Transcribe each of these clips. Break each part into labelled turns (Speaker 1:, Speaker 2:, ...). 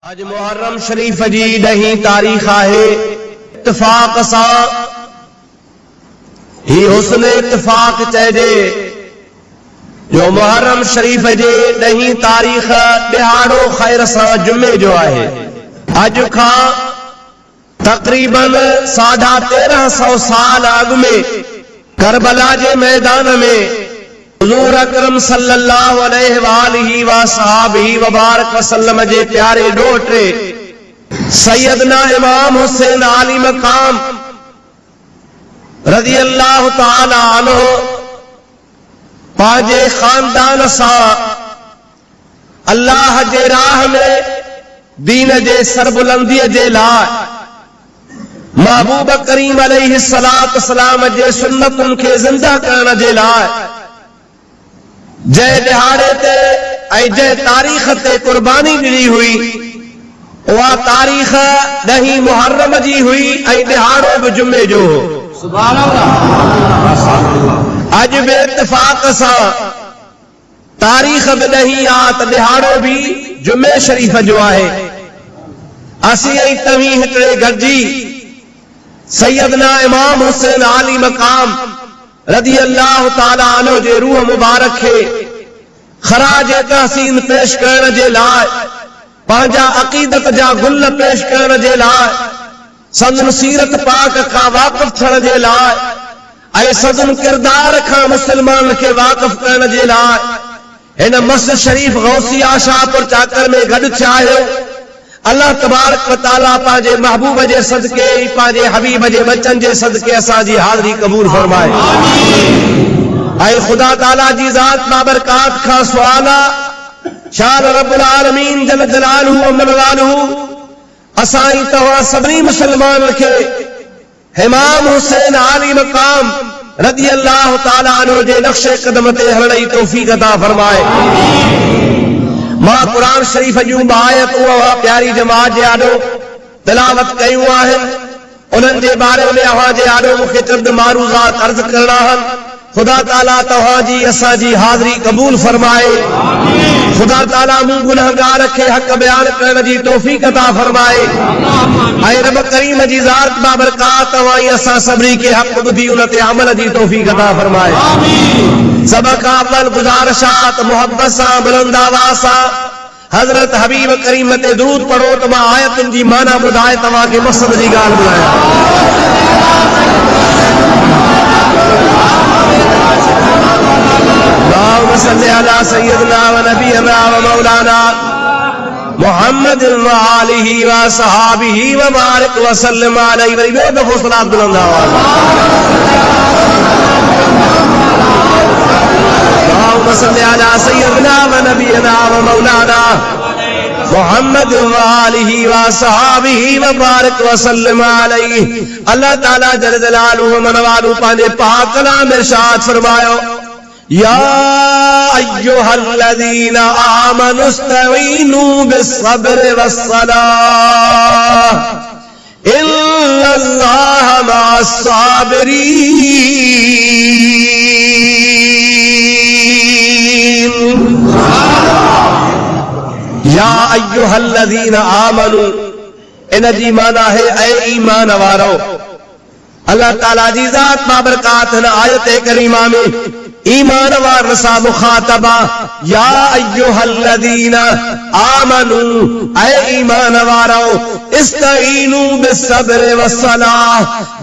Speaker 1: अज मुहर्रम शरीफ जी ॾहीं तारीख़ आहे। इत्तिफ़ाक़ सां ही हुस्न इत्तिफ़ाक़ चइजे जो मुहर्रम शरीफ जे ॾहीं तारीख़ ॾिहाड़ो ख़ैर सां जुमे जो आहे। अॼु खां तक़रीबन 1350 साल अॻु में करबला जे मैदान में हुज़ूर अकरम सल्लल्लाहु अलैहि वसहबिही वबारक वसल्लम जे प्यारे ॾोहिटे सैयदना इमाम हुसैन आली मकाम रज़ी अल्लाह ताला अन्हु पंहिंजे खानदान सां अल्लाह जे राह में दीन जे सरबुलंदीअ जे लाइ महबूब करीम अलैहिस्सलातु वस्सलाम जे सुन्नतुनि खे ज़िंदा करण जे लाइ जै दिहाड़े ते ऐं जै तारीख़ ते कुर्बानी ॾिनी हुई उहा तारीख़ 10 मुहर्रम जी हुई ऐं दिहाड़ो बि जुमे जो हो। सुभान अल्लाह। अॼु बि इत्तिफ़ाक़ सां तारीख़ बि 10 आहे त दिहाड़ो बि जुमे शरीफ जो आहे। असीं ऐं तव्हीं हिकिड़े गॾिजी सैयदना इमाम हुसैन आली मकाम रज़ी अल्लाह ताला अन्हु जे रूह मुबारक खे खराज तहसीन पेश करण जे लाइ पंहिंजा अक़ीदत जा गुल पेश करण जे लाइ संदन सीरत पाक खां वाक़िफ़ थियण जे लाइ ऐं संदन किरदार खां मुस्लमान खे वाक़िफ़ करण जे लाइ हिन मस्जिद शरीफ गौसिया शाहपुर चाकर में गॾु थिया आहियो। अल्लाह तबारक व तआला पंहिंजे महबूब जे सदके पंहिंजे हबीब जे बचन जे सदके असांजी हाज़िरी क़बूल फरमाए। ऐं ख़ुदा ताला जी ज़ात बाबरकात खां सुवाल शान रब्बुल आलमीन जल जलालहू व मनवालहू असां तव्हां सभिनी मुस्लमान खे इमाम हुसैन आली मकाम रज़ी अल्लाह ताला अन्हु जे नक्शे कदम ते हलण जी तौफ़ीक़ अता फरमाए। मां कुरान शरीफ जूं आयतूं प्यारी जमात जे आॾो तिलावत कयूं आहिनि। उन्हनि जे बारे में अव्हां जे आॾो मूंखे चंद मारूज़ात अर्ज़ करणा आहिनि। खुदा ताला तव्हांजी असांजी हाज़िरी क़बूल फरमाए। खुदा ताला मूं गुनहगार खे हक़ बयान करण जी तौफ़ीक़ अता फरमाए। ऐं रब करीम जी ज़ात बाबरकात तव्हां असां सभिनी खे हक़ ॿुधी उन ते अमल जी तौफ़ीक़ अता फरमाए। सब खां अव्वल गुज़ारिशात मोहब्बत सां बुलंद आवाज़ सां हज़रत हबीब करीम ते दुरूद पढ़ो त मां आयतुनि जी माना ॿुधाए तव्हांखे मक़सद जी ॻाल्हि ॿुधायां। अल्लाहुम्मा सल्लि अला सय्यिदना व नबियना व मौलाना मुहम्मद व आलिहि व सहाबिहि व बारिक व सल्लम अलैहि व दफ़ो सलात बुलंद आवाज़। अल्लाहुम्मा सल्लि अला सय्यिदना व नबियना व मौलाना मुहम्मद व आलिहि व सहाबिहि व बारिक व सल्लम अलैहि। अल्लाह ताला जल जलालहू व मनवालहू पंहिंजे पाक कलाम में इरशाद फरमायो या अय्युहल्लज़ीना आमनु इस्तईनू बिस्सब्रि वस्सलाह इन्नल्लाह मअस्साबिरीन। या अय्युहल्लज़ीना आमनु इन जी माना है ऐ ईमान वारो। अल्लाह ताला जी ज़ात बाबरकात हिन आयत करीमा में ईमान वारनि सां मुखातबा या अय्युहल्लज़ीना आमनु ऐ ईमान वारो इस्तईनू बिस्सब्रि वस्सलाह।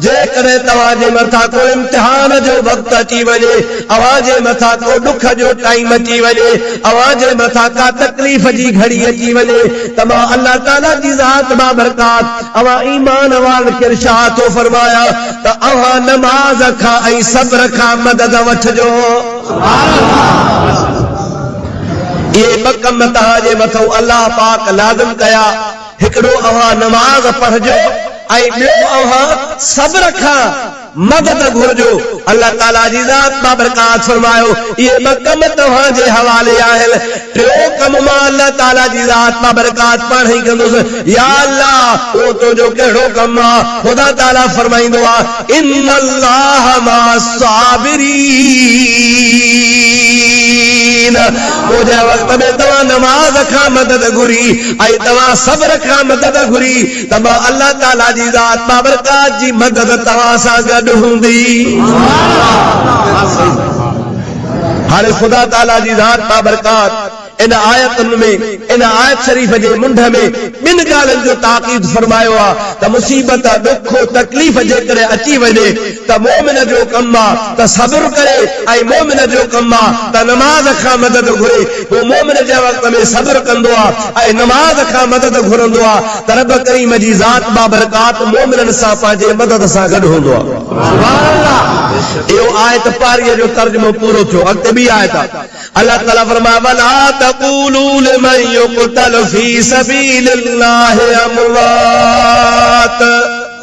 Speaker 1: जेकॾहिं तव्हांजे मथां को इम्तिहान जो वक़्तु अची वञे, अव्हां जे मथां को ॾुख जो टाइम अची वञे, अव्हां जे मथां का तकलीफ़ जी घड़ी अची वञे त मां अल्लाह ताला जी ज़ात बाबरकात अव्हां ईमान वारनि खे इरशाद थो फरमाया त अव्हां नमाज़ खां ऐं सब्र खां मदद वठिजो। ये ॿ कम तव्हांजे मथां अल्लाह पाक लाज़िम कया। हिकिड़ो अव्हां नमाज़ पढ़जो ऐं ॿियो अव्हां सब्र खां मदद घुर्जो। अल्लाह ताला जी ज़ात बाबरकात फरमायो ये ॿ कम तव्हांजे हवाले आहिनि। टियों कम मां अल्लाह ताला जी ज़ात बाबरकात पाण ई कंदुसि। या अल्लाह उहो तुंहिंजो कहिड़ो कमु आहे? ख़ुदा ताला फरमाईंदो आहे इन्नल्लाह मअस्साबिरीन। साबिरीन मुझे वक्त में तवा नमाज का मदद घुरी आई तवा सब्र का मदद घुरी तमा अल्लाह ताला जी ज़ात बाबरकात जी मदद तवा सां गॾु हूंदी हाणे खुदा ताला जी ज़ात बाबरकात इन आयतन में इन आयत शरीफ जे मुंड में बिन गालन जो ताकीद फरमायो आ त मुसीबत दुख तकलीफ जे करे अची वने त मोमिन जो कम आ त सब्र करे आई मोमिन जो कम आ त नमाज का मदद घुरे वो मोमिन जे वक्त में सब्र कंदो आ आई नमाज का मदद घुरंदो आ त रब करीम जी ज़ात बाबरकात मोमिनन सां पंहिंजे मदद सां गॾु हूंदो आ सुभान अल्लाह इहो आयत पारीअ जो तर्जुमो पूरो थियो अॻिते ॿी आयत अल्लाह ताला फरमाया वला तक़ूलू लिमन युक़तल फी सबीलिल्लाहि अमवात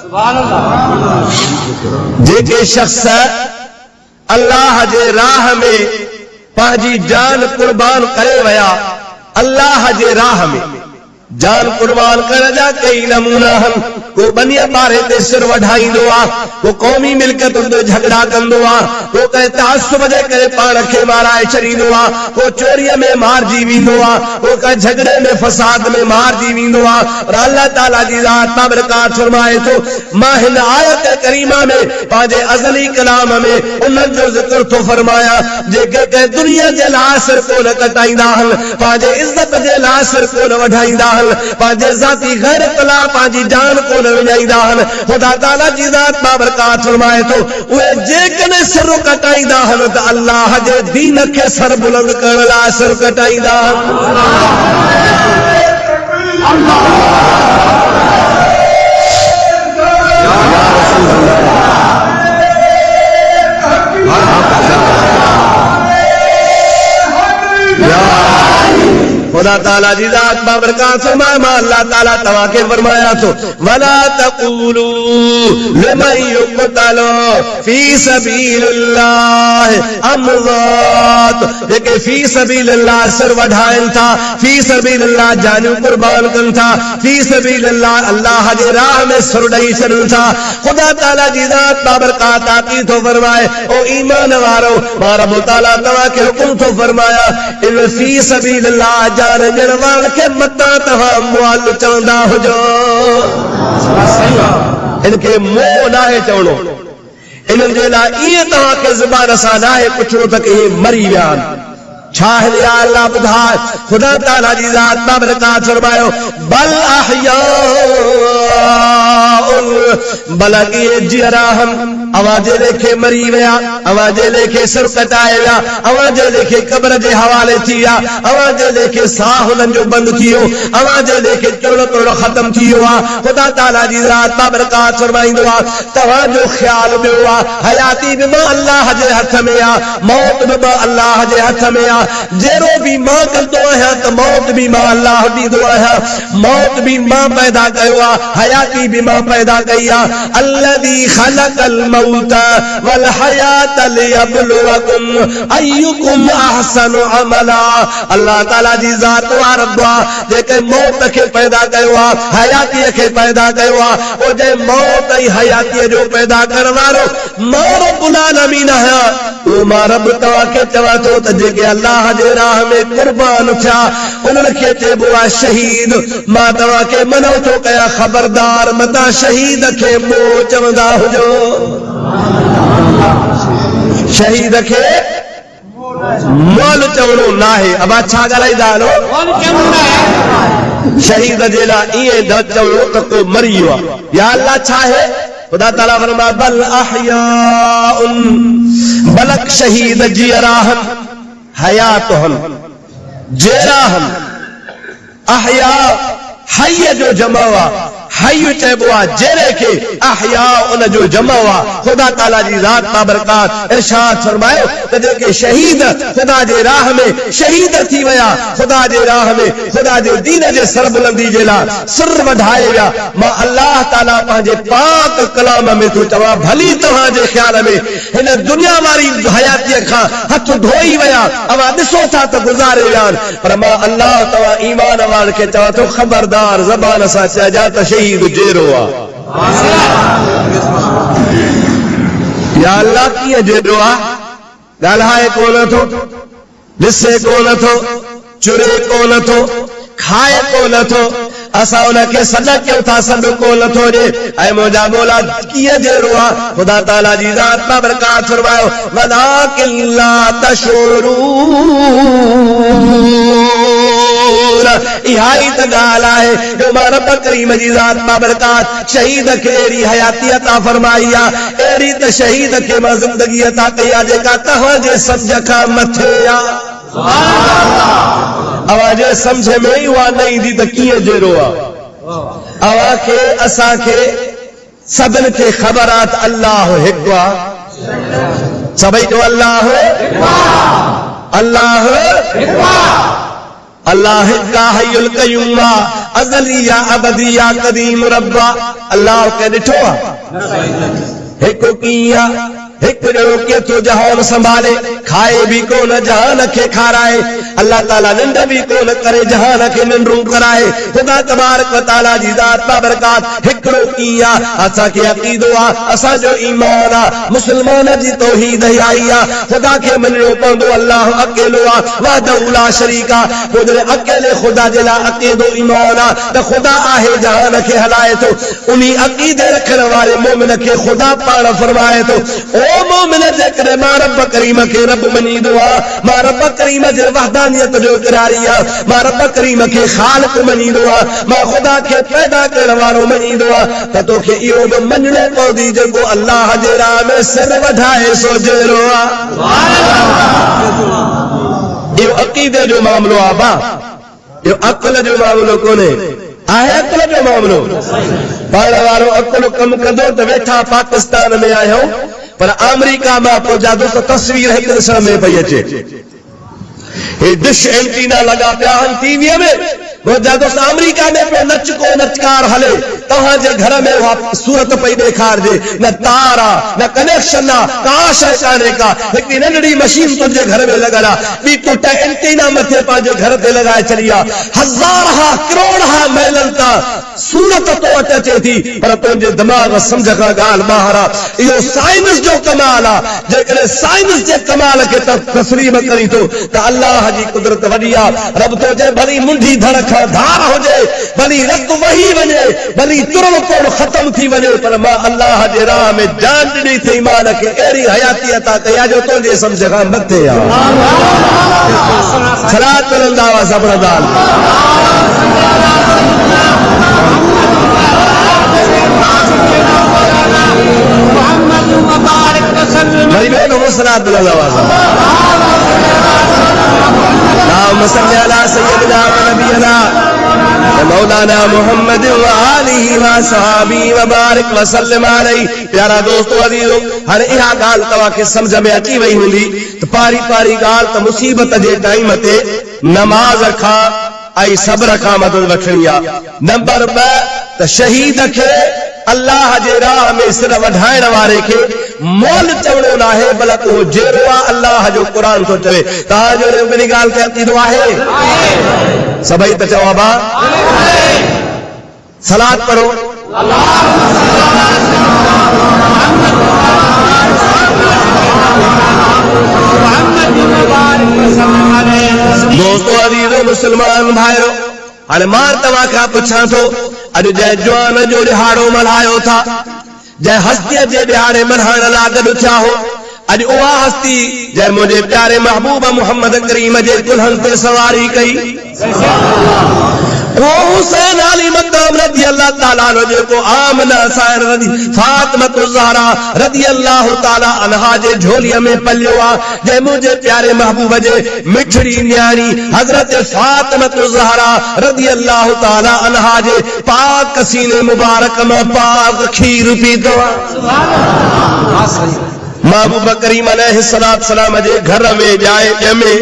Speaker 1: सुभान अल्लाह जेके शख्स अल्लाह जे राह में पंहिंजी जान कुर्बान करे विया अल्लाह जे राह में जान कुर्बान करण जा कई नमूना आहिनि को बनीअ ॿारे ते सिर वढाईंदो आहे को क़ौमी मिल्कियतुनि ते झगड़ा कंदो आहे को कंहिं तअस्सुब जे करे पाण खे माराए छॾींदो आहे को चोरीअ में मारिजी वेंदो आहे को कंहिं झगड़े में फसाद में मारिजी वेंदो आहे पर अल्लाह ताला जी ज़ात बाबरकात फरमाए थो मां हिन आयत करीमा में पंहिंजे अज़ली कलाम में उन्हनि जो ज़िक्र थो फरमाया जेके कंहिं दुनिया जे लाइ सिर कोन कटाईंदा आहिनि पंहिंजे इज़त जे लाइ सिर कोन वढाईंदा पंहिंजे ज़ाती गैरत लाइ पंहिंजी जान कोन विञाईंदा आहिनि ख़ुदा ताला जी ज़ात बाबरकात फरमाए थो उहे जेकॾहिं सिर कटाईंदा आहिनि त अल्लाह जे दीन खे सर बुलंद करण लाइ सिर कटाईंदा खुदा ताला जी ज़ात बाबरकात फरमाए मां अल्लाह ताला तवा के फरमाया तो वला तक़ूलू लिमन युक़तलु फी सबीलिल्लाह अमवात जेके फी सबीलिल्लाह सिर वढाइनि था फी सबीलिल्लाह जानूं कुर्बान कनि था फी सबीलिल्लाह अल्लाह जे राह में सिर ॾेई छॾनि था खुदा ताला जी ज़ात बाबरकात ताक़ीद थो फरमाए ओ ईमान वारो मां रब ताला तवा के हुकुम थो फरमाया इन फी सबीलिल्लाह जड़वान के मता तव्हां मुआल चवंदा हुजो इनके मुंह नाहे चवणो इन्हनि जे लाइ ईअं तव्हांखे ज़ुबान सां नाहे पुछणो त के मरी विया छा है अल्लाह बुधाए खुदा ताला जी ज़ात बाबरकात फरमायो बल अहया बलगी जिराहम आवाज़ लेखे मरी विया आवाज़ लेखे सिर कटाए विया आवाज़ लेखे कब्र जे हवाले थी विया आवाज़ लेखे साह हुननि जो बंदि थी वियो आवाज़ लेखे तोड़ तोड़ ख़त्म थी वियो आहे खुदा ताला जी ज़ात बाबरकात फरमाईंदो आहे तव्हांजो ख़्याल ॿियो आहे हयाती बि मां अल्लाह जे हथ में आहे मौत बि मां अल्लाह जे हथ में आहे जेरो भी मां कंदो आहियां त मौत भी मां अल्लाह ॾींदो आहियां मौत भी मां पैदा कयो आहे हयाती भी मां पैदा कई आहे अल्लज़ी ख़लक़ल मौत वल हयात लियब्लुवकुम अय्युकुम अहसनु अमला अल्लाह ताला जी ज़ात वारब आहे जेके मौत खे पैदा कयो आहे हयाती खे पैदा कयो आहे ओ जे मौत ऐं हयाती जो पैदा करण वारो मां रब्बुल आलमीन आहियां ओ मां रब तव्हांखे चवां थो त जेके अल्लाह जे राह में कुर्बान थिया उन्हनि खे चइबो आहे शहीद मां तव्हांखे मनो थो कयां ख़बरदार मता शहीद खे मोह चवंदा हुजो शहीद खे मोल चवणो नाहे अब छा ॻाल्हाईंदा हलो शहीद जे लाइ ईअं न चवणो त को मरी वियो आहे या अल्लाह छा आहे खुदा ताला फरमाए बल अहयाउन बलक शहीद जी राहन हयातुहम जेराहम अहया हय जो जमा हुआ हय चइबो आहे जहिड़े खे अहया उन जो जमा हुआ खुदा ताला जी ज़ात बाबरकात इरशाद फरमायो त जेके शहीद खुदा जे राह में शहीद थी विया खुदा जे राह में खुदा जे दीन जे सरबुलंदी जे लाइ सिर वढाए विया मां अल्लाह ताला पंहिंजे पाक कलाम में थो चवां भली तव्हांजे ख़्याल में हिन दुनिया वारी हयातीअ खां हथ धोई विया अवां ॾिसो था त गुज़ारे विया पर मां अल्लाह तव्हां ईमान वारनि खे चवां थो ख़बरदार ज़बान सां चइजा त शहीद जेरो आहे या अल्लाह कीअं जेरो आहे ॻाल्हाए कोन थो ॾिसे कोन थो, चुरे कोन थो, खाए कोन थो, असां उनखे सॾ कयूं था, सॾ कोन थो ॾे। ऐं मुंहिंजा मौला कीअं जहिड़ो आहे? ख़ुदा ताला जी ज़ात बाबरकात फरमायो वलाकिन ला तशउरून। इहा ई त ॻाल्हि आहे जो मां रब करीम जी ज़ात बाबरकात शहीद खे अहिड़ी हयाती अता फरमाई आहे, अहिड़ी त शहीद खे मां ज़िंदगी अता कई आहे जेका तव्हांजे सम्झ खां मथे आहे। अवाजे समझ में ही हुआ नहीं दी त कीअं जहिड़ो आहे? अवा खे असां खे सभिनि खे ख़बर आहे त अल्लाह हिकु आहे। सभई जो अल्लाह अल्लाह अल्लाह हिकु आहे, हयुल क़य्यूम आहे, अज़ली आहे, अबदी आहे, क़दीम रब आहे। अल्लाह खे ॾिठो आहे? हिकु कीअं आहे? हिकु ॼणो केतिरो जहान संभाले, खाए बि कोन जहान खे खाराए, अल्लाह ताला निंड बि कोन करे जहान खे निंडूं कराए। ख़ुदा तबारक व तआला जी ज़ात बाबरकात हिकिड़ो कीअं आहे? असांखे अक़ीदो आहे, असांजो ईमान आहे, मुस्लमान जी तौहीद आई आहे, ख़ुदा खे मञणो पवंदो, अल्लाह अकेलो आहे, वहदहू ला शरीक आहे। पोइ जॾहिं अकेले ख़ुदा जे लाइ अक़ीदो ईमान आहे त ख़ुदा आहे, जहान खे हलाए थो। उन अक़ीदे रखण वारे मोमिन खे ख़ुदा पाण फरमाए थो, ओ मोमिन जेकॾहिं मां रब करीम खे रब मञींदो आहे, मां रब करीम जे वहदानियत जो इक़रारी आहे, मां रब करीम खे ख़ालिक़ मञींदो आहे, मां ख़ुदा खे पैदा करण वारो मञींदो आहे, त तोखे इहो बि मञणो पवंदी जेको अल्लाह जे राह में सिर वधाए सो जहिड़ो आहे। इहो अक़ीदे जो मामिलो आहे बा, इहो अक़ल जो मामिलो कोन्हे। आहे अक़ल जो मामिलो? पाण वारो अक़ल कमु कंदो त वेठा पाकिस्तान में आहियूं, पर अमेरिका में पहुंचा दोस्त तस्वीर हिकु ॾिसण में पई अचे। हे डिश एंटीना लॻा पिया आहिनि टीवीअ में, मुंहिंजा दोस्त अमेरिका में पियो नच को नचकार हले, तव्हांजे घर में उहा सूरत पई ॾेखारिजे, न तार आहे, न कनेक्शन आहे, का शइ कान्हे का, हिकिड़ी नंढड़ी मशीन तुंहिंजे घर में लॻल आहे, ॿी टुट एंटीना मथे पंहिंजे घर ते लॻाए छॾी आहे, हज़ार करोड़ महिलनि तां सूरत तो वटि अचे थी, पर तुंहिंजे दिमाग़ सम्झ खां ॻाल्हि ॿाहिरि आहे। इहो साइंस जो कमाल आहे। जेकॾहिं साइंस जे कमाल खे तस्लीम करी थो त अल्लाह जी कुदरत वॾी आहे। रब थो चए भली मुंडी धड़ खां धार हुजे, भली रत वही वञे, भली तुरम तोड़ ख़तम थी वञे, पर मां अल्लाह जे राह में जान ॾिनी थी, ईमान खे अहिड़ी हयाती अता कई आहे जो तुंहिंजे सम्झ खां मथे आहे। सलात करंदा हुआ ज़बरदार मौलाना मोहम्मद प्यारा दोस्तों अज़ीज़ो, हर इहा ॻाल्हि तव्हांखे सम्झ में अची वई हूंदी त पारी पारी ॻाल्हि त मुसीबत जे टाइम ते नमाज़ खां ऐं सब्र खां मदद वठणी आहे। नंबर 2 त शहीद खे अल्लाह जे राह में सिर वधाइण वारे खे मोल चवणो न आहे, बल्कि उहो जहिड़ो आहे अल्लाह जो क़ुर थो चवे। तव्हांजो ॿिनी ॻाल्हि ते अक़ीदो आहे? सभई त चओ बा सलात पढ़ो। दोस्तों अज़ीज़ो मुस्लमान भाइरो, हाणे मां तव्हांखां पुछां थो, अॼु जंहिं जवान जो ॾिहाड़ो मल्हायो था, जंहिं हस्तीअ जे ॾिहाड़े मल्हाइण लाइ गॾु थिया हो, अॼु उहा हस्ती जंहिं मुंहिंजे प्यारे महबूब मोहम्मद करीम जे कुल्हनि ते सवारी कई, वो हुसैन अली मक़ाम रज़ी अल्लाह ताला अन्हु जेको आमना साहिर रज़ी फातिमत ज़हरा रज़ी अल्लाह ताला अन्हा जे झोलीअ में पलियो आहे, जंहिं मुंहिंजे प्यारे महबूब जे मिठड़ी न्याणी हज़रत फातिमत ज़हरा रज़ी अल्लाह ताला अन्हा जे पाक सीने मुबारक में पाक खीर पीतो आहे। महबूब करीम अलैहिस्सलातु सलाम जे घर में जाए ॼमे,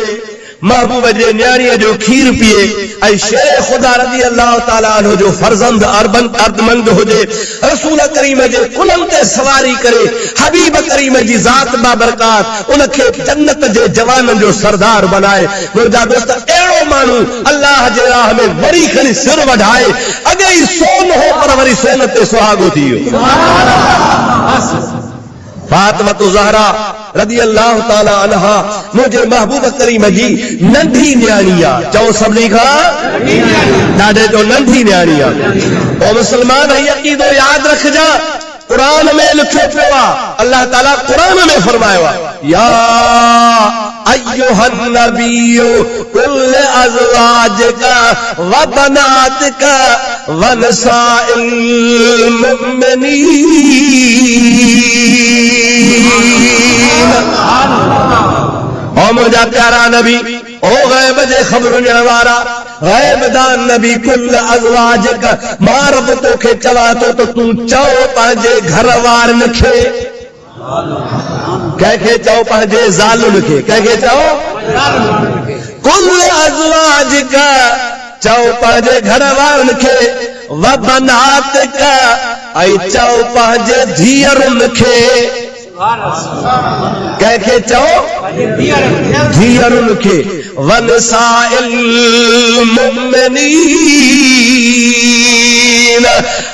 Speaker 1: महबूब जे न्याणीअ जो खीर पीए, ऐं शेर ख़ुदा रज़ी अल्लाह ताला अन्हु जो फर्ज़ंद अर्दमंद हुजे, रसूल करीम जे कुलनि ते सवारी करे हबीब करीम जी ज़ात बाबरकात उनखे जन्नत जे जवाननि जो सरदार बनाए। मुंहिंजा दोस्त, अहिड़ो माण्हू अल्लाह जे राह में वरी खणी सिर वधाए, अॻे ई सोन हो पर वरी सोन ते सुहागो थी वियो। फातिमा ज़हरा रज़ी अल्लाह ताला अन्हा मुझे महबूब करीम जी नंढी न्याणी आ। चओ सभिनी खां ॾाढे जो नंढी न्याणी आ। ओ मुसलमान यकीदो यादि रखजा, कुरान में लिखियो पियो आहे, अल्लाह ताला कुरान में फरमायो आहे, या अय्युहन नबिय्यु कुल अज़वाजिका व बनातिका व निसाइल मुमिनीन। ओ मुंहिंजा प्यारा नबी, ओ गैब जे ख़बर ॾियण वारा, गैबदान नबी, कुल अज़वाजिका, मां रब तोखे चवां थो त तूं चओ पंहिंजे घर वारनि खे, कंहिंखे चओ पंहिंजे ज़ालुनि खे, कंहिंखे चओ कुल अज़वाजिका, चओ पंहिंजे घर वारनि खे, व बनातिका, ऐं चओ पंहिंजे धीअरुनि खे, कंहिंखे चओ धीअरुनि खे, व निसाइल मुमिनीन।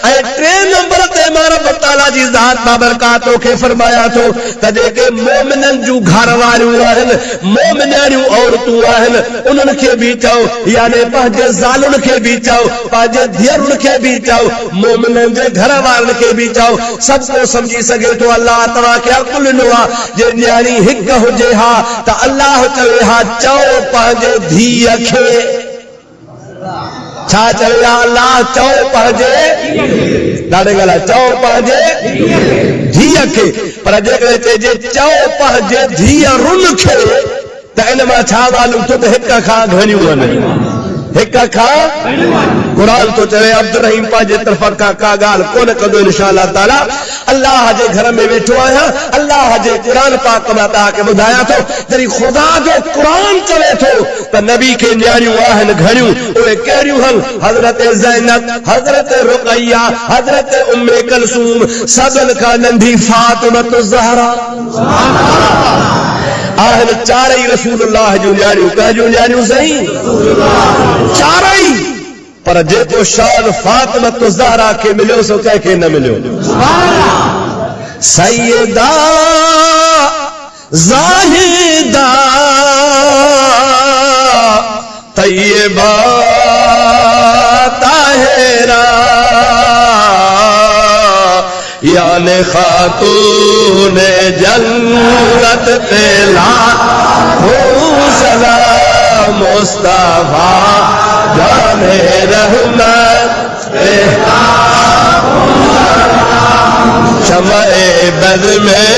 Speaker 1: ऐं टे नंबर ते मां रब ताला जी ज़ात बाबरकातो खे फरमाया थो त जेके मोमिननि जूं घर वारियूं आहिनि, मोमिनियूं औरतूं आहिनि, उन्हनि खे बि चओ, यानी पंहिंजे ज़ालुनि खे बि चओ, पंहिंजे धीअरुनि खे बि चओ, मोमिननि जे घर वारनि खे बि चओ। सभु को सम्झी सघे थो अल्लाह तव्हांखे अकुल ॾिनो आहे, जे न्याणी हिकु हुजे हा त अल्लाह चवे हा चओ पंहिंजे धीअ खे, छा चवे हा अल्लाह चओ पंहिंजे, ॾाढे ॻाल्हि, चओ पंहिंजे धीअ खे। पर जेकॾहिं चइजे चओ पंहिंजे धीअरुनि खे त इन मां छा मालूम थो त हिक खां घणियूं आहिनि, हिक खां। कुरान तो चवे अब्दुल रहीम पंहिंजे तरफ़ खां का ॻाल्हि कोन कंदो इंशाअल्लाह ताला। अल्लाह जे घर में वेठो आहियां, अल्लाह जे कुरान पाक मां तव्हांखे ॿुधायां थो, जॾहिं ख़ुदा जो कुरान चवे थो त नबी खे न्याणियूं आहिनि घणियूं, उहे कहिड़ियूं आहिनि? हज़रत ज़ैनब, हज़रत रुक़ैया, हज़रत उम्मे कलसूम, सभिनि खां नंढी फातिमा ज़हरा आहिनि। चारई रसूलुल्लाह जूं न्याणियूं, कंहिंजूं न्याणियूं सही? चारई। पर जेको शान फातिमा ज़हरा खे मिलियो सो कंहिंखे न मिलियो। सैयदा ज़ाहिदा तैयबा ताहिरा, यानी खातून जन्नत पे लाखों सलाम, मुस्तफा जाने रहमत पे शमए बद में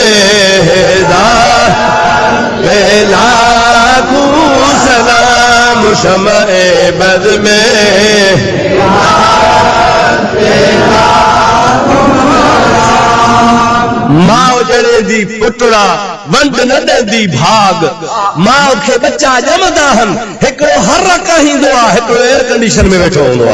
Speaker 1: हिदायत पे लाखों सलाम, शमए बद में माओ जड़े दी पुटड़ा वंड न दी भाग, माओ के बच्चा जमदा हन, हिकड़ो हर कहिंदो आ, हिकड़ो एयर कंडीशन में वेठो हुंदो आ,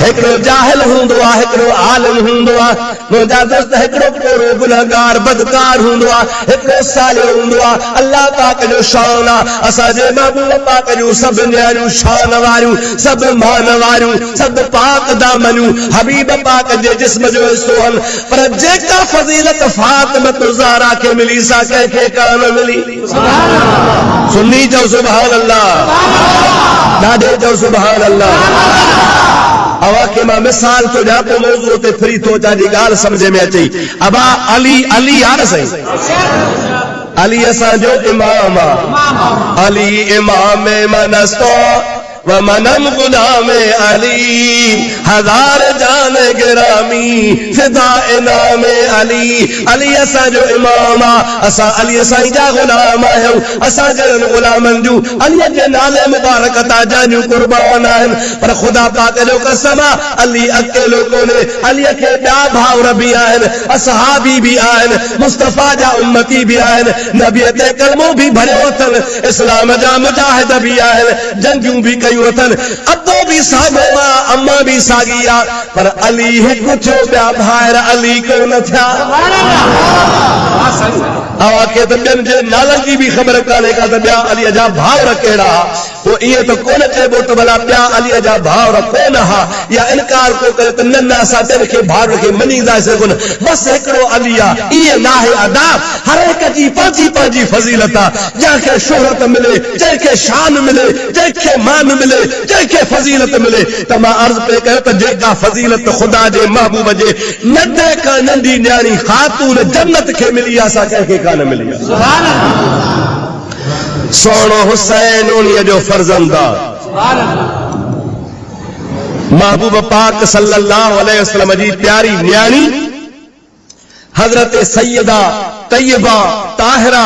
Speaker 1: हिकड़ो जाहिल हुंदो आ, हिकड़ो आलिम हुंदो आ, मुंहिंजा दोस्त हिकड़ो कोरो गुनहगार बदकार हुंदो आ, हिकड़ो सालिह हुंदो आ। अल्लाह पाक जो शान आ, असांजे महबूब पाक जूं सभु न्याणियूं शान वारियूं, सभु मान वारियूं, सभु पाक दामनियूं, हबीब पाक जे जिस्म जो हिस्सो हन। पर जेका फज़ीलत फातिमा ज़हरा खे मिली सा कंहिंखे कान मिली। सुन्नी चओ सुभान अल्लाह, ॾाढे चओ सुभान अल्लाह। अवा के मां मिसाल तो ॾियां पोइ मौज़ूअ ते फ्री थो अचां, जी ॻाल्हि सम्झ में अचे। अबा अली, अली यार साईं, अली असांजो इमाम आहे, अली इमाम मनस्तो व मनम गुलाम अली, हजार जान गिरामी फिदा इनाम अली। अली असांजो इमाम आहे, असां अली साईं जा गुलाम आहियूं, असां जहिड़नि गुलामनि जूं अलीअ जे नाले मुबारक तां जानियूं कुर्बान आहिनि। पर ख़ुदा पाक जो कसम आहे, अली अकेलो कोन्हे, अलीअ खे ॿिया भाउर बि आहिनि, असहाबी बि आहिनि, मुस्तफ़ा जा उम्मती बि आहिनि, नबीअ ते कलमो बि भरियो अथनि, इस्लाम जा मुजाहिद बि आहिनि, जंगियूं बि कयूं अथनि, अब्बो बि साॻियो आहे, अम्मा बि साॻी आहे। पर अली हिकु थियो, ॿिया भाइर अली कोन थिया। अवां खे त ॿियनि जे नालनि जी बि ख़बर कान्हे का त ॿिया अलीअ जा भाउर कहिड़ा। वो ये तो कोन चइबो त भला ॿिया अलीअ जा भाउर कोन हा या इनकार को करे त न न असां ॿियनि खे भाउर खे मञींदासीं कोन बसि हिकिड़ो अली आहे ईअं नाहे आदाब हर हिक जी पंहिंजी पंहिंजी फज़ीलत आहे जंहिंखे शोहरत मिले जंहिंखे शान मिले जंहिंखे मान मिले जंहिंखे फज़ीलत मिले त मां अर्ज़ पे कयो त जेका फज़ीलत ख़ुदा जे महबूब जे नंढे खां नंढी न्याणी ख़ातून जन्नत खे मिली आहे असां कंहिंखे कान मिली आहे सुभान अल्लाह सोनो हुसैन उन्हीअ जो फर्ज़ंद आहे सुभान अल्लाह महबूब पाक सल्लल्लाहु अलैहि वसल्लम जी प्यारी न्याणी हजरत सैयदा तैयबा ताहिरा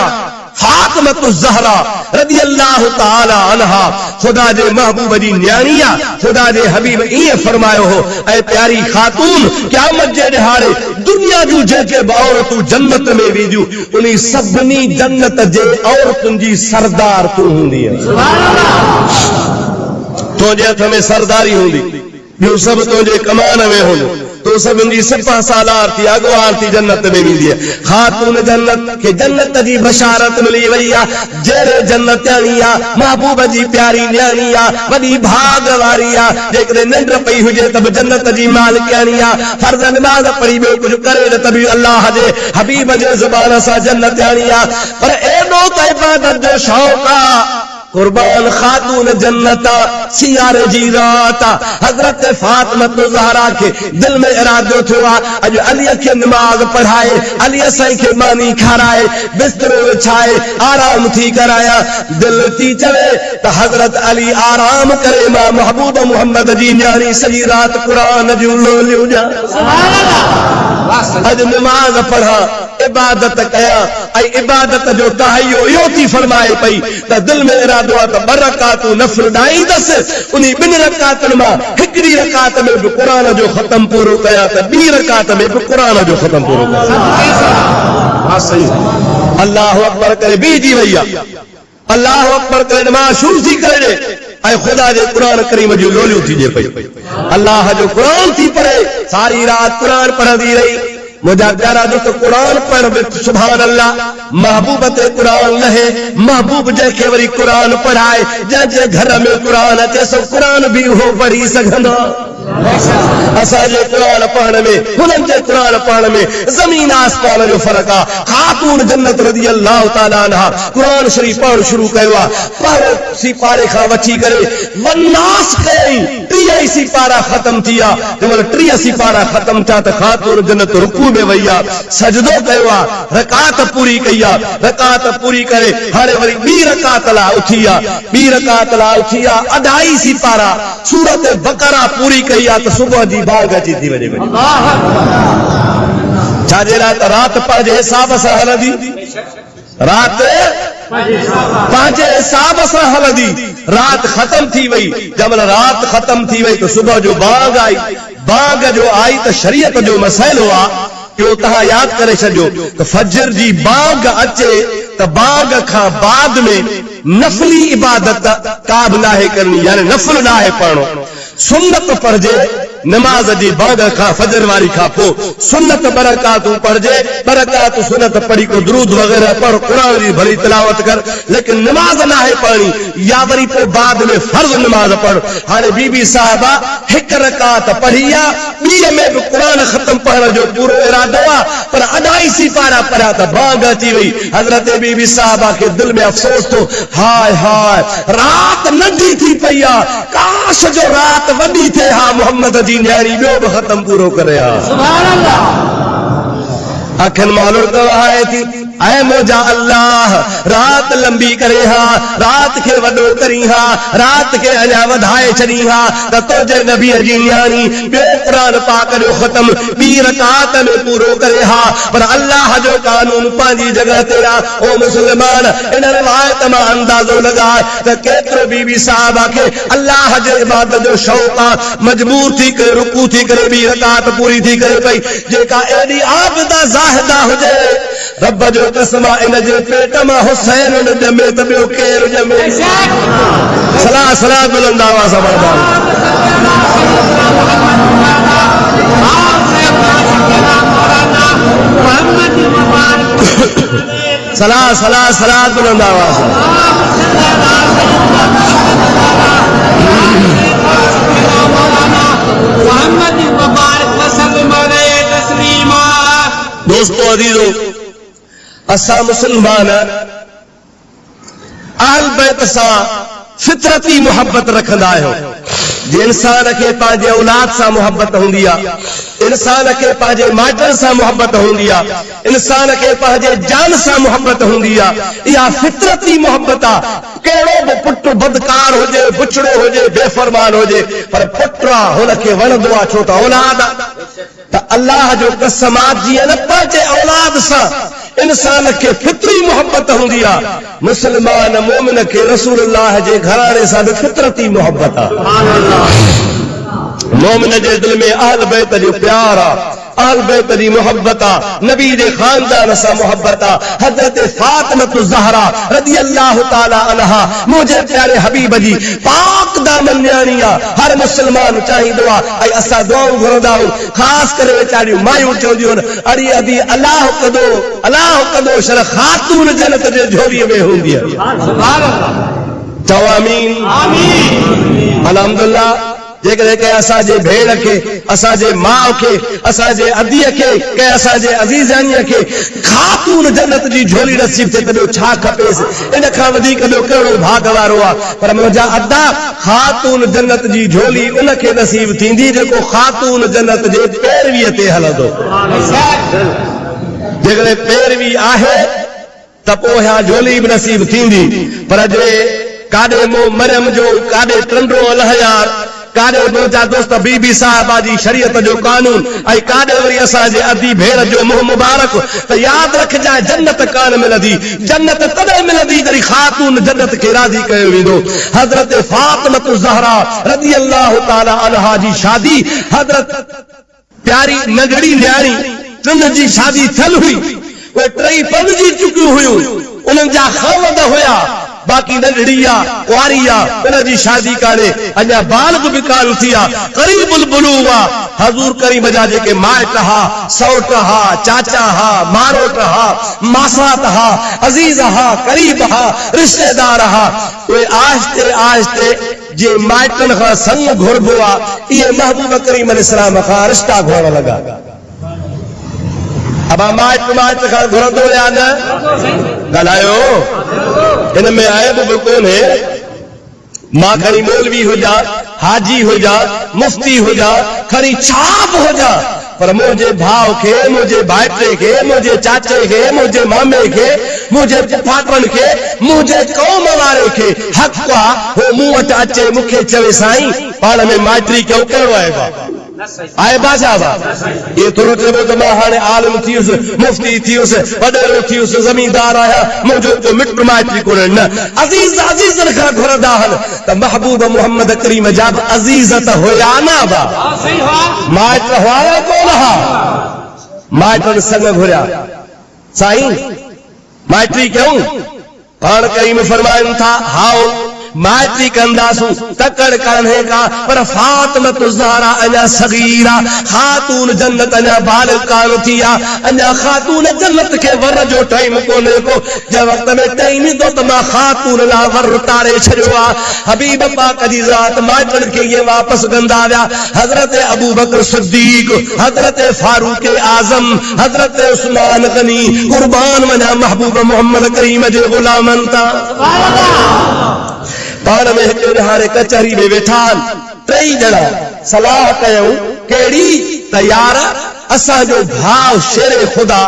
Speaker 1: फातिमा ज़हरा रज़ी अल्लाह ताला अन्हा खुदा जे महबूब जी न्याणी आहे खुदा जे हबीब ईअं फरमायो हो ऐं प्यारी ख़ातून क़यामत जे ॾिहाड़े दुनिया जूं जेके बि औरतूं जन्नत में वेंदियूं उन सभिनी जन्नत जे औरतुनि जी सरदार तूं हूंदी सुभान अल्लाह तुंहिंजे हथ में सरदारी हूंदी ॿियो सभु तुंहिंजे कमान में हूंदो तो सभिनी जी सिफ़ा सालार थी अॻुवान थी जन्नत में वेंदी आहे ख़ातून जन्नत खे जन्नत जी बशारत मिली वई आहे जहिड़े जन्नतियाणी आहे महबूब जी प्यारी न्याणी आहे वॾी भाग वारी आहे जेकॾहिं निंड पई हुजे त बि जन्नत जी मालिकाणी आहे फर्ज़ नमाज़ पढ़ी ॿियो कुझु करे त बि अल्लाह जे हबीब जे ज़ुबान सां जन्नतियाणी आहे पर एॾो त इबादत जो शौक़ आहे कुर्बान खातून जन्नत सियारे जी रात हजरत फातिमा ज़हरा के दिल में इरादो थियो अज अली के नमाज पढ़ाए अली साईं के मानी खाराए बिस्तरो विछाए आराम थी कराया दिल थी चवे त हजरत अली आराम करे मां महबूब मोहम्मद जी न्याणी सॼी रात कुरान जूं लोलियूं ॼा सुभान अल्लाह अज नमाज पढ़ा इबादत कया ऐं इबादत जो तहैयो इहो थी फरमाए पई त दिल में इरादो आहे त ॿ रकातूं नफ़िल ॾाईंदसि उन ॿिनि रकातुनि मां हिकिड़ी रकात में बि क़ुरान जो ख़तम पूरो कया त ॿी रकात में बि क़ुरान जो ख़तम पूरो कया सही अल्लाहु अकबर करे बीहजी वई आहे अल्लाहु अकबर करे नमाज़ शुरू थी करे ऐं ख़ुदा जे क़ुरान करीम जूं लोलियूं थी पई अल्लाह जो क़ुरान थी पढ़े सारी रात क़ुरान पढ़ंदी रही मुझा प्यारा दोस्त कुरान पढ़ सुभान अल्लाह महबूब ते कुरान लहे महबूब जंहिंखे वरी कुरान पढ़ाए जंहिंजे घर में कुरान अचे सो कुरान भी हो पढ़ी सघंदो असांजे कुरान पढ़ण में हुननि जे कुरान पढ़ण में ज़मीन आसमान जो फ़र्क़ु आहे ख़ातून जन्नत रज़ी अल्लाह ताला अन्हा कुरान शरीफ़ पढ़ण शुरू कयो आहे पर सिपारे खां वठी करे वन्नास कयईं 30 सिपारा ख़तम थी विया जंहिंमहिल 30 सिपारा ख़तम थिया त ख़ातून जन्नत रुकू में वई आहे सजदो कयो आहे रकात पूरी कई आहे रकात पूरी करे हाणे वरी ॿी रकात लाइ उथी आहे ॿी रकात लाइ उथी आहे अढाई सिपारा सूरत बकरा पूरी कई आहे त सुबुह जी बाग अची थी वञे छाजे लाइ त राति पंहिंजे हिसाब सां हलंदी राति पंहिंजे हिसाब सां हलंदी रात ख़तम थी वई जंहिंमहिल रात ख़तम थी वई त सुबुह जो बाग आई बाग जो आई त शरीयत जो मसइलो आहे इहो तव्हां यादि करे छॾियो त फजर जी बाग अचे त बाग खां बाद में नफ़ली इबादत का बि नाहे करणी यानी नफ़ल नाहे पढ़णो सुन्नत पढ़जे नमाज जी बाग खां फजर वारी खां पोइ सुन्नत बरकातूं पढ़जे बरकात सुन्नत पढ़ी को दुरूद वग़ैरह पढ़ कुरान जी भली तिलावत कर लेकिन नमाज नाहे पढ़णी या वरी पोइ बाद में फर्ज़ नमाज पढ़ हाणे बीबी साहिबा हिकु रकात पढ़ी आहे ॿीअ में बि कुरान ख़तम पढ़ण जो पूरो इरादो आहे पर अढाई सिपारा पढ़िया त बाग अची वई हज़रत बीबी साहिबा खे दिल में अफ़सोस थो हाय हाय रात नंढी थी पई आहे काश जो रात वॾी थिए हा मोहम्मद जी न्याणी ॿियो बि ख़तम पूरो करे हा सुभान अल्लाह अखियुनि मां लुड़क वहाए थी ऐ मुंहिंजा अल्लाह रात लंबी करे हा रात खे वॾो करी हा रात खे अञा वधाए छॾी हा त तुंहिंजे नबीअ जी न्याणी ॿियो क़ुरान पाक जो ख़तम ॿी रकात में पूरो करे हा पर अल्लाह जो कानून पंहिंजी जॻह ते आहे ओ मुस्लमान इन रिवायत मां अंदाज़ो लॻाए त केतिरो बीबी साहिबा खे अल्लाह जे इबादत जो शौक़ आहे मजबूर थी करे रुकू थी करे ॿी रकात पूरी थी करे पई जेका एॾी आबिदा ज़ाहिदा हुजे रब जो कसम इन जे पेट मां हुसैन न ॼमे त ॿियो केरु ॼमे सलाह सलाह बुलंद आवाज़ सां पढ़ंदा सलाह सलाह सलाह बुलंद आवाज़ सां अजीजो असा मुसलमान अहल बैत सा फितरती मोहब्बत रखंदा आहियूं। जे इंसान खे पंहिंजे औलाद सां मोहब्बत हूंदी आहे, इंसान खे पंहिंजे माइटनि सां मोहब्बत हूंदी आहे, इंसान खे पंहिंजे जान सां मोहब्बत हूंदी आहे, इहा फितरती मोहब्बत आहे। कहिड़ो बि पुटु बदकार हुजे, बुछड़ो हुजे, बेफ़रमान हुजे, पर पुटु आहे हुनखे वणंदो आहे छो त औलाद आहे। त अल्लाह जो कसम आहे जीअं न पंहिंजे औलाद सां इंसान खे फितरी मोहब्बत हूंदी आहे, मुसलमान मोमिन खे रसूलुल्लाह जे घराणे सां बि फितरती मोहब्बत आहे। मोमिन जे दिल में अहल बैत जो प्यार आहे, अहल बैत जी मोहब्बत आहे, नबी जे खानदान सां मोहब्बत आहे। हज़रत फातिमा ज़हरा रज़ी अल्लाह ताला अन्हा मुंहिंजे प्यारे हबीब जी पाक दामन न्याणी आहे। हर मुसलमान चाहींदो आहे ऐं असां दुआऊं घुरंदा आहियूं, ख़ासि करे वीचारियूं मायूं चवंदियूं आहिनि अड़ी अदी अलाह कदो शर ख़ातून जन्नत जे झोलीअ में हूंदी आहे। चओ आमीन। अल्हम्दुलिल्लाह। जेकॾहिं कंहिं असांजे भेण खे, असांजे माउ खे, असांजे अदीअ खे, कंहिं असांजे अज़ीज़ानीअ खे ख़ातून जन्नत जी झोली नसीब थिए त ॿियो छा खपेसि? इन खां वधीक ॿियो कहिड़ो भाग वारो आहे? पर मुंहिंजा अदा ख़ातून जन्नत जी झोली उनखे नसीब थींदी जेको ख़ातून जन्नत जे पैरवीअ ते हलंदो। जेकॾहिं पैरवी आहे त पोइ इहा झोली बि नसीब थींदी। पर जे काॾे मोह मरियम जो, काॾे टंडो अलहयार, काॾे मुंहिंजा दोस्त बीबी साहिबा जी शरीयत जो कानून, ऐं काॾे वरी असांजे अदी भेण जो मुंहुं मुबारक, त यादि रखजांइ जन्नत कान मिलंदी। जन्नत तॾहिं मिलंदी जॾहिं ख़ातून जन्नत खे राज़ी कयो वेंदो। हज़रत फातिमा ज़हरा रज़ी अल्लाह ताला अन्हा जी शादी हज़रत प्यारी नगड़ी न्याणी टिनि जी शादी थियल हुई। उहे टई पणिजी चुकियूं हुयूं, उन्हनि जा ख़ावंद हुया, बाक़ी नंढड़ी आहे, कुआरी आहे, उनजी शादी कान्हे, अञा बालग बि कान थी आहे, क़रीबुल बुलूग आहे। हज़ूर करीम जा जेके माइट हा, सौट हा, चाचा हा, मारोट हा, मासात हा, अज़ीज़ हा, करीब हा, रिश्तेदार हा, उहे आहिस्ते आहिस्ते जे माइटनि खां संग घुरबो आहे, इहे महबूब करीम अलैहिस्सलाम खां रिश्ता घुरण लॻा। अब माइट खां घुरंदो या न? ॻाल्हायो। हिन में आयब बि कोन्हे। मां खणी मौलवी हुजां, हाजी हुजां, मुफ्ती हुजां, खणी छा बि हुजां, पर मुंहिंजे भाउ खे, मुंहिंजे भाइटे खे, मुंहिंजे चाचे खे, मुंहिंजे मामे खे, मुंहिंजे फुफाटनि खे, मुंहिंजे क़ौम वारे खे हक़ आहे हू मूं वटि अचे, मूंखे चवे साईं पाण में माइट्री कयो, कहिड़ो आहे आहे बाजा बा? ये थोरो चइबो त मां हाणे आलिम थी वियुसि, मुफ्ती थी वियुसि, वॾेरो थी वियुसि, ज़मींदार आहियां, मुंहिंजो को मिट माइट्री कोन्हे। न, अज़ीज़ अज़ीज़नि खां घुरंदा आहिनि त महबूब मोहम्मद करीम जा बि अज़ीज़ त हुया न बा? माइट हुआ या कोन हा? माइटनि संग घुरिया। साईं माइट्री कयूं? पाण करीम फरमाइनि था हाओ माइट्री कंदासूं, तकड़ कान्हे का, पर फातिमा ज़हरा अञा सगीरा, ख़ातून जन्नत अञा बालिग कान थी आहे, अञा ख़ातून जन्नत खे वर जो टाइम कोन्हे को। जंहिं वक़्त में टाइम ईंदो त मां ख़ातून लाइ वर तारे छॾियो आहे। हबीब पाक जी ज़ात माइटनि खे इहे वापसि कंदा विया। हज़रत अबू बकर सिद्दीक़, हज़रत फारूक आज़म, हज़रत उस्मान गनी कुर्बान वञा महबूब मोहम्मद करीम जे ग़ुलामनि तां। पाण में हिकु हाणे कचहरी में वेठा टई ॼणा सलाह कयूं, कहिड़ी? त यार असांजो भाउ शेर ख़ुदा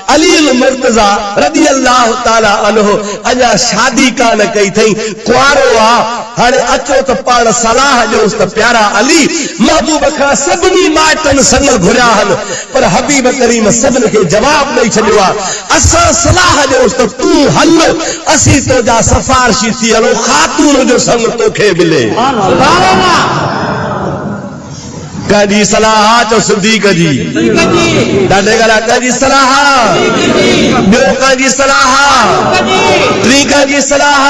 Speaker 1: अली मुर्तज़ा रज़ी अल्लाह ताला अन्हु अञा शादी कान कई अथई, कुआरो आहे, हाणे अचो त पाण सलाह ॾियोसि त प्यारा अली महबूब खां सभिनी माइटनि संग घुरिया आहिनि, पर हबीब करीम सभिनि खे जवाब ॾेई छॾियो आहे। असां सलाह ॾियोसि त तूं हल, असीं तुंहिंजा सिफारिशी थी हलो, ख़ातून जो संग तोखे मिले। कंहिंजी सलाह चो सिद्दीक़ जी, ॾाढे ॻाल्हि कंहिंजी सलाह, ॿियो कंहिंजी सलाह, टी कंहिंजी सलाह,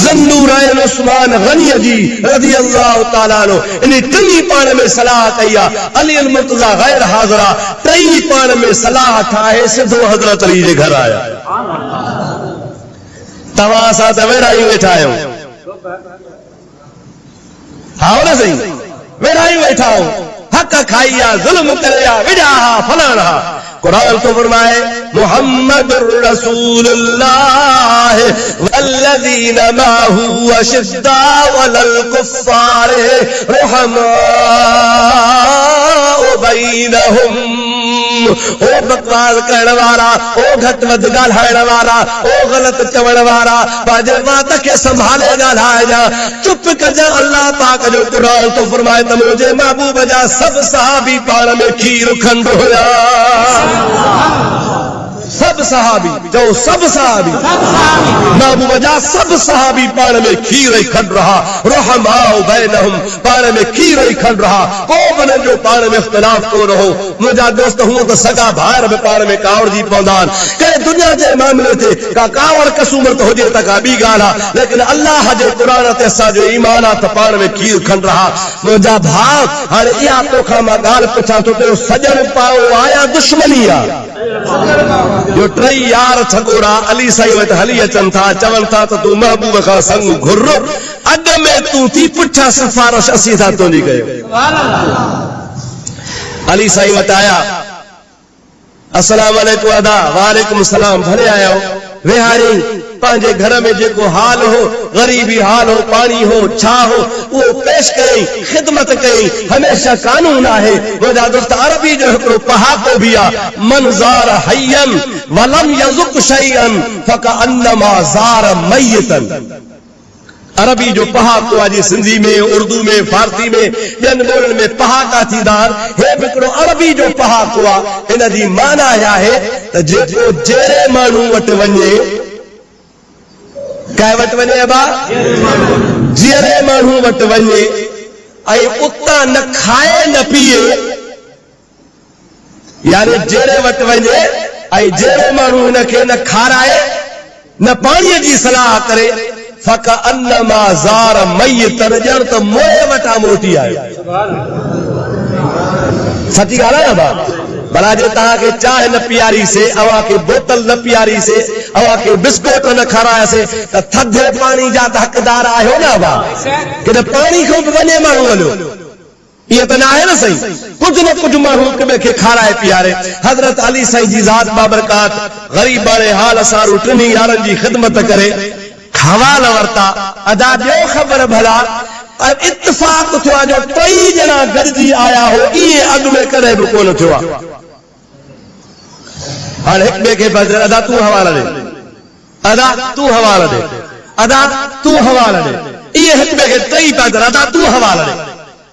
Speaker 1: ज़न्नूरैन उस्मान गनीअ जी रज़ी अल्लाह ताला अन्हु। इन टिनी पाण में सलाह कई आहे। अली मुर्तज़ा गैर हाज़िर, टई पाण में सलाह ठाहे सिधो हज़रत अली जे घर आया। तव्हां असां त वेड़ा ई वेठा आहियूं, हा न सही, वेड़ा ई वेठा आहियूं, हक़ खाई आहे, ज़ुल्म करे आहे, विड़ा हा, फलाण हा, कुरान तो फरमाए मुहम्मदुर रसूलुल्लाह वल्लज़ीना माहू अशिद्दाउ अलल कुफ्फार रुहमाउ बैनहुम। ओ बकवास करण वारा, ओ घट वध ॻाल्हाइण वारा, ओ ग़लत चवण वारा, पंहिंजे वात खे संभाले ॻाल्हाए जा, चुप कजां। अल्लाह पाक जो क़ुरान तो फरमाए त मुंहिंजे महबूब जा सभु सहाबी पाण में खीर खंड हुया। सब सहाबी जो सब सहाबी महबूब जा सब सहाबी पाण में खीर ही खंड रहा। रुहमाउ बैनहुम पाण में खीर ही खंड रहा। को बने जो पाण में इख्तिलाफ को रहो। मुंहिंजा दोस्त हूं तो सगा भाइर में पाण में कावड़ जी पवंदा आहिनि। कंहिं दुनिया जे मामले ते का कावड़ कसूमत हुजे त का ॿी ॻाल्हि आहे, लेकिन अल्लाह जे क़ुरान ते असांजो ईमान आहे त पाण में खीर खंड रहा। मुंहिंजा भाउ हाणे इहा तोखां मां ॻाल्हि पुछां थो, तुंहिंजो सजण पाओ आया दुश्मनी आहे जो टई यार छगोड़ा अली साईं वटि हली अचनि था, चवनि था त तूं महबूब खां संग घुर, अॻ में तूं थी पुठियां सिफारिश असीं था तुंहिंजी कयो। अली साईं वटि आया, अस्सलाम वालेकुम अदा, वालेकुम सलाम, भले आया हो। वेहारी पंहिंजे घर में जेको हाल हो, गरीबी हाल हो, पानी हो, छा हो, वो पेश कई, खिदमत कई। हमेशा कानून आहे। मुंहिंजा दोस्त अरबी जो हिकिड़ो पहाको बि आहे, मन ज़ार हय्यन वलम यज़ुक शयअन फकअन्नमा ज़ार मय्यतन। अरबी जो पहाको आहे, सिंधी में, उर्दू में, फारसी में, ॿियनि ॿोलियुनि में पहाका थींदा आहिनि। हे हिकिड़ो अरबी जो पहाको आहे। इन जी माना आहे त जेको जहिड़े माण्हू वटि वञे, कंहिं वटि वञे अबा, जहिड़े माण्हू वटि वञे ऐं उतां न खाए न पीए, यानी जहिड़े वटि वञे ऐं जहिड़े माण्हू हिनखे न खाराए न पाणीअ जी सलाह करे, फकअन्नमा ज़ार मय्यतन, ॼण त मोए वटां मोटी आयो। सची ॻाल्हि आहे न बा? भला जे तव्हांखे चांहि न पीआरी से, अव्हां खे बोतल न पीआरी से, अव्हां खे बिस्कुट न खाराए से, त थधे पाणी जा त हक़दार आहियो न बा? कि पाणी खां बि वञे माण्हू हलियो, ईअं त न आहे न सही। कुझु न कुझु माण्हू हिक ॿिए खे खाराए पीआरे। हज़रत अली साईं जी ज़ात बाबरकात ग़रीब वारे हाल सां टिनी यारनि जी ख़िदमत करे हवाल वरता। अदा ॿियो ख़बर भला इत्तिफ़ाक़ थियो आहे जो टई ॼणा गॾिजी आया हो, ईअं अॻु में कॾहिं बि कोन थियो आहे। हाणे हिक ॿिए खे अदा तूं हवाला ॾे, अदा तूं हवाला ॾे, अदा तूं हवाला ॾे, इहे हिक ॿिए खे टई पिया कनि, अदा तूं हवाला ॾे।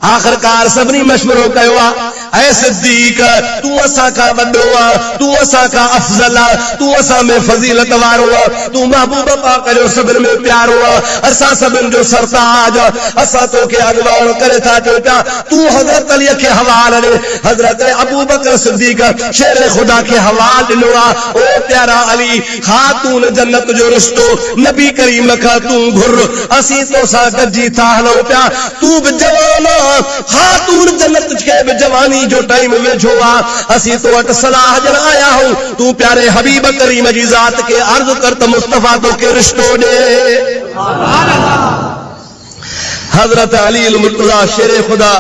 Speaker 1: आख़िरकार सभिनी मशवरो कयो आहे, ऐ सिद्दीक़ तूं असां खां वॾो आहे, तूं असां खां अफ़ज़ल आहे, तूं असां में फज़ीलत वारो आहे, तूं महबूब पाक जो सभिनि में प्यारो आहे, असां सभिनि जो सरताज, असां तोखे अॻुवान करे था चऊं पिया, तूं हज़रत अलीअ खे हवाल ॾे। हज़रत अबू बकर सिद्दीक़ शेर ख़ुदा खे हवाल ॾिनो आहे। ओ प्यारा अली, ख़ातून जन्नत जो रिश्तो नबी करीम खां तूं घुर, असीं तोसां गॾिजी था हलूं पिया, तूं बि जवान आहे, ख़ातून जन्नत खे बि जवानी जो टाइम वेझो आहे, असीं तो वटि सलाह ॾियण आया आहियूं, तूं प्यारे हबीब करीम जी ज़ात खे अर्ज़ु कर त मुस्तफ़ा तोखे रिश्तो ॾे। हज़रत अली मुर्तज़ा शेर ख़ुदा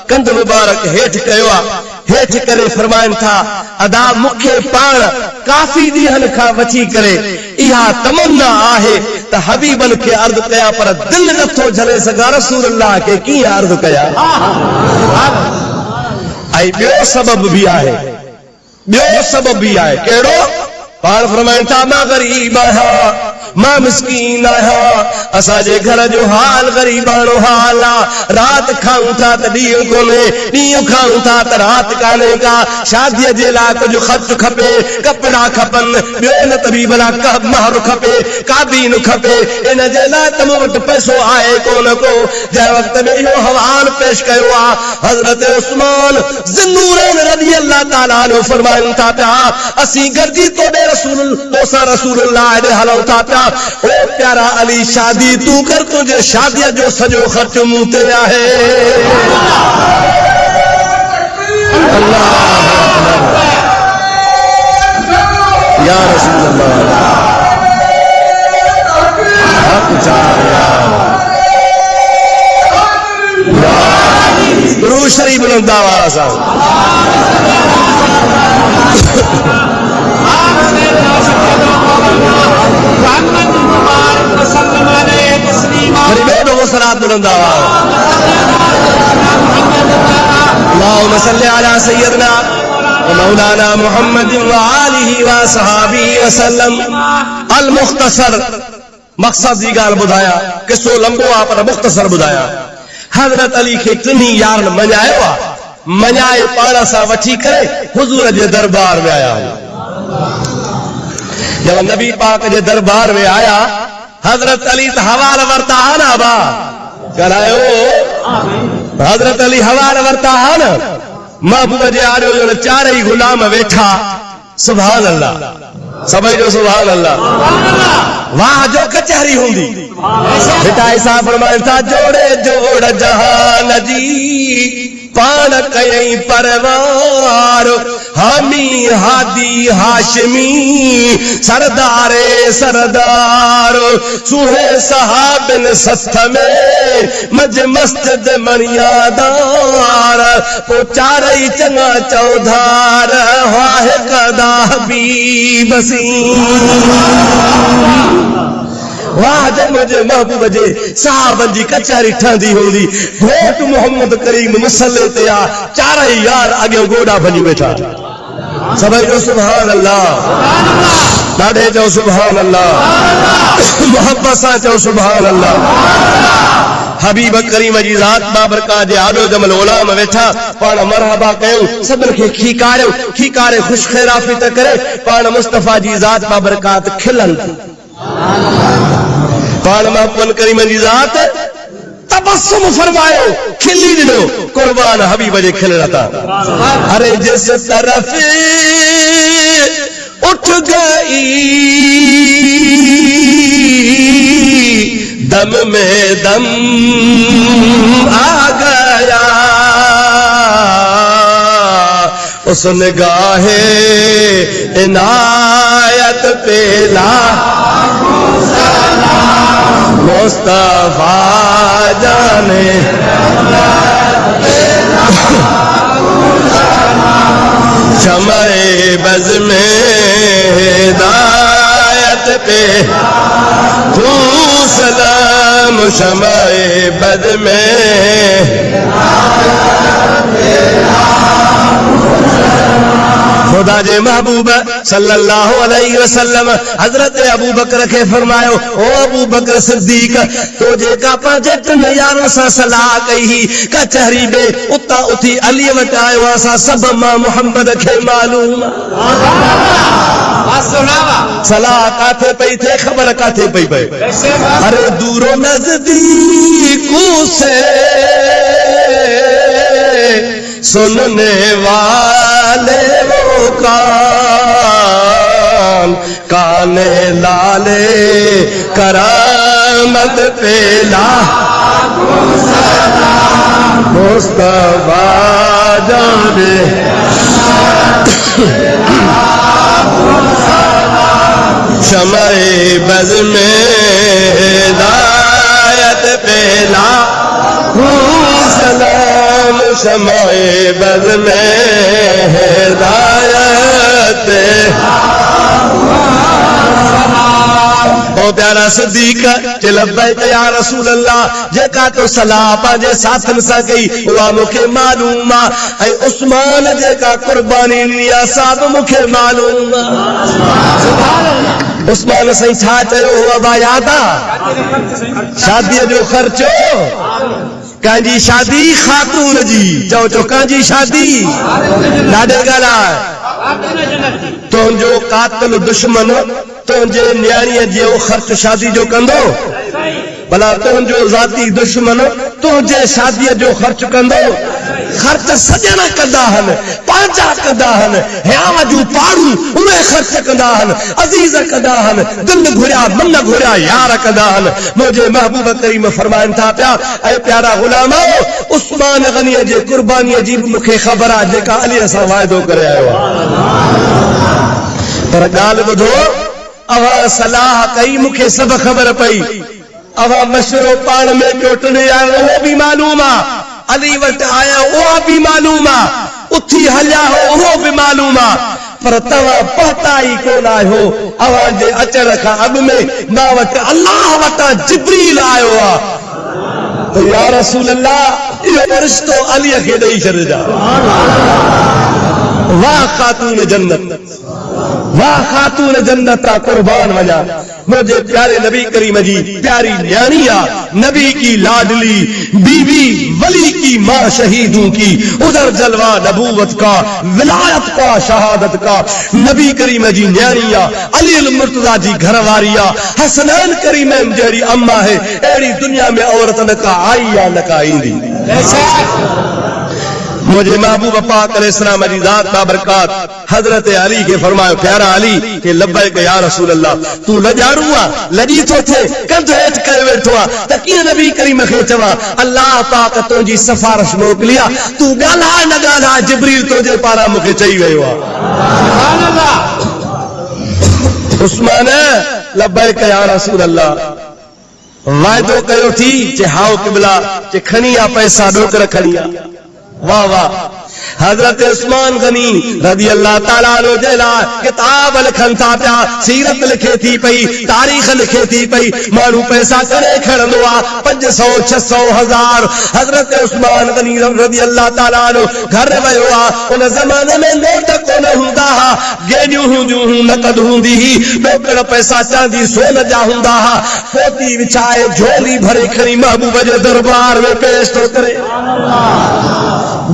Speaker 1: कंध मुबारक हेठि कयो आहे, हेठि करे फरमाइनि था, अदा मूंखे पाण काफ़ी ॾींहंनि खां वठी करे इहा तमन्ना आहे त हबीबनि खे अर्ज़ु कया, पर दिलि नथो झले सघां रसूलुल्लाह खे कीअं अर्ज़ु कया। ऐं ॿियो सबब बि आहे, ॿियो सबब बि आहे, कहिड़ो? पाण फरमाइनि था, मां ग़रीब आहियां, मां मिस्कीन आहियां, असांजे घर जो हाल ग़रीबाणो हाल आहे, राति खाऊं था त ॾींहुं कोन्हे, ॾींहुं खाऊं था त राति कान्हे का, शादीअ जे लाइ कुझु ख़र्च खपे, कपिड़ा खपनि, ॿियो न त बि भला महर खपे, काबीन खपे, इन जे लाइ त मूं वटि पैसो आहे कोन को। जंहिं वक़्त में इहो हवाल पेश कयो आहे, हज़रत उस्मान ज़िन्नूरैन रज़ी अल्लाह ताला अन्हु फरमाइनि था पिया, असीं गॾिजी तोॾे तोसां रसूलुल्लाह ॾे हलूं था पिया। ओ प्यारा अली, शादी तूं कर, तुंहिंजे शादीअ जो सॼो ख़र्च मूं ते आहे। अल्लाह या रसूल अल्लाह, दुरूद शरीफ बुलंद आवाज़ सां। सलात बुलंदा अल्लाहुम्मा सल्ली अला सय्यदना व मौलाना मुहम्मद व आलिहि व सहाबी वसल्लम। अल मुख्तसर मकसद जी गाल बुधाया किसो लंबो आ पर मुख्तसर बुधाया। हजरत अली के टिनी यार मञायो आ, मञाए पाण सां वठी करे हुजूर जे दरबार में आया। जब नबी पाक जे दरबार में आया हजरत अली तो हवाल वरता है ना बा करायो। हजरत अली हवाल वरता है ना महबूब जे आरो जो चार ही गुलाम वेठा। सुभान अल्लाह सभी जो सुभान अल्लाह। वाह जो कचहरी होंगी बेटा ऐसा फरमाए था जोड़े जोड़ जहान जी पान कई परवार हामी हादी हाशमी सरदारे सरदार सुहे साहबिन सथ में मज मस्जिद मनियादार पो चारई चंगा चौधार वाह कदा भी बसी। वाह जब मुझे महबूब जे साहबन जी कचहरी ठहंदी हूंदी वोट मोहम्मद करीम मुसल्ले ते आ चारई यार आगे गोड़ा बनी बैठा। सभी जो सुभान अल्लाह ॾाढे जो सुभान अल्लाह मोहब्बत सां चओ सुभान अल्लाह। हबीब करीम जी ज़ात बाबरका जे आॾो जमल ग़ुलाम वेठा पाण मरहबा कयूं सभिनि खे खीकारे ख़ुश ख़ैराफ़ी त करे पाण मुस्तफ़ा जी ज़ात बाबरकात खिलनि थी। पाण महबूब करीम जी ज़ात तबस्सुम फरमायो खिली ॾिनो कुर्बान हबीब जे खिल था। अरे जिस तरफ उठ गई दम में दम आ गया उस निगाहे इनायत पे ला मुस्तफा जाने शमए बज़ में हिदायत पे सलाम शमए बज़ में खुदा जे महबूब सल्लल्लाहु अलैहि वसल्लम हजरत अबू बकर के फरमायो ओ अबू बकर सिद्दीक तो जेका पंहिंजे टिनि यारनि सां सलाह कई कचहरी में उतां उथी अली वटि आयो असां सभु मां मुहम्मद खे मालूम सलाह काथे पई थे खबर काथे पई पए। अरे दूरो नजदीकों से सुनने वाले वो काने लाले करामत पे ला मुस्तफा जाने शमए बज़ में हिदायत पे ला सलाम शमए बज़ में हिदायत ओ प्यारा सिद्दीक लब्बैक या रसूल अल्लाह जेका तो सलाह पंहिंजे साथन सां कई उहा मूंखे मालूम आहे ऐं उस्मान जेका कुर्बानी ॾिनी आहे सा बि मूंखे मालूम आहे। उस्मान साईं छा चयो हुआ बा याद आहे शादीअ जो ख़र्चो कंहिंजी शादी ख़ातून जी चओ चओ कंहिंजी शादी ॾाढे ॻाल्हाए तुंहिंजो कातिल दुश्मन तुंहिंजे न्याणीअ जो ख़र्च शादी जो कंदो भला तुंहिंजो ज़ाती दुश्मन तुंहिंजे शादीअ जो ख़र्च कंदो। ख़र्च सजण कंदा आहिनि पंहिंजा कंदा आहिनि हयाव जूं पाड़ूं उहे ख़र्च कंदा आहिनि अज़ीज़ कंदा आहिनि दिलि घुरिया मन घुरिया यार कंदा आहिनि। मुंहिंजे महबूब करीम फरमाइनि था पिया ऐं प्यारा ग़ुलामो उस्मान गनीअ जे क़ुर्बानीअ जी बि मूंखे ख़बर आहे जेका अलीअ सां वाइदो करे आयो आहे। पर ॻाल्हि ॿुधो अवां सलाह कई मूंखे सभु ख़बर पई अवां मशवरो पाण में कयो टिनि यार उहो बि मालूम आहे अली वटि आया उहो बि मालूम आहे उथी हलिया हो उहो बि मालूम आहे पर तव्हां पहुता ई कोन आहियो। अव्हां जे अचण खां अॻु में मां वटि अल्लाह वटां जिब्रील आयो आहे। तो या रसूल अल्लाह इहो रिश्तो अलीअ खे ॾेई छॾिजा। वाह खातून जन्नत, वाह खातून जन्नत आ कुर्बान वञा। मुझे प्यारे नबी करीम जी प्यारी न्याणी आ, नबी की लाडली बीवी, वली की माँ, शहीदों की उधर जलवा नबूवत का, विलायत का, शहादत का। नबी करीम जी न्याणी आ, अली अल मुर्तजा जी घरवारी आ, हसनैन करीम जहिड़ी अम्मा है, अहिड़ी दुनिया में औरत न का आई या न का ईंदी। मुझे महबूब पाक अलैहिस्सलाम जी ज़ात बाबरकात हजरत अली के फरमायो, प्यारा अली के लब्बैक या रसूल अल्लाह, तू लजारू आ, लजी तो थे कंध हेठ करे वेठो आ, त कीअं नबी करीम खे चवां अल्लाह पाक तुंहिंजी सिफारिश मोकिलिया, तू ॻाल्हाए न ॻाल्हाए, जिब्रील तुंहिंजे पारां मूंखे चई वियो आहे। सुभान अल्लाह। उस्मान लब्बैक या रसूल अल्लाह, वाइदो कयो थी जे हाओ क़िबला, जे खणी आ पैसा ॾोकर खणी आ। वाह वाह। हजरत उस्मान गनी रज़ी अल्लाह ताला अन्हु जे लाइ किताब लिखनि था पिया, सीरत लिखे थी पई, तारीख़ लिखे थी पई। माण्हू पैसा करे खणंदो आहे 500 600 1000। हजरत उस्मान गनी रज़ी अल्लाह ताला अन्हु घर वियो आहे। उन ज़माने में नोट कोन हूंदा हुआ, गेॾियूं हूंदियूं हुयूं, नक़द हूंदी हुई, ॿोकड़ पैसा चांदी सोन जा हूंदा हुआ। पोती विछाए झोली भरे खणी महबूब जे दरबार में पेश थो करे,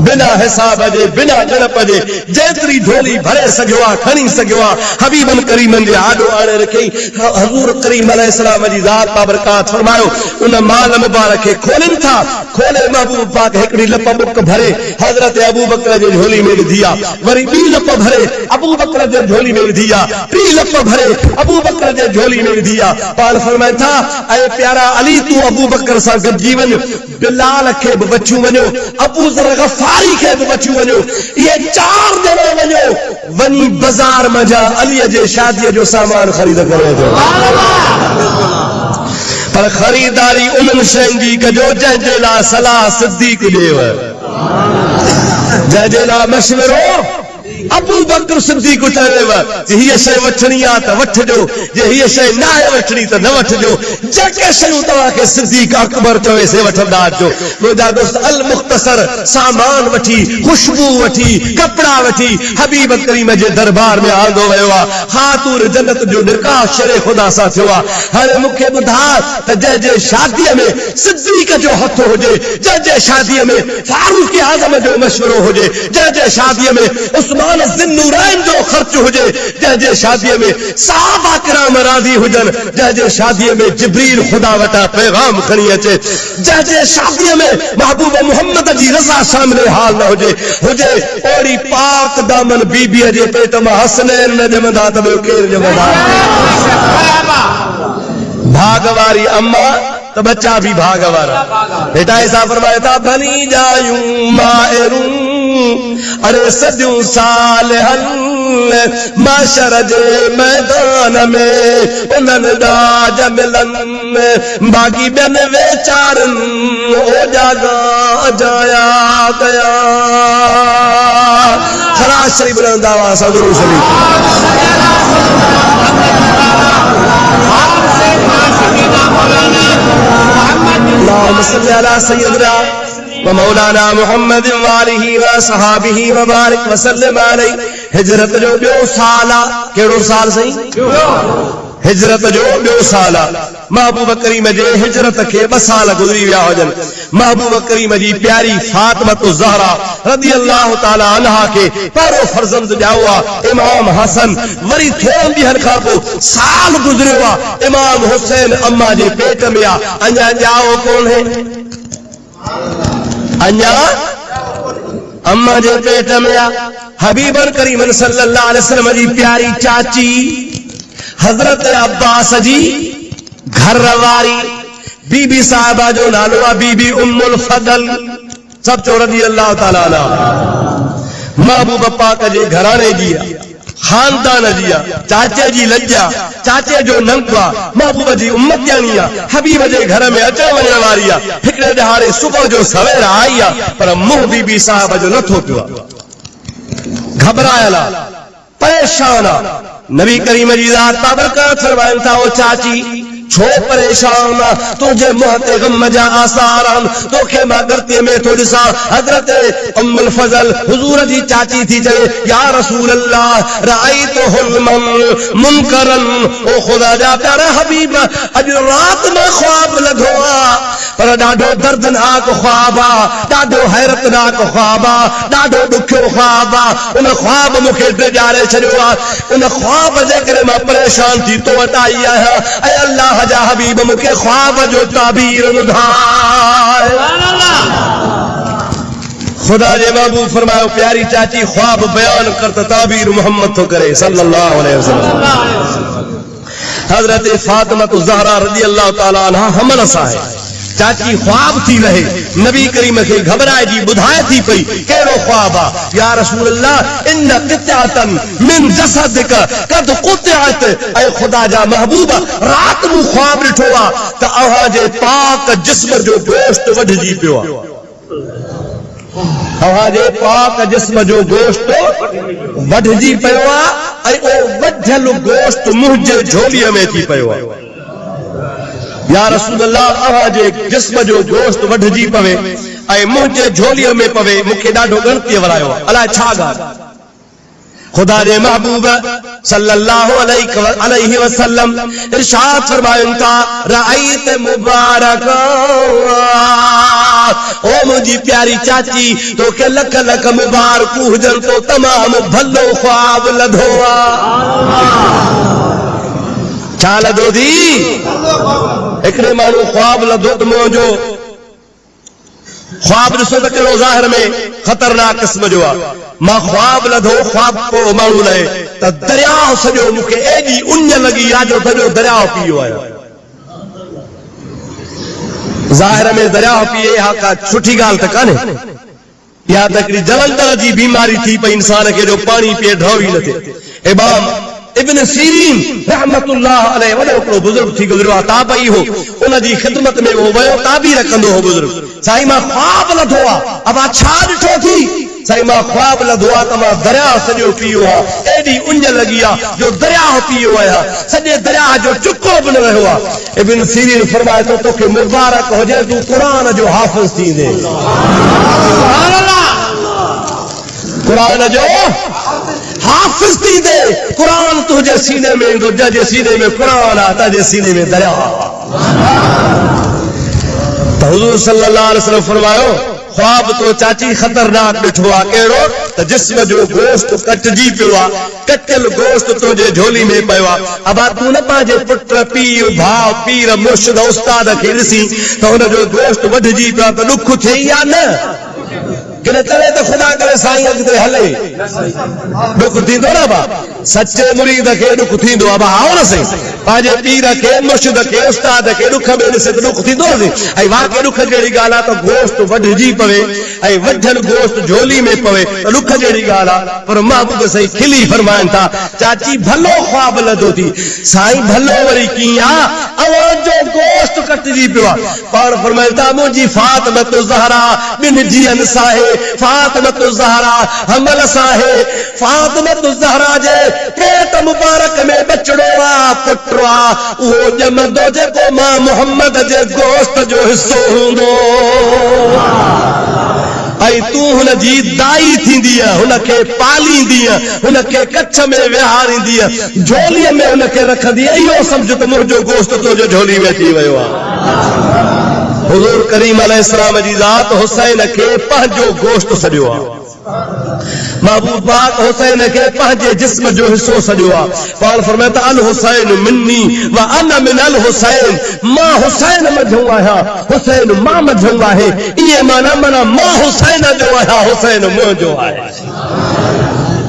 Speaker 1: बिना हिसाब जे, बिना गणप जे, जेतिरी झोली भरे सघियो आहे खणी सघियो आहे। हबीबन करीमन जे आॾो आणे रखी हज़ूर करीम अलैहिस्सलाम जी ज़ात बाबरकात फरमायो, उन माल मुबारक खे खोलनि था। खोले महबूब पाक हिकिड़ी लप बुक भरे हज़रत अबू बकर जे झोली में विधी आहे, वरी ॿी लप भरे अबू बकर जे झोली में विधी आहे, टी लप भरे अबू बकर जे झोली में विधी आहे। पाण फरमाए था, ऐं प्यारा अली तूं अबू बकर सां गॾिजी वञ, बिलाल खे बि बचूं वञो, अबू ज़र गफ़ारी खे बि बचूं वञो, ये 4 ॼणा वञो, वञी बाज़ार मजा अलीअ जे शादीअ जो सामान ख़रीद करे अचो। पर ख़रीदारी उन्हनि शयुनि जी कजो जंहिंजे लाइ सलाह सिद्दीक़ ॾेव, जंहिंजे लाइ मशवरो अबू बकर सिद्दीक़ चयव जे हीअ शइ वठणी आहे त वठिजो, जे हीअ शइ न आहे वठणी त न वठिजो। जेके शयूं तव्हांखे सिद्दीक़ अकबर चवे से वठंदा अचो। मुंहिंजा दोस्त अल मुख़्तसर सामान वठी, खुशबू वठी, कपड़ा वठी हबीब करीम जे दरबार में आंदो वियो आहे। खातून जन्नत जो निकाह शरे ख़ुदा सां थियो आहे। हाणे मूंखे ॿुधा त जंहिंजे शादीअ में सिद्दीक़ जो हथ हुजे, जंहिंजे शादीअ में फारूक आज़म जो मशवरो हुजे, जंहिंजे शादीअ में उस्मान ज़िन्नूरैन जो ख़र्च हुजे, जंहिंजे शादीअ में सहाबा किराम राज़ी हुजनि, जंहिंजे शादीअ में जिब्रील ख़ुदा वटां पैगाम खणी अचे, जंहिंजे शादीअ में महबूब मोहम्मद जी रज़ा शामिल हाल न हुजे, ओड़ी पाक दामन बीबीअ जे पेट मां हसनैन न ॼमंदा त ॿियो केरु ॼमंदा। भाग वारी अम्मा त बच्चा भी भाग वारा। बेटा ऐसा फरमाया था, बनी जायूं माहरूं अरे सदियूं साल हल माशर जे मैदान में उन्हनि ॾाज मिलन बाक़ी ॿियनि वेचारनि ओ जागा अजाया गया। खराज शरीफ रहंदा हुआ सदरू शरीफ। सैयदना व मौलाना मुहम्मद वालिही व सहाबिही व बारिक वसल्लम अलैहि। हिजरत जो ॿियो साल आहे। कहिड़ो साल सही? हिजरत जो ॿियो साल आहे। महबूब करीम जे हिजरत खे 2 साल गुज़री विया हुजनि। महबूब करीम जी प्यारी फातिमत ज़हरा रज़ी अल्लाह ताला अन्हा खे पहिरों फर्ज़ंद ॼाओ आहे इमाम हसन। वरी थोरनि ॾींहंनि खां पोइ साल गुज़रियो आहे, इमाम हुसैन अम्मा जे पेट में आहे। अञा ॼाओ कोन्हे, अञा अम्मा जे पेट में आहे। हबीबन करीम सल्लल्लाहु अलैहि वसल्लम जी प्यारी चाची हजरत अब्बास जी घर वारी बीबी साहिबा जो नालो आहे बीबी उम्मुल फदल सब रज़ी अल्लाह ताला अन्हा। महबूब पाक जे घराणे जी खानदान जी चाचे जी लज्जा, चाचे जो नंग आहे, महबूब जी उम्मतियानी आहे, हबीब जे घर में अचण वञण वारी आहे। हिकिड़े ॾहाड़े सुबुह जो सवेर आई आहे, पर मुंहुं बीबी साहिब जो नथो पियो आहे, घबरायल आहे, परे परेशान आ। नबी करीम जी ज़ात बाबरकत फरमाइन था ओ चाची छो परेशान तुझे मोहते गम जा आसारान तोखे मां करते में तो दिसा हजरत उम्मुल फजल हुजूर जी चाची थी चले या रसूल अल्लाह राइतो हुलमन मुनकरन ओ खुदा जा प्यारा हबीब अज रात में ख्वाब लधोआ पर ॾाढो दर्दनाक ख्वाब आ ॾाढो हैरतनाक ख्वाब आ ॾाढो ॾुखियो ख्वाब आ उन ख्वाब मूंखे ॾिॼारे छॾियो आ उन ख्वाब जे करे मां परेशान थी तो वटि आई आहियां ऐं अल्लाह जा हबीब मूंखे ख्वाब जो ताबीर ॿुधाए। खुदा जे महबूब फरमायो प्यारी चाची ख्वाब बयान कर त ताबीर मोहम्मद तो करे सल्लल्लाहु अलैहि वसल्लम। हजरत फातिमा ज़हरा रज़ी अल्लाह ताला अन्हा हमल सां आहे चाची ख्वाब थी रहे नबी करीम के घबराए जी बुधाए थी पई केड़ो ख्वाब आ या रसूल अल्लाह इन क़ितातन मिन जसदिक कद क़ुतिअत ऐ खुदा जा महबूब रात मु ख्वाब ॾिठो आ त अहां जे पाक जिस्म जो गोश्त वढजी पियो आ अहां जे पाक जिस्म जो गोश्त वढजी पियो आ ऐं ओ वढल गोश्त मुंहिंजे झोलीअ में थी पियो आ या रसूल अल्लाह अहां जे जिस्म जो गोश्त वढजी पवे ऐं मुंहिंजे झोलीअ में पवे मूंखे ॾाढो गणतीअ वरायो अलाए छा ॻाल्हि खुदा जे महबूब सल्लल्लाहु अलैहि वसल्लम इरशाद फरमाइनि था राइत मुबारक ओ मुंहिंजी प्यारी चाची तोखे लख लख मुबारकूं हुजनि तो तमामु भलो ख्वाब लधो आ छा लधो थी हिकिड़े माण्हू ख्वाब लधो त मुंहिंजो ख्वाब ॾिसो त कहिड़ो ज़ाहिर में ख़तरनाक क़िस्म जो आहे मां ख्वाब लधो ख्वाब को माण्हू लहे त दरियाउ सॼो मूंखे एॾी उञ लॻी आहे जो सॼो दरियाउ पी वियो आहे ज़ाहिर में दरियाउ पीए हा का सुठी ॻाल्हि त कान्हे या त हिकिड़ी जलंधर जी बीमारी थी पई इंसान खे जो पाणी पीए ढव ई न थिए इमाम इब्न सीरीन रहमतुल्लाह अलैहि वॾो हिकिड़ो बुज़ुर्ग थी गुज़रियो आहे ताबई हो उन जी ख़िदमत में वो वियो ताबीर कंदो हो बुज़ुर्ग साईं मां ख्वाब लधो आहे अब छा ॾिठो थी साईं मां ख्वाब लधो आहे त मां दरिया सॼो पीओ आहे एॾी उञ लॻी आहे जो दरिया पीओ आहियां सॼे दरिया जो चुको बि न रहियो आहे इब्न सीरीन फरमाए थो तोखे मुबारक हुजे तूं क़ुरान जो हाफ़िज़ थींदे क़ुरान जो हाफिज थी दे कुरान तुझे सीने में ईंदो जंहिंजे सीने में कुरान आहे तंहिंजे सीने में दरिया त हुज़ूर सल्लल्लाहु अलैहि वसल्लम फरमायो ख्वाब तो चाची खतरनाक ॾिठो आहे कहिड़ो त जिस्म जो गोश्त कटजी पियो आहे कटियल गोश्त तुंहिंजे झोली में पियो आहे अबा तूं न पंहिंजे पुट पीउ भाउ पीर मुर्शिद उस्ताद खे ॾिसी त हुनजो गोश्त वढिजी पियो आहे त ॾुख थिए या न किने चले तो खुदा करे साईं अॻिते हले ॾुख थींदो न बा सचे मुरीद खे ॾुख थींदो आहे आओ न साईं पंहिंजे पीर खे मुर्शिद खे उस्ताद खे ॾुख में ॾिसे त ॾुख थींदो न ऐं वाक़ई ॾुख जहिड़ी ॻाल्हि आहे त गोश्त वढिजी पवे ऐं वढियल गोश्त झोली में पवे त ॾुख जहिड़ी ॻाल्हि आहे पर महबूब साईं खिली फरमाइनि था चाची भलो ख्वाब लधो थी साईं भलो वरी कीअं आहे अवां जो गोश्त कटिजी पियो आहे पाण फरमाइनि था मुंहिंजी फातिमा ज़हरा ॿिनि धीअनि सां फातिमा ज़हरा हमल साहे फातिमा ज़हरा जे पेट मुबारक में बचड़ो आ पुटो आ उहो ॼमंदो जेको मां मोहम्मद जे गोश्त जो हिस्सो हूंदो ऐं तूं हुनजी दाई थींदी हुनखे पालींदी हुनखे कच्छ में विहारींदी झोलीअ में हुनखे रखंदी इहो सम्झ त मुंहिंजो गोश्त तुंहिंजो झोली में अची वियो आहे हुज़ूर करीम अलैहिस्सलाम जी ज़ात हुसैन खे पंहिंजो गोश्त सॼो आहे महबूब पाक हुसैन खे पंहिंजे जिस्म जो हिस्सो सॼो आहे पाण फरमाए त अल हुसैन मिन्नी व अना मिन अल हुसैन मां हुसैन मझूं आहियां हुसैन मां मझूं आहे इहे माना मां हुसैन जो आहियां हुसैन मुंहिंजो आहे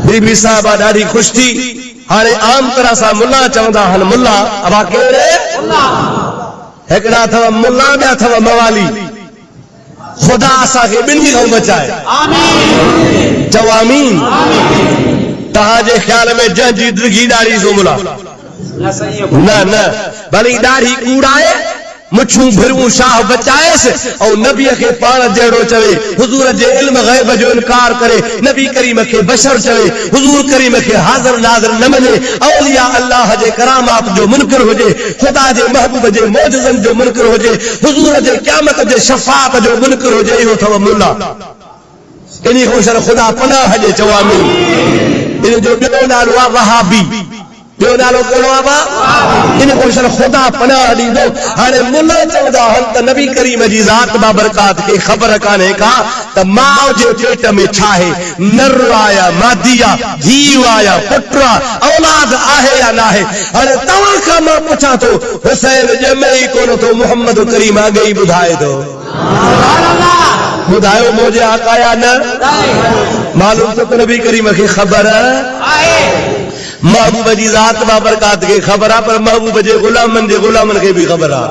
Speaker 1: बीबी साहिबा ॾाढी ख़ुशि थी हाणे आम तरह सां मुल्ला चवंदा आहिनि मुल्ला अबा कहिड़े हिकिड़ा अथव मुल्ला ॿिया अथव मवाली खुदा असांखे ॿिन्ही खां बचाए चओ आमीन तव्हांजे ख्याल में जंहिंजी डिघी ॾाढ़ी सो मुल्ला न भली ॾाढ़ी कूड़ाए मुछूं भिरूं शाह बचाएस और नबी के पान जड़ो चवे हुजूर जे इल्म गैब जो इनकार करे नबी करीम के बशर चवे हुजूर करीम के हाजिर नाज़िर न मने औलिया अल्लाह जे करामात जो मुनकर होजे खुदा जे महबूब जे मौजज़न जो मुनकर होजे हुजूर जे क़यामत जे शफाअत जो मुनकर होजे इहो थव मुल्ला इन्हीं को खुदा पनाह जे चवामी इन जो ॿियो नालो आहे वहाबी ॿियो नालो कहिड़ो आहे इन को खुदा पनाह ॾींदो हाणे मुल्ला चवंदा आहिनि त नबी करीम जी ज़ात बाबरकात खे ख़बर कान्हे का त माउ जे पेट में छा आहे नर आया मादी आहे धीउ आया पुट औलाद आहे या न आहे हाणे तव्हां खां मां पुछां थो हुसैन ॼमे ई कोन थो मोहम्मद करीम अॻे ई ॿुधाए थो बुधायो मुझे आकाया न मालूम तो नबी करीम के खबर है महबूब जी ज़ात बाबरकात के खबर है पर महबूब जे गुलामन के भी खबर है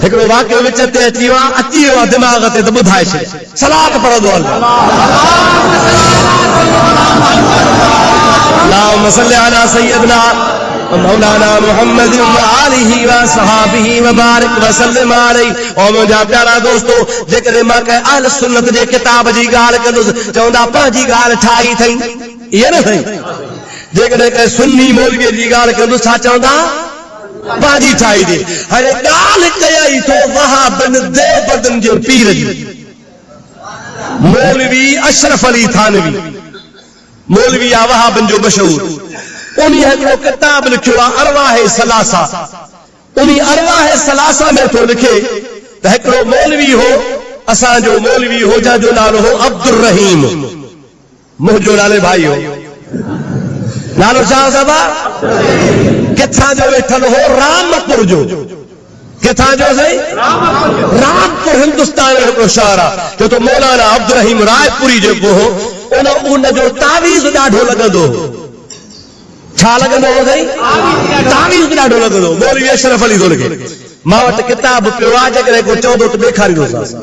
Speaker 1: हिकिड़ो वाक़ियो विच ते अची वियो दिमाग़ ते त ॿुधाए छॾ सलात पढ़ंदो अल्लाहुम्मा सल्ली अला सय्यदना मौलाना मुहम्मद व आलिहि व सहाबिहि व बारिक व सल्लम अलैहि ओ मुंहिंजा प्यारा दोस्तो जेकॾहिं मां कंहिं अहल सुन्नत जे किताब जी ॻाल्हि कंदुसि चवंदा पंहिंजी ॻाल्हि ठाही अथई इहे न अथई जेकॾहिं कंहिं सुन्नी मौलवीअ जी ॻाल्हि कंदुसि छा चवंदा पंहिंजी ठाही ॾे हाणे ॻाल्हि कयई थो वहाबन देवबंदन जे पीर जी मौलवी अशरफ अली थानवी मौलवी आहे वहाबन जो मशहूर उन्हीं हिकिड़ो किताब लिखियो आहे अरवाह सलासा उन्हीं अरवाह सलासा में तो लिखे त हिकिड़ो मौलवी हो असांजो मौलवी हो जंहिंजो नालो हो अब्दुल रहीम मुंहिंजो नाले भाई हो नालो छा सभा किथां जो वेठल हो रामपुर जो किथां जो सही रामपुर हिंदुस्तान जो हिकिड़ो शहर आहे जो तो मौलाना अब्दुल रहीम रायपुरी जेको हो उन जो तावीज़ ॾाढो लॻंदो छा लॻंदो हो सही तावीज़ ॾाढो लॻंदो मौलवी अशरफ अली थो लिखे मां वटि किताब पियो आहे जेकॾहिं को चवंदो त ॾेखारींदोसांसि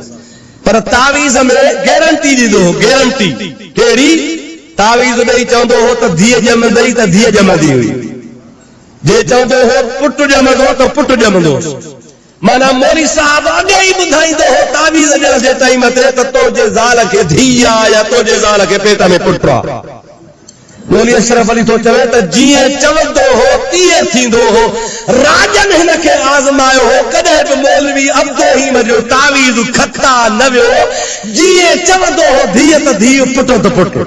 Speaker 1: पर तावीज़ में गारंटी ॾींदो हो गारंटी कहिड़ी तावीज़ ॾेई चवंदो हो त धीअ ॼमंदई त धीअ ॼमंदी हुई जे चवंदो हो पुटु ॼमंदो त पुटु ॼमंदो माना मौलवी साहब अॻे ई ॿुधाईंदो हो तावीज़ ॾियण जे टाइम ते त तुंहिंजे ज़ाल खे धीअ आहे या तुंहिंजे ज़ाल खे पेट में पुटु आहे मौलवी अशरफ अली तो चवे त जीअं चवंदो हो तीअं थींदो हो राजन हिन खे आज़मायो हो कॾहिं बि मौलवी अब्दुल जो तावीज़ खता न वियो जीअं चवंदो हो धीअ त धीअ पुट त पुट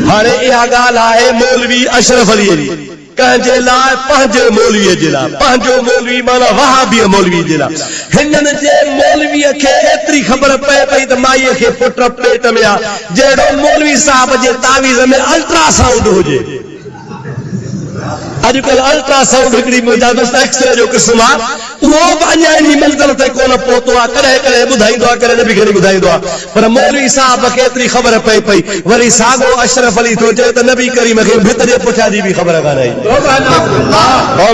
Speaker 1: हाणे इहा ॻाल्हि आहे मौलवी अशरफ अली जी कंहिंजे लाइ पंहिंजे मौलवीअ जे लाइ पंहिंजो मौलवी माना वहाबी मौलवी जे लाइ हिननि जे मौलवीअ खे एतिरी ख़बर पए पई त माईअ खे पुट पेट में आहे जहिड़ो मौलवी साहब जे तावीज़ में अल्ट्रासाउंड हुजे अॼुकल्ह अल्ट्रासाउंड हिकिड़ी मुंहिंजा दोस्त एक्सरे जो क़िस्म आहे उहो बि अञा इन मंज़िल ते कोन पहुतो आहे कॾहिं कॾहिं ॿुधाईंदो आहे कॾहिं बि घणी ॿुधाईंदो आहे पर मौलवी साहब खे एतिरी ख़बर पए पई वरी साॻियो अशरफ अली थो चए त नबी करीम खे भित जे पुठियां जी बि ख़बर कान्हे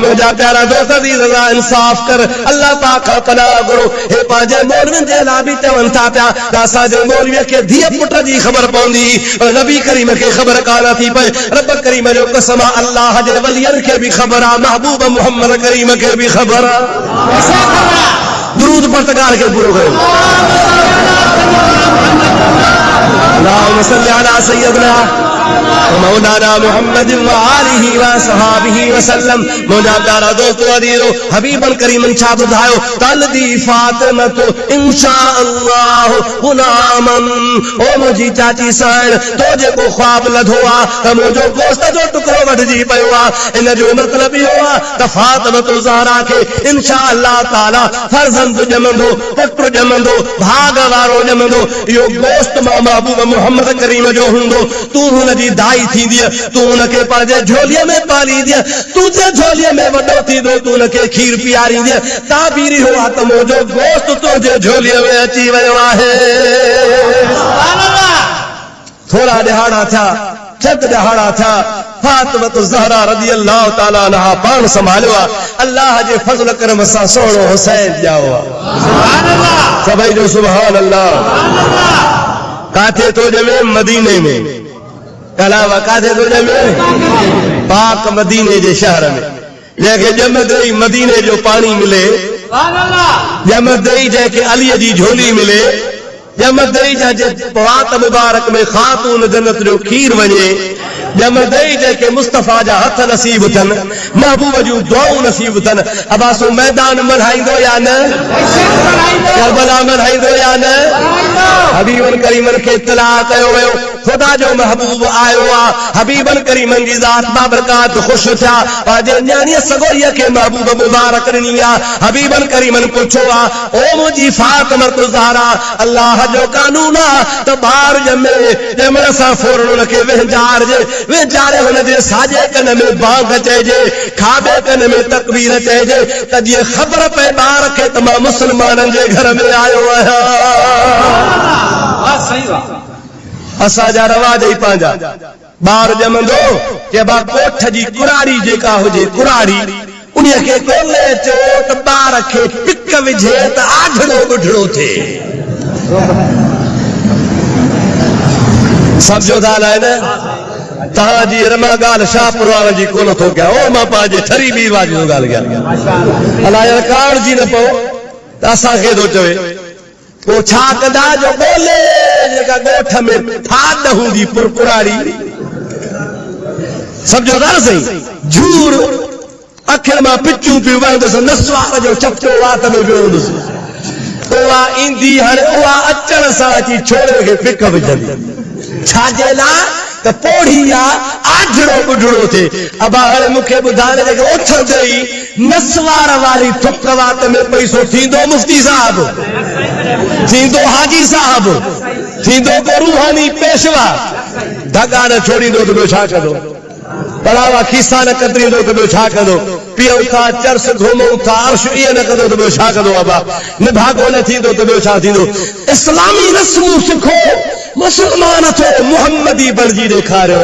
Speaker 1: मुंहिंजा प्यारा दोस्त दी रज़ा इंसाफ़ कर अल्लाह पाक खां पनाह घुरो हे पंहिंजे मौलवियुनि जे लाइ बि चवनि था पिया त असांजे मौलवीअ खे धीअ पुट जी ख़बर पवंदी नबी करीम खे ख़बर कान थी पए रब करीम जो कसम आहे अल्लाह जे वलियनि खे भी खबर है महबूब मोहम्मद करीम के भी खबर है दुरूद पढ़तगार के पूरो करो अल्लाहुम्मा सल्ली अला सय्यदना मौलाना मुहम्मद व आलिहि व सहाबिहि व सल्लम मुंहिंजा प्यारा दोस्तो अदीरो हबीबन करीमन छा ॿुधायो तलदी फातिमा तो इंशाअल्लाह गुलामन ओ मुंहिंजी चाची साइण तो जेको ख्वाब लधो आहे त मुंहिंजो गोश्त जो टुकड़ो वढिजी पियो आहे इन जो मतिलबु इहो आहे त फातिमा तो ज़हरा खे इंशाअल्लाह ताला फर्ज़ंद ॼमंदो पुटु ॼमंदो भाग वारो ॼमंदो इहो गोश्त महबूब मोहम्मद करीम जो हूंदो तूं हुनजी दाई थींदी तूं हुनखे पंहिंजे झोलीअ में पालींदीअ तुंहिंजे झोलीअ में वॾो थींदो तूं हुनखे खीर पीआरींदीअ ताबीर इहो आहे त मुंहिंजो गोश्त तुंहिंजे झोलीअ में अची वियो आहे थोरा ॾहाड़ा थिया चक ॾहाड़ा थिया फातिमा ज़हरा रज़ी अल्लाह ताला अन्हा पाण संभालियो आहे अल्लाह जे फज़ल करम सां सोणो हुसैन ॼाओ आहे सुभान अल्लाह सभई जो सुभान अल्लाह काथे तो ॼमे मदीने में कलावा काथे तो ॼमे पाक मदीने जे शहर में जंहिंखे ॼमंदे मदीने जो पाणी मिले, ॼमंदे जंहिंखे अलीअ जी झोली मिले, ॼमंदे जंहिंजे वात मुबारक में ख़ातून जन्नत जो खीर वञे, ॼमंदे जंहिंखे मुस्तफ़ा जा हथ नसीब थियनि, महबूब जूं दुआऊं नसीब थियनि। अबासो मैदान मल्हाईंदो या न? करबला मल्हाईंदो या न? हबीबन करीमन खे इत्तला कयो वियो खुदा जो महबूब आयो आहे। हबीबन करीमन जी ज़ात बाबरकात ख़ुशि थिया। पंहिंजे न्याणीअ सगोरीअ खे महबूब मुबारक ॾिनी आहे। हबीबन करीमन पुछो आहे, ओ मुंहिंजी फातिमत ज़हरा, अल्लाह जो कानून आहे त ॿार ॼमे ॼमण सां फौरन हुनखे विहंजारजे, विहंजारे हुनजे साॼे कन में बांग चइजे, खाॿे कन में तकबीर चइजे, त जीअं ख़बर पए ॿार खे त मां मुस्लमाननि जे घर में आयो आहियां। असांजा रवाज ई पंहिंजा। ॿार ॼमंदो चइबा कोठ जी कुराड़ी जेका हुजे, कुराड़ी उन खे कोले चो त ॿार खे पिक विझे त आढड़ो ॿुढड़ो थिए। सम्झो था न? तव्हांजी रमा ॻाल्हि शाहपुर वारनि जी कोन थो कयां, ओ मां पंहिंजे ठरी ॿी वाज जो ॻाल्हि कयां। अलाए कावड़ जी न पओ त असांखे थो चवे पोइ छा कंदा? जो ॻोल्हे जेका ॻोठ में थाद हूंदी पुरकुराड़ी, सम्झो था न सही, झूर अखियुनि मां पिचूं पियूं वहंदुसि, नसवार जो चपचो वात में पियो हूंदुसि, उहा ईंदी, हाणे उहा अचण सां अची छोरे खे पिक विझंदी। छाजे लाइ? त पोड़ी आहे, आढड़ो ॿुढड़ो थिए। अबा हाणे मूंखे ॿुधाए जेके उथंदे ई नसवार वारी थुक वात में पैसो थींदो मुफ्ती साहब, थींदो हाजी साहब, थींदो को रूहानी पेशवा, धगा न छोड़ींदो त ॿियो छा कंदो? पड़ावा खीसा न कतरींदो त ॿियो छा कंदो? पीऊं था, चर्स घुमूं था, अर्श इहे न कंदो त ॿियो छा कंदो? अबा निभागो न थींदो त ॿियो छा थींदो? इस्लामी रस्मूं सिखो, मुसलमान थे मुहम्मदी बणजी ॾेखारियो।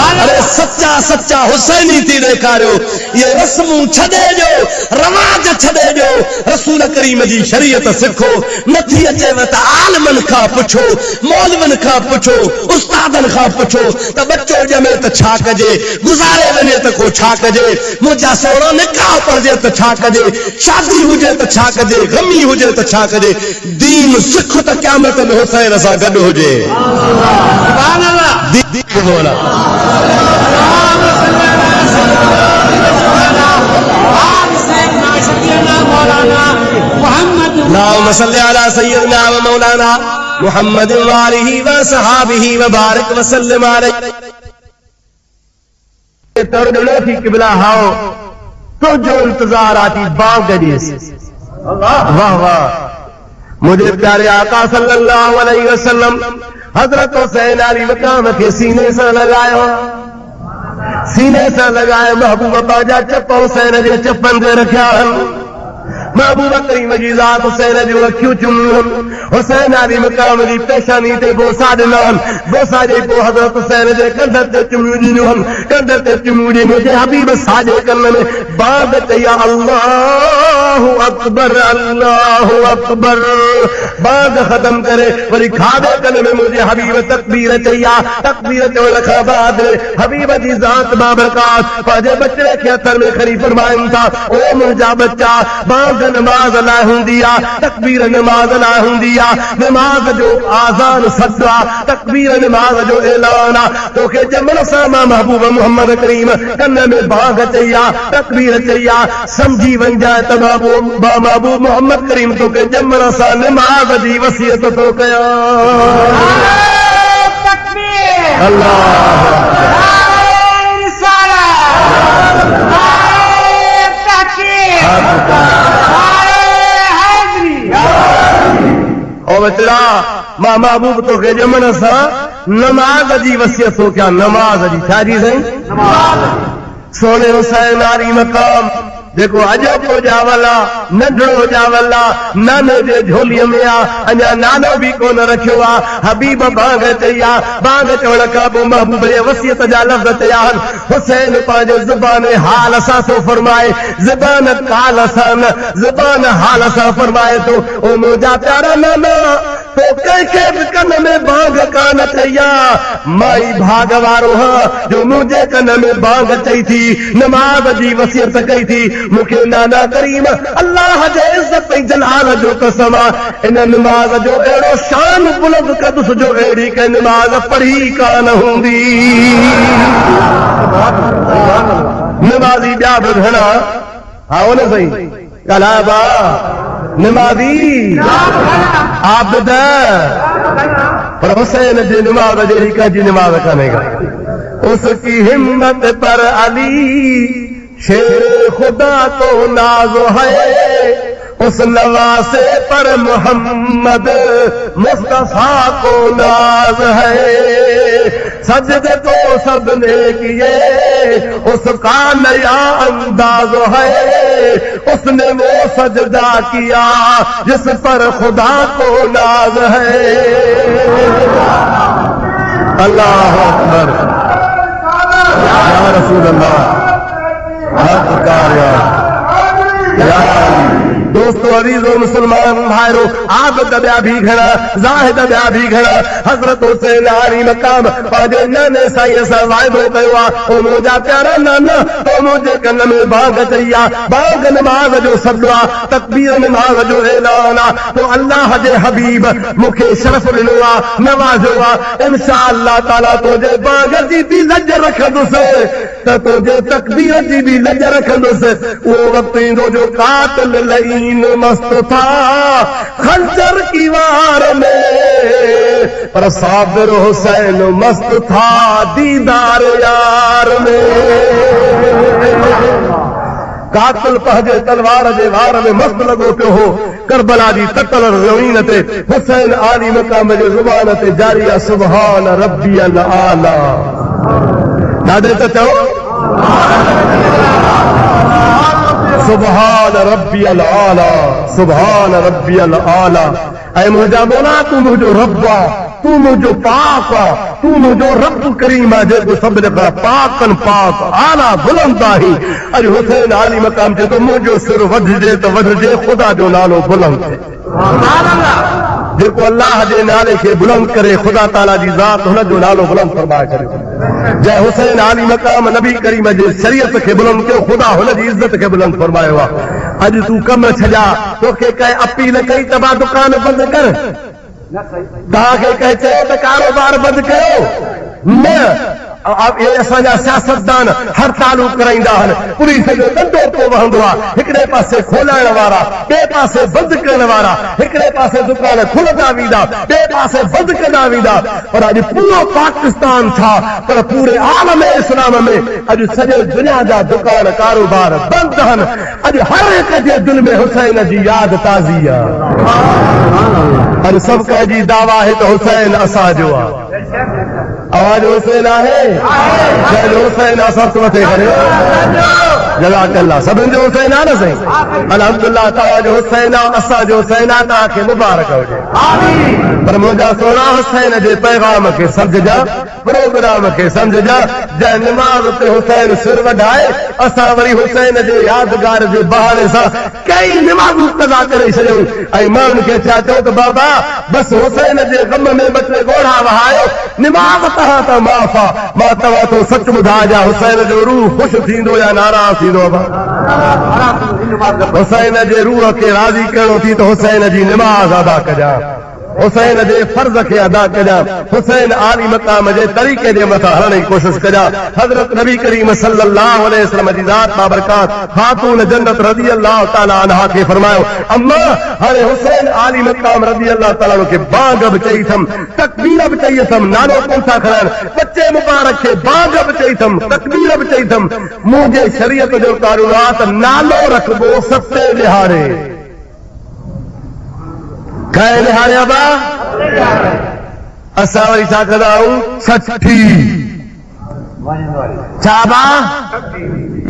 Speaker 1: अरे सच्चा सच्चा हुसैनी थी ॾेखारियो। ये रस्मूं छॾे ॾियो, रवाज छॾे ॾियो, रसूल करीम जी शरीयत सिखो। नथी अचेव त आलमनि खां पुछो, मौलवनि खां पुछो, उस्तादनि खां पुछो त बच्चो ॼमे त छा कजे, गुज़ारे वञे त को छा कजे, मुंहिंजा सोणा निकाह पढ़जे त छा कजे, शादी हुजे त छा कजे, गमी हुजे त छा कजे। दीन सिख त क़यामत में हुसैन सां गॾु हुजे। सुभान अल्लाह। दीन बोला नाम सल्ले अला सय्यदना व मौलाना मुहम्मद व आलिहि व सहाबिहि व बारिक व सल्लम अलैहि। तर्जुमा थी किबला हाओ तो जो इंतजार आती बाग गजीस। वाह वाह। मुझे प्यारे आका सल्लल्लाहु अलैहि वसल्लम हजरत हुसैन अली मकाम के सीने से लगायो, सीने से लगाए। महबूब पाजा चप हुसैन जे चपन ते रखिया। महबूब करीम जी ज़ात हुसैन जूं अखियूं चुमियूं। हुसैन अली मकाम जी पेशानी ते बोसा ॾिननि। बोसा जे पोइ हज़रत हुसैन जे कंध ते चुमियूं ॾिनियूं। कंध ते चुमियूं ॾिनियूं जे हबीब साॼे कन में बाग चई अल्लाहु अकबर, अल्लाहु अकबर। बाग ख़त्म करे वरी खाॿे कन में मुंहिंजे हबीब तकबीर चई आहे। तकबीर चवण खां बाद हबीब जी ज़ात बाबरकात पंहिंजे बचे खे हथ में खणी फरमाइनि था, ओ मुंहिंजा बच्चा, बाग नमाज लाइ हूंदी आहे, तकबीर नमाज लाइ हूंदी आहे। नमाज जो आज़ान सॾु आहे, तकबीर नमाज जो ऐलान आहे। तोखे ॼमण सां मां महबूब मोहम्मद करीम कन में बाग चई आहे, तकबीर चई आहे। सम्झी वञजांइ त महबूब मोहम्मद करीम तोखे ॼमण सां नमाज जी वसियत थो कयां। अल्लाह मां महबूब तोखे ॼमण सां नमाज जी वसियत थो कयां। नमाज जी छा जी साईं? सोने हुसैन अली मकाम जेको अजो जावल आहे, नंढड़ो जावल आहे, नाने जे झोलीअ में आहे, अञा नानो बि कोन रखियो आहे। हबीब बाग चई आहे। बाग चवण खां पोइ महबूब जे वसियत जा लफ़्ज़ चया आहिनि। हुसैन पंहिंजो ज़ुबान हाल सां थो फरमाए, ज़ुबान काल सां न, ज़ुबान हाल सां फरमाए थो, ओ मुंहिंजा प्यारा नाना, तो कंहिंखे बि कन में बाग कान कया माई भाग वारो हाँ जो मुझे कन में बांग चई थी नमाज जी वसियत कई थी मुखे नाना करीम अल्लाह जे इज्जत जलाल जो कसम इन नमाज जो एड़ो शान बुलंद कदुस जो एड़ी के नमाज पढ़ी कान होंदी नमाजी ॿिया ॿुधणा हा न सही कलाबा नमाजी आबिद पर हुसैन जी नमाज जहिड़ी कंहिंजी नमाज कान्हेगा उसकी हिम्मत पर अली शेर खुदा को नाज है उस नवासे पर मोहम्मद मुस्तफा को नाज है सजदे तो सबने किए उसका नया अंदाज है उसने वो सजदा किया जिस पर खुदा को नाज है अल्लाह अकबर या रसूल अल्लाह या दोस्तों अजीजो मुसलमान भाइरो आबिद ॿिया भी घणा ज़ाहिद ॿिया भी घणा हज़रत हुसैन आली मक़ाम पंहिंजे नाने साईं सां वाइदो कयो आहे ओ मुंहिंजा प्यारा नाना तो मुंहिंजे कन में बांग चई आहे बांग नमाज़ जो सॾु आहे तकबीर नमाज़ जो ऐलान आहे तो अल्लाह जे हबीब मूंखे शरफ़ ॾिनो आहे नवाज़ियो आहे इंशाअल्लाह ताला तुंहिंजे बांग जी बि लज रखंदुसि त तुंहिंजे तकबीर जी बि लज रखंदुसि उहो वक़्तु ईंदो जो कातिल लई मस्त था खंजर की वार में पर साबिर हुसैन मस्त था दीदार यार में कातिल पंहिंजे तलवार जे वार में मस्त लॻो पियो हो करबला जी ततल ज़मीन ते हुसैन आली मक़ाम जे ज़ुबान ते जारी आहे सुभान रब्बियल आला ॾाढे त चओ सुभान रब्बियल आला सुभान रब्बियल आला ऐ मुंहिंजा मौला तू मुंहिंजो रब आहे तू मुंहिंजो पाक आहे तू मुंहिंजो रब करीम आहे जेको सभिनी खां पाकनि पाक आला बुलंद आहे अॼु हुसैन आली मक़ाम चए थो मुंहिंजो सिर वधिजे त वधिजे ख़ुदा जो नालो बुलंद थिए जेको अल्लाह जे नाले खे बुलंद करे ख़ुदा ताला जी ज़ात हुन जो नालो बुलंद फरमाए करे जंहिं हुसैन आली मक़ाम नबी करीम जे शरीयत खे बुलंद कयो ख़ुदा हुन जी इज़त खे बुलंद फरमायो आहे अॼु तूं कम छॾा तोखे कंहिं अपील कई त मां दुकान बंदि कर तव्हांखे कंहिं चयो त कारोबार बंदि कयो न असांजा सियासतदान हड़तालूं कराईंदा आहिनि पुलिस जो ॾंडो तो वहंदो आहे हिकिड़े पासे खोलाइण वारा ॿिए पासे बंदि करण वारा हिकिड़े पासे दुकान खुलंदा वेंदा ॿिए पासे बंदि कंदा वेंदा पर अॼु पूरो पाकिस्तान छा पर पूरे आलम इस्लाम में अॼु सॼे दुनिया जा दुकान कारोबार बंदि आहिनि अॼु हर हिक जे दिलि में हुसैन जी यादि ताज़ी आहे अॼु सभु कंहिंजी दावा आहे त हुसैन असांजो आहे आवाज हुसैन आहे हुसैन असर वठे करे जज़ाकल्लाह सभिनि जो हुसैन आहे न साईं अल्हम्दुलिल्लाह तव्हांजो हुसैन आहे असांजो हुसैन आहे तव्हांखे मुबारक हुजे पर मुंहिंजा सोना हुसैन जे पैगाम खे सम्झजा प्रोग्राम खे सम्झजा जंहिं निमाज़ ते हुसैन सिर वधाए असां वरी हुसैन जे यादगार जे बहाने सां कई निमाज़ूं क़ज़ा करे छॾियूं ऐं माण्हुनि खे छा चयो त बाबा बसि हुसैन जे ग़म में ॿ टे ॻोढ़ा वहायो निमाज़ तव्हां त माफ़ आहे मां तव्हां तो सच ॿुधाइजां हुसैन जो रूह ख़ुशि थींदो या नाराज़ थींदो हुसैन जे रूह खे राज़ी करणो थी त हुसैन जी निमाज़ अदा कजां हुसैन जे फर्ज़ खे अदा कजां हुसैन आली मक़ाम जे तरीक़े जे मथां हलण जी कोशिशि कजां हज़रत नबी करीम सल्लल्लाहु अलैहि वसल्लम जी ज़ात बाबरकात ख़ातून जन्नत रज़ी अल्लाह ताला अन्हा खे फरमायो अम्मा हाणे हुसैन आली मक़ाम रज़ी अल्लाह ताला खे बाग बि चई अथमि तकबीर बि चई अथमि नालो कोन था खणनि बच्चे मुबारक खे बाग बि चई अथमि तकबीर बि चई अथमि मुंहिंजे शरीयत जो कानून आहे त नालो रखबो सते लिहारे कंहिं लिहारे बा असां वरी छा कंदा आहियूं छठी छा बा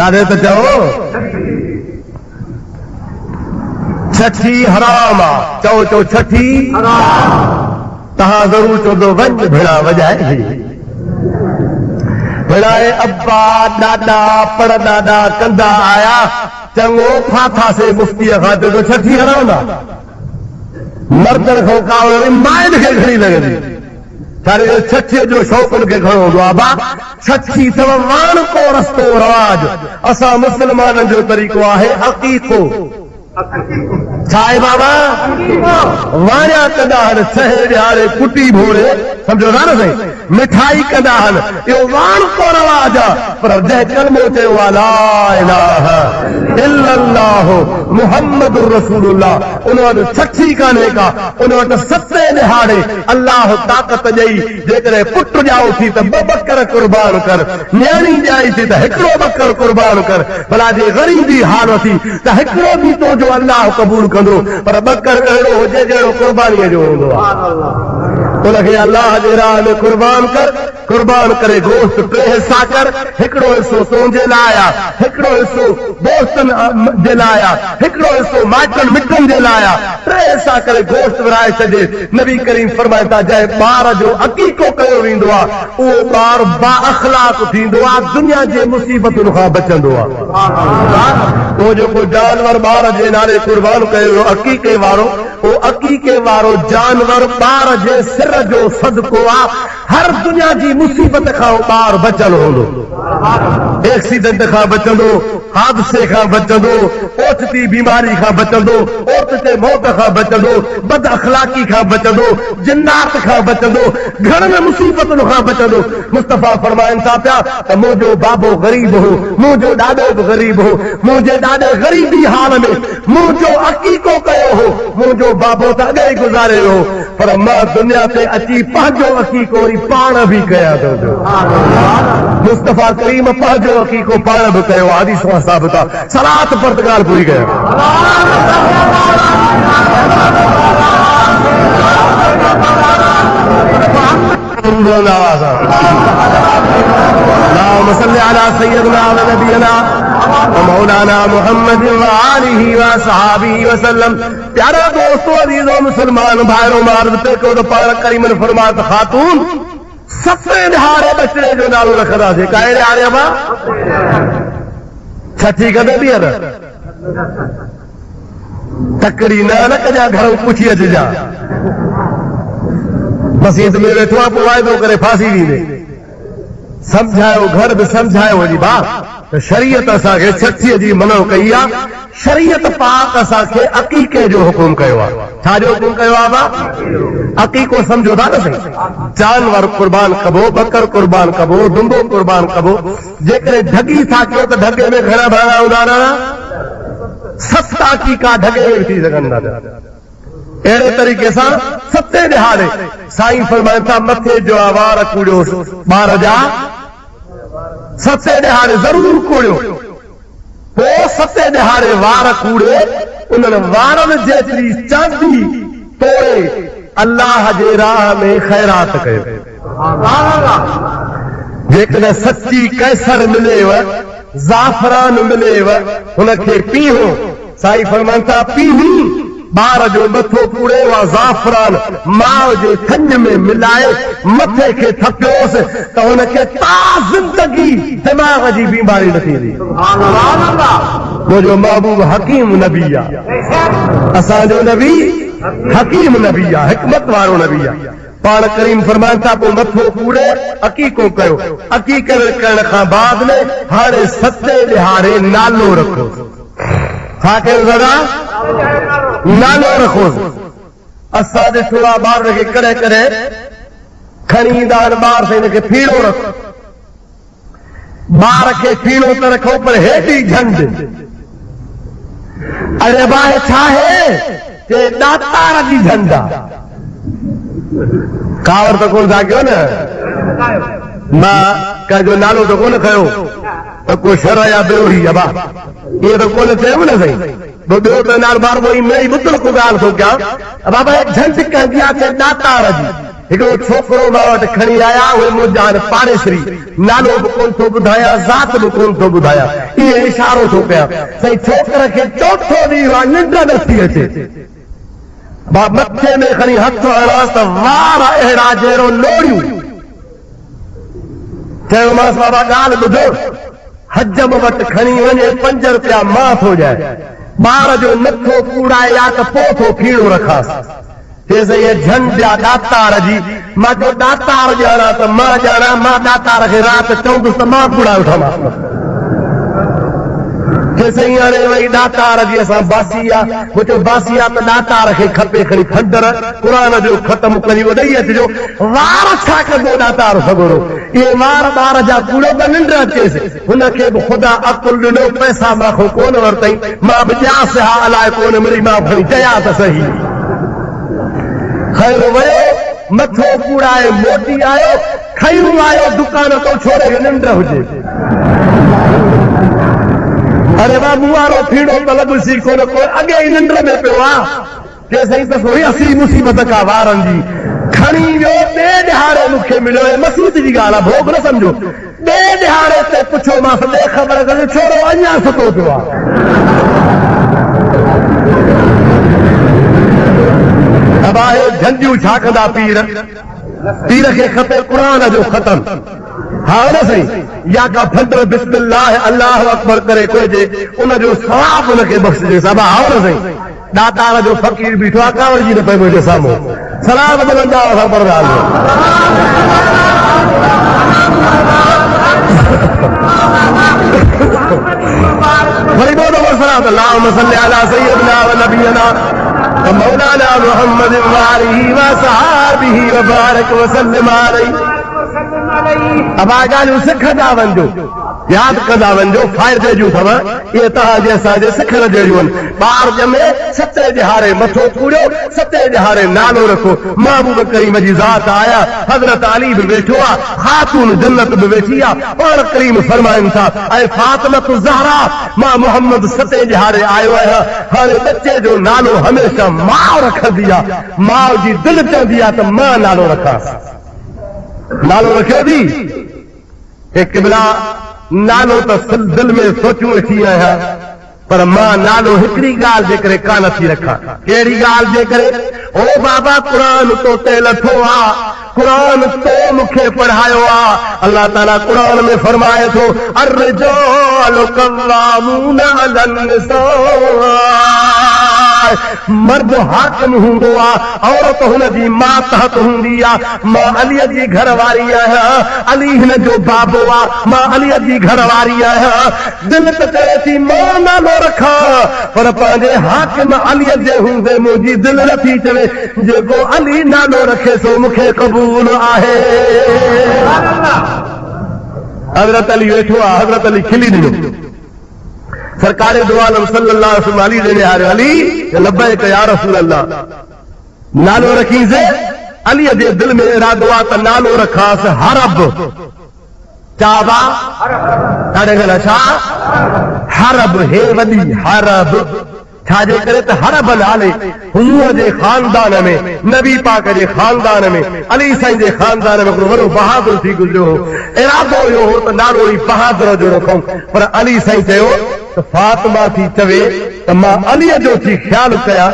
Speaker 1: ॾाढे त चओ छठी हराम आहे चओ चओ छठी तव्हां ज़रूरु चवंदो वञ भेड़ा वॼाए भेड़ाए अब्बा ॾाॾा परॾाॾा कंदा आया चङो फाथासीं मुफ्तीअ खां चयो छठी हराम आहे मर्दनि खां कावड़ माइन खे घणी लॻंदी छारे छठी जो शौक़ उनखे घणो हूंदो आहे बा छठी अथव वाण को रस्तो रवाज असां मुस्लमाननि जो तरीक़ो आहे अक़ीक़ो छा आहे बाबा वाणिया कंदा आहिनि छह ॾियारे कुटी भोरे सम्झो था न साईं मिठाई कंदा आहिनि इहो वाण को रवाज आहे पर जंहिं कलमो चयो आहे ला इलाहा इल्लल्लाह मुहम्मदुर रसूलुल्लाह उन वटि छठी कान्हे का उन वटि सते ॾिहाड़े अल्लाह ताक़त ॾेई जेकॾहिं पुट ॼाओ थी त ॿ बकर कुर्बान कर न्याणी ॼाई थी त हिकिड़ो बकर कुर्बान कर भला जे ग़रीबी हाल थी त हिकिड़ो बि तो जो अल्लाह कबूल कंदो पर बकर अहिड़ो हुजे जहिड़ो कुर्बानीअ जो हूंदो आहे उनखे अल्लाह जे राह में कुर्बान करे गोश्त टे हिसा कर हिकिड़ो हिसो तुंहिंजे लाइ आहे हिकिड़ो हिसो दोस्तनि जे लाइ आहे हिकिड़ो हिसो माइटनि मिटनि जे लाइ आहे टे हिसा करे गोश्त विराए छॾे नबी करीम फरमाए था जंहिं ॿार जो अक़ीक़ो कयो वेंदो आहे उहो ॿार बा अख़लाक़ थींदो आहे दुनिया जे मुसीबतुनि खां बचंदो आहे उहो जेको जानवर ॿार जे नाले कुर्बान कयो अक़ीक़े वारो उहो अक़ीक़े वारो जानवर ॿार जे सिर जो सदको आहे हर दुनिया जी मुसीबत खां ॿार बचल हूंदो एक्सीडेंट खां बचंदो हादसे खां बचंदो ओचिती बीमारी खां बचंदो ओचिते मौत खां बचंदो बद अख़लाक़ी खां बचंदो जिन्नात खां बचंदो घणनि मुसीबतुनि खां बचंदो मुस्तफ़ा फरमाइनि था पिया त मुंहिंजो बाबो ग़रीब हो मुंहिंजो ॾाॾो बि ग़रीब हो मुंहिंजे ॾाॾे ग़रीबी हाल में मुंहिंजो अक़ीक़ो कयो हो मुंहिंजो बाबो त अॻे ई गुज़ारे वियो पर मां दुनिया ते अची पंहिंजो अक़ीक़ो वरी पाण बि कयां थो मुस्तफ़ा करीम पंहिंजो अक़ीक़ो पाण बि कयो हदीस मां साबित आहे सलात पर त ॻाल्हि पूरी कयो मौलाना मोहम्मद प्यारा दोस्तों अजीजो मुसलमान भाइरों मार्ग ते को तो पाण करीम ने फरमाया त खातून सते ॾिहाड़े बचड़े जो नालो रखंदासीं काए ॾिहाड़े बा छठी कदे बि अर तकड़ी न कजा घर पुछी अचजा मसीत में वेठो आहे पोइ वाइदो करे फांसी ॾींदे सम्झायो घर बि सम्झायो वरी भाउ शरीयत असांखे छठीअ जी मनो कई आहे शरीयत पाक असांखे अक़ीक़े जो हुकुम कयो आहे छा जो हुकुम कयो आहे भाउ अक़ीक़ो सम्झो था न साईं जानवर कुर्बान कबो बकर कुर्बान कबो दुंबो कुर्बान कबो जेकॾहिं ढगी था कयो त ढगे में घणा भाड़ा हूंदा न सत अक़ीक़ा ढगे में थी सघंदा अहिड़े तरीक़े सां सते ॾिहाड़े साईं फरमाइनि था मथे जो वार कूड़ियो ॿार जा सते ॾिहाड़े ज़रूर कूड़ियो पोइ सते ॾिहाड़े वार कूड़े उन्हनि वारनि जेतिरी चांदी तोड़े अल्लाह जे राह में ख़ैरात कयो जेकॾहिं सची कैसर मिलेव ज़ाफ़रान मिलेव हुनखे पीहो साईं फरमाइनि था पीही ॿार जो मथो कूड़े वा ज़ाफ़रान माउ जे खंज में मिलाए मथे खे थपियोसि त हुनखे ता ज़िंदगी दिमाग़ जी बीमारी न थींदी मुंहिंजो महबूब हकीम नबी आहे असांजो नबी हकीम नबी आहे हिकमत वारो नबी आहे पाण करीम फरमाइनि था पोइ मथो कूड़े अक़ीक़ो कयो अक़ीक़े करण खां बाद में हाणे सते ॾिहाड़े नालो रखो छा कयो दादा नालो रखो असां ॾिठो आहे ॿार खे कॾहिं कॾहिं खणी ईंदा आहिनि ॿार सां हिनखे फीणो रखो ॿार खे फीणो त रखो पर हेॾी झंड अरे भाई छा आहे के दातार जी झंड आहे कावर त कोन था कयो न मां कंहिंजो नालो त कोन खयो त को शर या बेरोही अबा इहो त कोन चयो न साईं ॿियो त नाल बार वरी मेरी बुतल को ॻाल्हि थो कयां बाबा झंड कंदी आहे दातार जी हिकिड़ो छोकिरो मां वटि खणी आया उहे मुंहिंजा पाड़ेसरी नालो बि कोन थो ॿुधायां ज़ात बि कोन थो ॿुधायां इहो इशारो थो कयां साईं छोकिरे खे चोथो ॾींहुं आहे निंड नथी अचे मथे में खणी हथ हणांसि त वार अहिड़ा जहिड़ो लोड़ियूं चयोमांसि बाबा ॻाल्हि ॿुधो हजम वटि खणी वञे 5 रुपया माफ़ हो जाए ॿार जो नथो कूड़ाए या त पोइ थो फीणो रखांसि चेसि ये झंडा दातार जी मां जो दातार ॼाणा त मां ॼाणा मां दातार खे राति चवंदुसि त मां कूड़ा वठां चेसि हाणे वई दातार जी असां बासी आहे मुंहिंजो बासी आहे त दातार खे खपे खणी खंडर क़ुर जो ख़तम करी ॾेई अचिजो वार छा कंदो दातार सॻोरो इहे वार ॿार जा कूड़ो त निंड अचेसि हुनखे बि ख़ुदा अकुल ॾिनो पैसा मां कोन वरितई मां बि ॼास हा अलाए कोन मिली मां खणी चया त सही ख़ैर वियो मथो कूड़ाए मोटी आयो खयूं आयो दुकान तो छोड़े निंड हुजे अरे बाबू वारो फीड़ो त लॻुसी कोन को अॻे ई निंड में पियो आहे चएसि त थोरी असी मुसीबत का वारनि जी खणी वियो ॿिए ॾिहाड़े मूंखे मिलियो मसूद जी ॻाल्हि आहे भोग न सम्झो ॿिए ॾिहाड़े ते पुछियोमांसि ॿिए ख़बर करे छोरो अञा सुतो पियो आहे झंडियूं छा कंदा पीर खे खपे क़ुर जो ख़तम हा न सही या का फंड बिस्मिल्लाह अल्लाह अकबर करे कोइजे उनजो सवाब उनखे बख़्शिजे साबा हा न सही दातार जो फ़कीर बीठो आहे कांवड़ जी न पए मुंहिंजे साम्हूं सलाम मिलंदा ख़बर वरी ॿियो दफ़ो सलाम अल्लाहुम्म सल्ली अला सय्यिदना व नबियना मौलाना मुहम्मद वालिही व सहाबिही व बारक वसल्लम अलैहि अब ॻाल्हियूं सिखंदा वञो यादि कंदा वञो फ़ाइदे जूं अथव इहे तव्हांजे असांजे सिखण जहिड़ियूं आहिनि ॿार ॼमे सते ॾिहाड़े मथो कूड़ियो सते ॾिहाड़े नालो रखो महबूब करीम जी ज़ात आया हज़रत अली बि वेठो आहे ख़ातून जन्नत बि वेठी आहे पाण करीम फरमाइनि था ऐं फातिमत ज़हरा मां मोहम्मद सते ॾिहाड़े आयो आहियां हाणे बचे जो नालो हमेशह माउ रखंदी आहे माउ जी दिलि चवंदी आहे त मां नालो रखांसि नालो रखियो थी हे क़िबला नालो त दिल में सोचूं वेठी आहियां पर मां नालो हिकिड़ी ॻाल्हि जे करे कान थी रखां कहिड़ी ॻाल्हि जे करे ओ बाबा क़ुर तो ते लथो आहे क़ुर तो मूंखे पढ़ायो आहे अल्लाह ताला क़ुर में फरमाए थो अर्रिजालु क़व्वामूना अलन निसा मर्द हाकिम हूंदो आहे औरत हुनजी मां तहत हूंदी आहे मां अलीअ जी घर वारी आहियां अली हिन जो बाबो आहे मां अलीअ जी घर वारी आहियां दिलि त चए थी मां नालो रखां पर पंहिंजे हाकिम अलीअ जे हूंदे मुंहिंजी दिलि नथी चवे जेको अली नालो रखे सो मूंखे क़बूल आहे हज़रत अली वेठो आहे हज़रत अली खिली ॾिनो सरकार दो आलम सल्लल्लाहु अलैहि वसल्लम अली देने आ रहे अली लब्बैक या रसूल अल्लाह नालो रखीसे अली जे दिल में इरादो आ त नालो रखास हरब चाबा ॾाढे गल छा हरब हे वॾी हरब छाजे करे त हरब नाले हुजूर जे खानदान में नबी पाक जे खानदान में अली साईं जे खानदान में वॾो बहादुर थी गुज़रियो हो इरादो इहो हो त नालो ई बहादुर जो रखूं पर अली साईं चयो त फातिमा थी चवे त मां अलीअ जो थी ख़्यालु कयां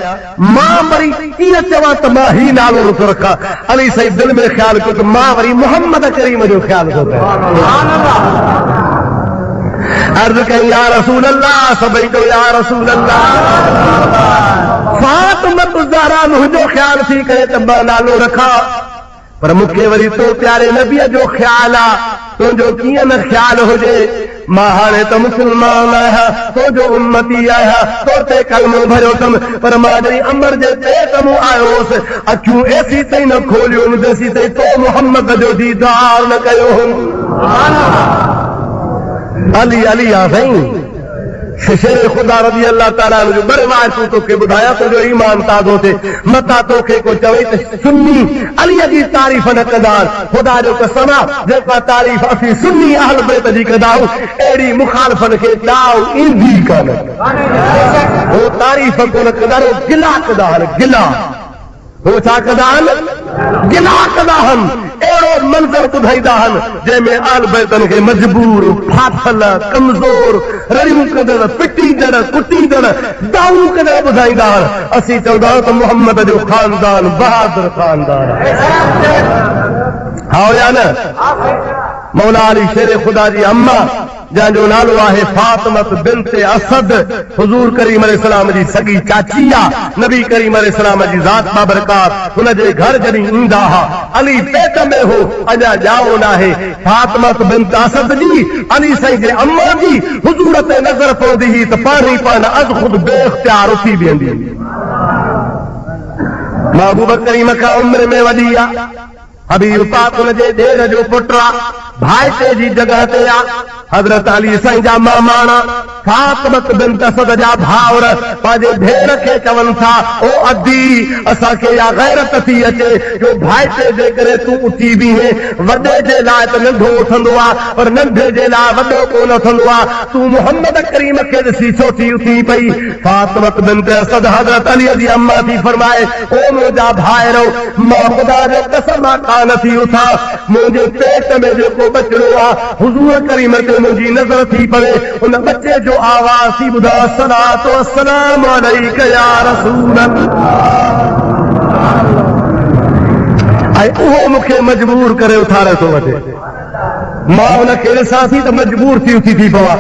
Speaker 1: मां वरी कीअं चवां त मां ही नालो नथो रखां अली साईं दिलि में ख़्यालु कयो त मां वरी मोहम्मद करीम जो ख़्यालु थो कयां अर्ज़ कई या रसूल अल्लाह सभई तो या रसूल अल्लाह फातिमा ज़हरा मुंहिंजो ख़्यालु थी करे त मां नालो रखां पर मूंखे वरी तो प्यारे नबीअ जो ख़्यालु आहे तुंहिंजो कीअं न ख़्यालु हुजे मां हाणे त मुस्लमान आहियां तुंहिंजो उम्मती आहियां तो ते कलमो भरियो अथमि पर मां जॾहिं अमर जे पेट मूं आयो हुउसि अखियूं एसी ताईं न खोलियूं जेसी ताईं तो मोहम्मद जो दीदार न कयो अली अली आ साईं शेर खुदा रज़ी अल्लाह ताला जो बरवायतूं तोखे ॿुधायां तुंहिंजो ईमान ताज़ो थिए मथां तोखे को चवे त सुन्नी अलीअ जी तारीफ़ न कंदा खुदा जो कसम आहे जेका तारीफ़ असीं सुन्नी अहल बैत जी कंदा आहियूं अहिड़ी मुखालफ़नि खे ॾाव ईंदी कान हो तारीफ़ कोन कंदा गिला कंदा आहिनि गिला हो छा कंदा आहिनि गिला कंदा आहिनि अहिड़ो मंज़र ॿुधाईंदा आहिनि जंहिंमें अहल बैतनि खे मजबूर फाथल कमज़ोर रड़ियूं कंदड़ पिटींदड़ कुटींदड़ दाऊं कंदड़ ॿुधाईंदा आहिनि असीं चवंदा आहियूं त मोहम्मद जो खानदान बहादुर खानदान हा या न मौला अली शेर खुदा जी अम्मा जंहिंजो नालो आहे फातिमत बिन्त असद, हुज़ूर करीम अलैहिस्सलाम जी सॻी चाची आहे, नबी करीम अलैहिस्सलाम जी ज़ात बाबरकार। हुनजे घर जॾहिं ईंदा हुआ अली पेट में हो, अञा ॼाओ न आहे। फातिमत बिन्त असद जी अली साईं जे अम्मा जी हुज़ूर ते नज़र पवंदी हुई त पाणी पाण अज़ ख़ुद बेइख्तियार उथी बीहंदी हुई। महबूब करीम खां उम्र में वॾी आहे, हबीब पाक हुनजे ॾेर जो पुटु आहे, भाइटे जी जॻह ते आहे। हज़रत अली साईं जा मामाणा फातिमत बिन्त असद जा भाउर पंहिंजे भेण खे चवनि था, ओ अदी असांखे या गैरत थी अचे जो भाइटे जे करे तूं उथी बीहे, वॾे जे लाइ त नंढो उथंदो आहे पर नंढे जे लाइ वॾो कोन उथंदो आहे, तूं मुहम्मद करीम खे ॾिसी छो थी उथी पई। फातिमत बिन्त असद हज़रत अली जी अम्मा थी फरमाए, ओ मुंहिंजा भाइरो, मां ख़ुदा जो कसम कान थी उथां, मुंहिंजे पेट में जेको बचिड़ो आहे हुज़ूर करीम ते मुंहिंजी नज़र थी पवे, उन बचे जो आवाज़ थी ॿुधा, सलातो अस्सलाम अलैका या रसूल अल्लाह। ऐं उहो मूंखे मजबूर करे उथारे थो वठे, मां हुनखे ॾिसां थी त मजबूर थी उथी थी पवां।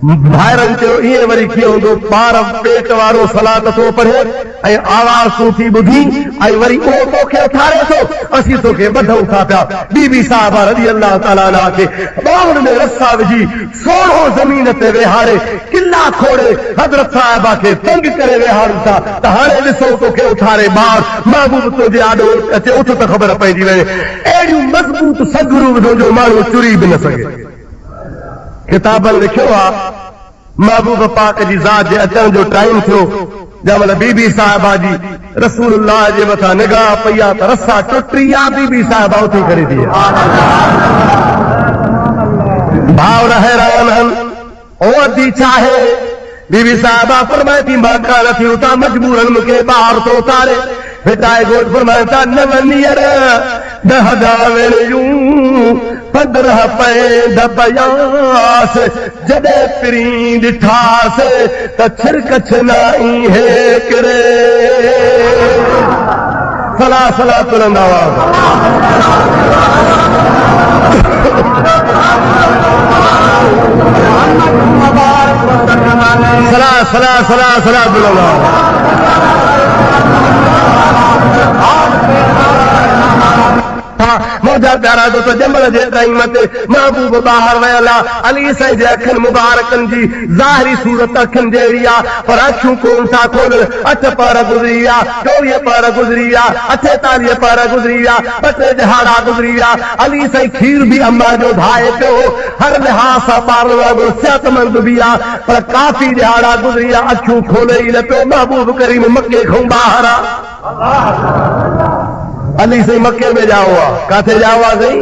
Speaker 1: भाइरनि चयो ईअं वरी कीअं हूंदो, ॿार पेट वारो सलात थो पढ़े ऐं आवाज़ तूं थी ॿुधी ऐं वरी उहो तोखे उथारे थो, असीं तोखे ॿधूं था पिया। बीबी साहिबा रज़ी अल्लाह ताला अन्हा खे ॿाहुनि में रसा विझी सोढ़ो ज़मीन ते वेहारे किला खोड़े हज़रत साहिबा खे तंग करे वेहारूं था त हाणे ॾिसो तोखे उथारे ॿार, महबूब तुंहिंजे आॾो अचे, उथ त ख़बर पइजी वञे। अहिड़ियूं मज़बूत सगरू विधो जो माण्हू चुरी बि न सघे। किताबनि लिखियो आहे महबूब पाक जी ज़ात जे अचण जो टाइम थियो, जंहिंमहिल बीबी साहिबा जी रसूलुल्लाह जे मथां निगाह पई आहे त रसा टुटी आहे, बीबी साहिबा उथी खड़ी थी। भाउर हैरान आहिनि, ओ अदी चाहे बीबी साहिबा फरमाए थी मां कान थी उतां, मजबूरन मूंखे ॿाहिरि थो उतारे। फिटाए घोट फरमाए था, न वञीअर 10 ॾावेलियूं 15 पैंड बयास, जॾहिं पिरी ॾिठास त छिरक छिनाई हेकिरे। सला सला तुरंदा हुआ, सला सला सला सला तुरंदा हुआ। मुंहिंजा प्यारा दोस्त, जंहिंमहिल जे टाइम ते महबूब ॿाहिरि वियल आहे, अली साईं जे अखियुनि मुबारकनि जी ज़ाहिरी सूरत अखियुनि जहिड़ी आहे, पर अखियूं कोन था खोलनि। 8 पहर गुज़री विया, 24 पहर गुज़री विया, 48 पहर गुज़री विया, 2 दिहाड़ा गुज़री विया। अली साईं खीर बि अम्मा जो धाए पियो, हर लिहाज़ सां ॿारनि वांगुरु सिहतमंद बि आहे, पर काफ़ी दिहाड़ा गुज़री विया, अखियूं खोले ई न पियो। महबूब करीम मके खां ॿाहिरि आहे। अली साईं मके में जाओ आहे, काथे जाओ आहे साईं?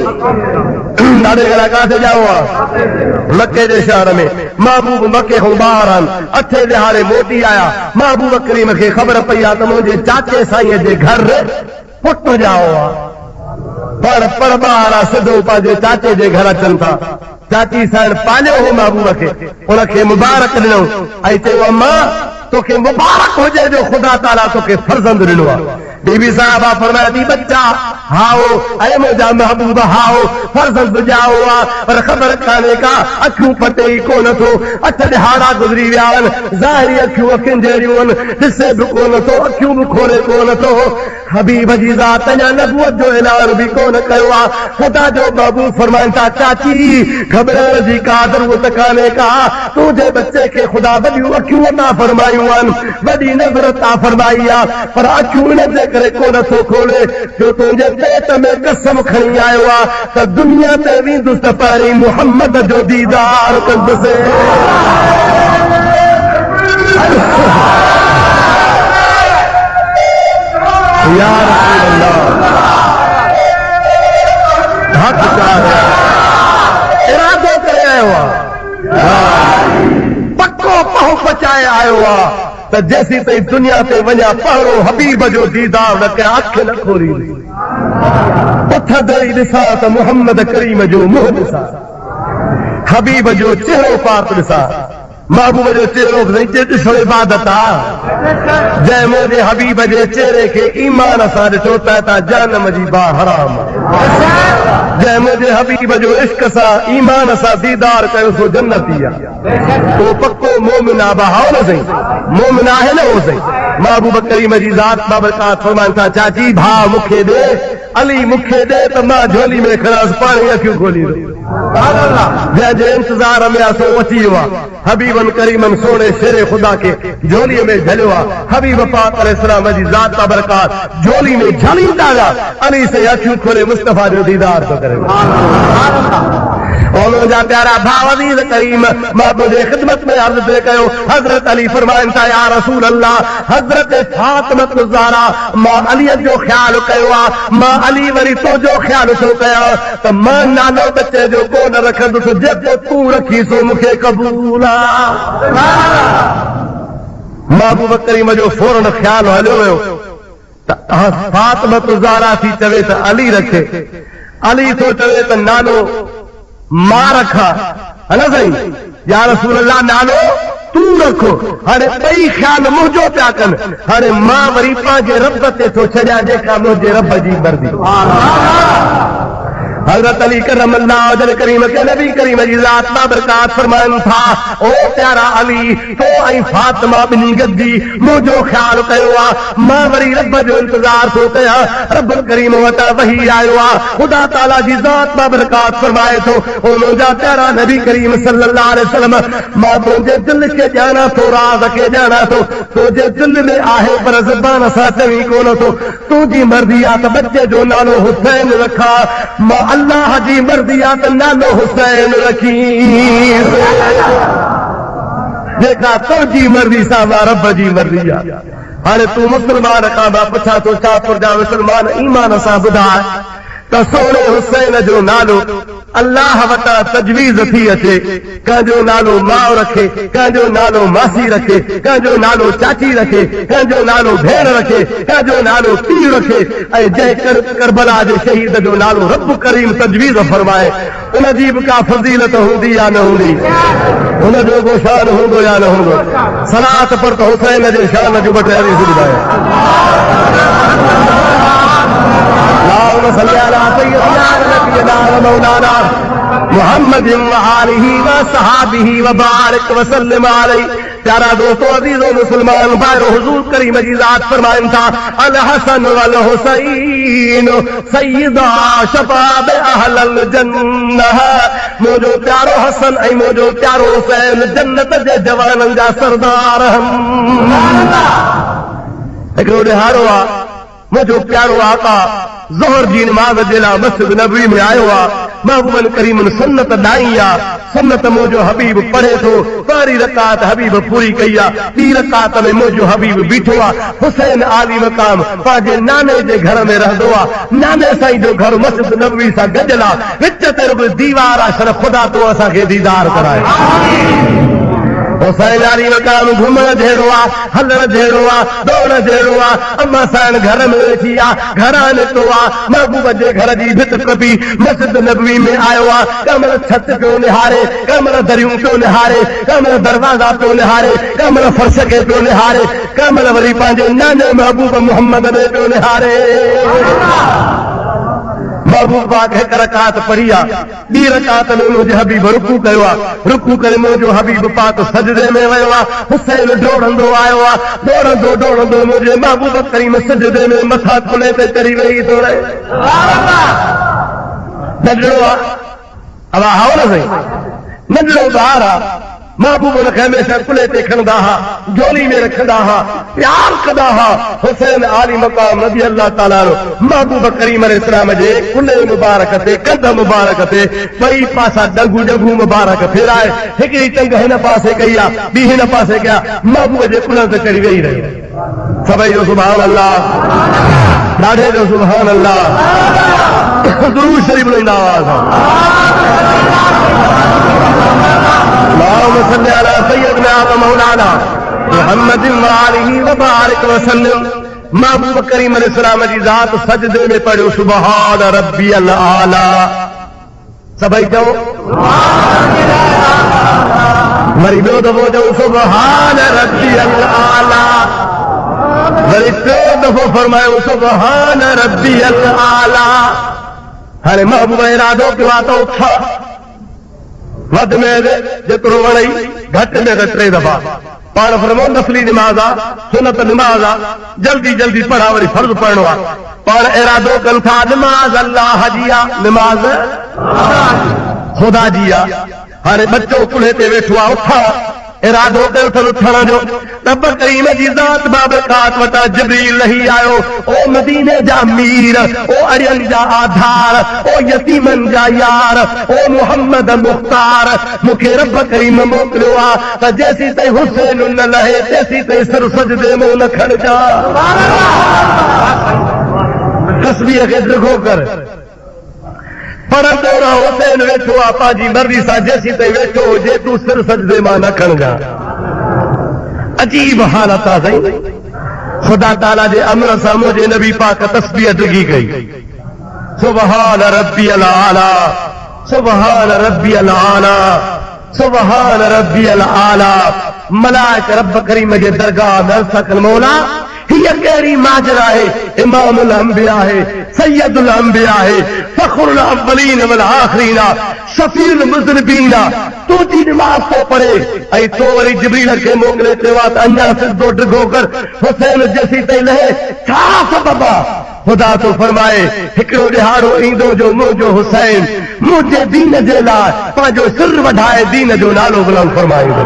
Speaker 1: ॾाढे घणा काथे जाओ आहे? मके जे शहर में। महबूब मके खां ॿाहिरि आहिनि, 8 दिहाड़े मोटी आया। महबूब करीम खे ख़बर पई आहे त मुंहिंजे चाचे साईं जे घर पुटु जाओ आहे, पर ॿाहिरि आहे, सिधो पंहिंजे चाचे जे घर अचनि था। चाची साईं पालियो हो महबूब खे, हुनखे मुबारक ॾिनो ऐं चयो, अम्मा तोखे मुबारक हुजे जो ख़ुदा ताला तोखे फर्ज़ंद ॾिनो आहे। बीबी साहिबा फरमाए थी, बच्चा हाओ ऐं मुंहिंजा महबूब हाओ, फर्ज़ंद ॼाओ आहे, पर ख़बर कान्हे का, अखियूं फटे ई कोन थो। 8 दिहाड़ा गुज़री विया आहिनि, ज़ाहिरी अखियूं अखियुनि जहिड़ियूं आहिनि, ॾिसे बि कोन थो, अखियूं बि खोले कोन थो। हबीब जी ज़ात अञा नबूअत जो ऐलान बि कोन कयो आहे। ख़ुदा जो महबूब फरमाइनि था, चाची घबराइण जी का ज़रूरत कान्हे का, तुंहिंजे बच्चे खे ख़ुदा वॾियूं अखियूं अता फरमायूं आहिनि, वॾी नज़र अता फरमाई आहे, पर अखियूं इन जे करे कोन थो खोले जो तुंहिंजे पेट में कसम खणी आयो आहे त दुनिया ते वेंदुसि त पहिरीं मुहम्मद जो दीदार कंदुसि। या रसूल अल्लाह, हक़ इरादो करे आयो आहे, पक्को पहो पचाए आयो आहे त जेसीं ताईं दुनिया ते वञा पहिरो हबीब जो दीदार न कयां, अखि न खोली उथ दई ॾिसां त मुहम्मद करीम जो मुंहुं ॾिसां, हबीब जो चेहरो पाक ॾिसां। महबूब जो चेहरो ॾिसो इबादत आहे, जंहिं मुंहिंजे हबीब जे चेहरे खे ईमान सां ॾिठो त जहन्नम जी बाहि हराम। जंहिं मुंहिंजे हबीब जो इश्क सां ईमान सां दीदार कयो सो जन्नती आहे। तो पक्को मोमिन आहे बहाओ न सही, मोमिन आहे न हो सही। महबूब करीम जी ज़ात बाबरकात फरमाइनि था, चाची भाउ मूंखे ॾे, अली मूंखे ॾे त मां झोली में खणांसि, पाणी अखियूं खोली जंहिंजे इंतज़ार में असो अची वियो आहे। हबीबन करीमन सोने शेरे ख़ुदा के झोलीअ में झलियो आहे। हबीब पाक अलैहिस्सलाम जी ज़ात बाबरकात झोली में झलींदा विया, अली से अखियूं खोले मुस्तफ़ा जो दीदार थो करे। मुंहिंजा प्यारा भाउ अज़ीज़ करीम, मां मुंहिंजे ख़िदमत में अर्ज़ पे कयो, हज़रत अली फरमाइनि था, या रसूल अल्लाह, हज़रत फातिमत ज़हरा, मां अलीअ जो ख़्यालु कयो आहे, मां अली वरी तुंहिंजो ख़्यालु छो कयां, त मां नालो बचे जो कोन रखंदुसि, जेको तूं रखी सो मूंखे क़बूल आहे। महबूब करीम जो फौरन ख़्यालु हलियो वियो त फातिमत ज़हरा थी चवे त अली रखे, अली थो चवे त नालो मां रखा, है ना सही। या रसूल अल्लाह नालो तू रखो, हाणे ॿई ख़्याल मुंहिंजो पिया कनि, हाणे मां वरी पंहिंजे रब ते थो छॾियां जेका मुंहिंजे रब जी मर्ज़ी। हज़रत अली करमल्लाहु वजह करीम के नबी करीम जी ज़ात बाबरकात फरमाइनि था, ओ प्यारा अली, तो ऐं फातिमा ॿिन्ही गॾिजी मुंहिंजो ख़्यालु कयो आहे, मां वरी रब जो इंतज़ार थो कयां। रब करीम वटां वही आयो आहे, ख़ुदा ताला जी ज़ात बाबरकात फरमाए थो, ओ मुंहिंजा प्यारा नबी करीम सल्लल्लाहु अलैहि वसल्लम, मां तुंहिंजे दिलि खे ॼाणा थो, राज़ खे ॼाणा थो, तुंहिंजे दिलि में आहे पर ज़बान सां चवी कोन थो। तुंहिंजी मर्ज़ी आहे त बचे जो नालो हुसैन रखा, मां अल्लाह जी मर्ज़ी आहे त नालो हुसैन रखी, जेका तुंहिंजी मर्ज़ी सां मां रब जी मर्ज़ी आहे। हाणे तूं मुस्लमान खां मां पुछां थो, शाहपुर जा मुस्लमान ईमान सां ॿुधाए त सोने हुसैन जो नालो अल्लाह वटां तजवीज़ थी अचे, कंहिंजो नालो माउ रखे, कंहिंजो नालो मासी रखे, कंहिंजो नालो चाची रखे, कंहिंजो नालो भेण रखे, कंहिंजो नालो पीउ रखे, ऐं जंहिं करबला जे शहीद जो नालो रब करीम तजवीज़ फरमाए, उनजी बि का फज़ीलत हूंदी या न हूंदी, उनजो को शान हूंदो या न हूंदो। सलात पर त हुसैन जे शान जो ॿ टे हदीस ॿुधाए। मौलाना मोहम्मद व सहाबिही व बारिक व सल्लम अलैहि। प्यारा दोस्तों, अजीजों मुसलमान भाइयों, हुजूर करीम जी ज़ात फरमाइनि था, अल हसन वल हुसैन सय्यदा शबाब अहलल जन्नह। मुंहिंजो प्यारो हसन ऐं मुंहिंजो प्यारो हुसैन जन्नत जे जवाननि जा सरदार आहिनि। हिकिड़ो ॾिहाड़ो आहे, मुंहिंजो प्यारो आका ज़ोहर जी नमाज़ जे लाइ मस्जिद नबवी में आयो आहे। महबूबन करीमन सुन्नत ॾाई आहे, सुन्नत मुंहिंजो हबीब पढ़े थो, पहिरीं रकात हबीब पूरी कई आहे, ॿी रकात में मुंहिंजो हबीब बीठो आहे। हुसैन आली मक़ाम पंहिंजे नाने जे घर में रहंदो आहे, नाने साईं जो घर मस्जिद नबवी सां गॾियल आहे, विच ते रुॻो दीवार आहे, शर ख़ुदा तो असांखे दीदार कराए। हुसैन आली मक़ाम घुमण जहिड़ो आहे, हलण जहिड़ो आहे, दौड़ जहिड़ो आहे। अम्मा साईं घर में वेठी आहे, घरां निकितो आहे, महबूब जे घर जी भित कपी मस्जिद नबवी में आयो आहे। कमर छत पियो निहारे, कमर दरियूं पियो निहारे, कमर दरवाज़ा पियो निहारे, कमर फर्श खे पियो निहारे, कमर वरी पंहिंजे नाने महबूब मोहम्मद में पियो निहारे। महबूब पाक हिक रकात पढ़ी आहे, ॿी रकात में मुंहिंजे हबीब रुकू कयो आहे, रुकू करे मुंहिंजो हबीब पाक सजदे में वियो आहे। हुसैन डोड़ंदो आयो आहे, डोड़ंदो डोड़ंदो मुंहिंजे महबूब करीम सजदे में मथा खुले ते चढ़ी वेही थो रहे। नंढड़ो आहे, अब हाओ न सही, नंढड़ो ॿार आहे, महबूब हुनखे हमेशह कुले ते खणंदा हुआ, झोली में रखंदा हुआ, प्यार कंदा हुआ। हुसैन आली मक़ाम रज़ी अल्लाह ताला महबूब करीम अलैहिस्सलाम जे कुले मुबारक ते, कंध मुबारक ते ॿई पासा डंगू डंगू मुबारक फेराए, हिकिड़ी टंग हिन पासे कई आहे, ॿी हिन पासे कया, महबूब जे कुलनि ते चढ़ी वेही रही। सभई जो सुभान अल्लाह, ॾाढे जो सुभान अल्लाह, दुरूद शरीफ ॿुधाईंदा हुआ। मौलाना मोहम्मद व बारिक वसल्लम। महबूब करीम अलैहिस्सलाम जी ज़ात सजदे में पढ़ियो सुभान रब्बियल आला। सभई चओ वरी ॿियो दफ़ो चओ सुभान रब्बियल आला, वरी टियों दफ़ो फरमायो सुभान रब्बियल आला। हाणे महबूब इरादो कयो आहे त उथा वध में जेतिरो वणई घटि में घटि 3 दफ़ा पाण फरमायो नफ़ली निमाज़ आहे सुनत निमाज़ आहे जल्दी जल्दी पढ़ा वरी फर्ज़ पढ़णो आहे पाण इरादो कनि था निमाज़ अल्लाह जी आहे निमाज़ ख़ुदा जी आहे हाणे बच्चो कुल्हे ते वेठो आहे उथा इरादो कयो अथनि उथण जो रब करीम जी ज़ात बाबरकात वटां जिब्रील लही आयो ओ मदीने जा मीर ओ अरियन जा आधार ओ यतीमन जा यार ओ मोहम्मद मुख्तार मूंखे रब करीम मोकिलियो आहे त जेसी ताईं हुसैन न लहे तेसी ताईं सिर सजदे में न खणिजा तस्बीह खे ॾिघो कर पढ़ंदो रहो हुसैन वेठो आहे पंहिंजी मर्ज़ी सां जेसी ताईं वेठो हुजे तूं सिर सजदे मां न खणिजा अजीब हालत आहे साईं ख़ुदा ताला जे अमर सां मुंहिंजे नबी पाक तस्बीह ॾिघी कई सुबहान रब्बियल आला सुबहान रब्बियल आला सुबहान रब्बियल आला मलाइक रब करीम जे दरगाह में अर्ज़ कनि मौला हीअ कहिड़ी माजरा आहे इमामुल अंबिया आहे सैयदुल अंबिया आहे फखरुल अव्वलीन वल आखिरीन शफीउल मुज़निबीन तुंहिंजी निमाज़ थो पढ़े ऐं तो वरी जिब्रील खे मोकिले चयो आहे त अञा सिधो ॾिघो कर हुसैन जेसी ताईं लहे छा सबब आहे ख़ुदा तो फरमाए हिकिड़ो ॾिहाड़ो ईंदो जो मुंहिंजो हुसैन मुंहिंजे दीन जे लाइ पंहिंजो सिर वधाए दीन जो नालो बुलंद फरमाईंदो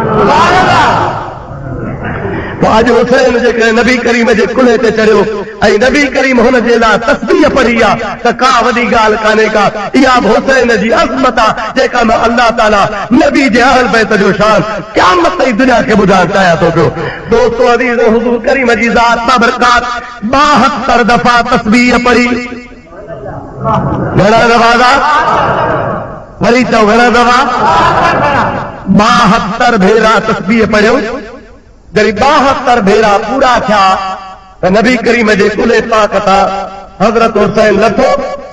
Speaker 1: आज हुसैन जेकॾहिं नबी करीम जे कुल्हे ते चढ़ियो ऐं नबी करीम हुन जे लाइ तस्बीह पढ़ी आहे त का वॾी ॻाल्हि कान्हे का इहा बि हुसैन जी अज़मत आहे जेका मां अल्लाह ताला नबी जे अहल बैत जो शान क़यामत ताईं दुनिया खे ॿुधाइण चाहियां थो पियो दोस्तो अज़ीज़ हुज़ूर करीम जी ज़ात बाबरकात 72 दफ़ा तस्बीह पढ़ी घणा दफ़ा वरी चओ घणा दफ़ा 72 भेरा तस्बीह पढ़ियो जॾहिं 72 भेरा पूरा थिया त नबी करीम जे कुल्हे पाक तां हज़रत हुसैन लथो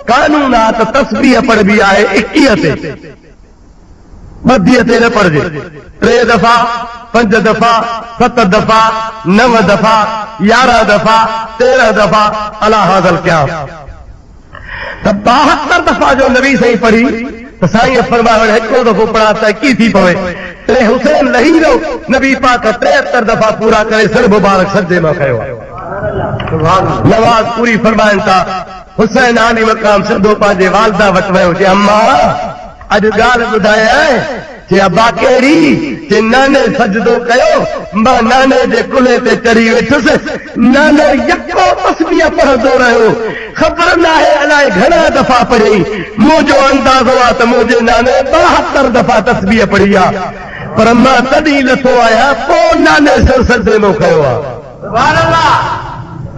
Speaker 1: कानून आहे त तस्बीह पढ़बी आहे 21 ते 32 ते न पढ़जे 3 दफ़ा 5 दफ़ा 7 दफ़ा 9 दफ़ा 11 दफ़ा 13 दफ़ा अला हाज़ल क़याम त 72 दफ़ा जो नबी सही पढ़ी त साईं फरमायो हिकिड़ो दफ़ो पढ़ा त की थी पवे हुसैन लही वियो नबी पाक 73 दफ़ा पूरा करे सिर मुबारक सजदे में कयो नवाज़ पूरी फरमाइनि था हुसैन आली मक़ाम सिधो पंहिंजे वालदा वटि वियो चए अम्मा अॼु ॻाल्हि ॿुधाए चए अबा कहिड़ी चए नाने सजदो कयो मां नाने जे कुल्हे ते चढ़ी वेठुसि नानो यको तस्बीह पढ़ंदो रहियो ख़बर नाहे अलाए घणा दफ़ा पढ़ी मुंहिंजो अंदाज़ो आहे त मुंहिंजे नाने 72 दफ़ा तस्बीह पढ़ी आहे पर मां तॾहिं लथो आहियां पोइ नाने सिर सजदे में कयो आहे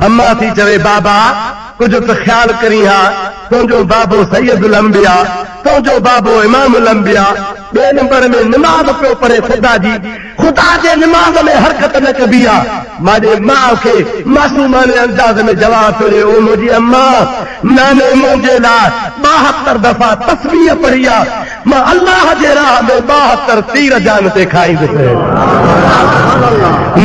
Speaker 1: अम्मा थी चवे बाबा कुझु त ख़्यालु करी हा तुंहिंजो बाबो सैयदुल अंबिया तुंहिंजो बाबो इमामुल अंबिया 2 नंबर में निमाज़ पियो पढ़े ख़ुदा जे निमाज़ में हरकत न कबी आहे मुंहिंजे माउ खे मासूमाने अंदाज़ में जवाब पियो ॾियो मुंहिंजी अम्मा नाने मुंहिंजे लाइ 72 दफ़ा तस्बीह पढ़ी आहे मां अल्लाह जे राह में 72 तीर जान ते खाईंदुसि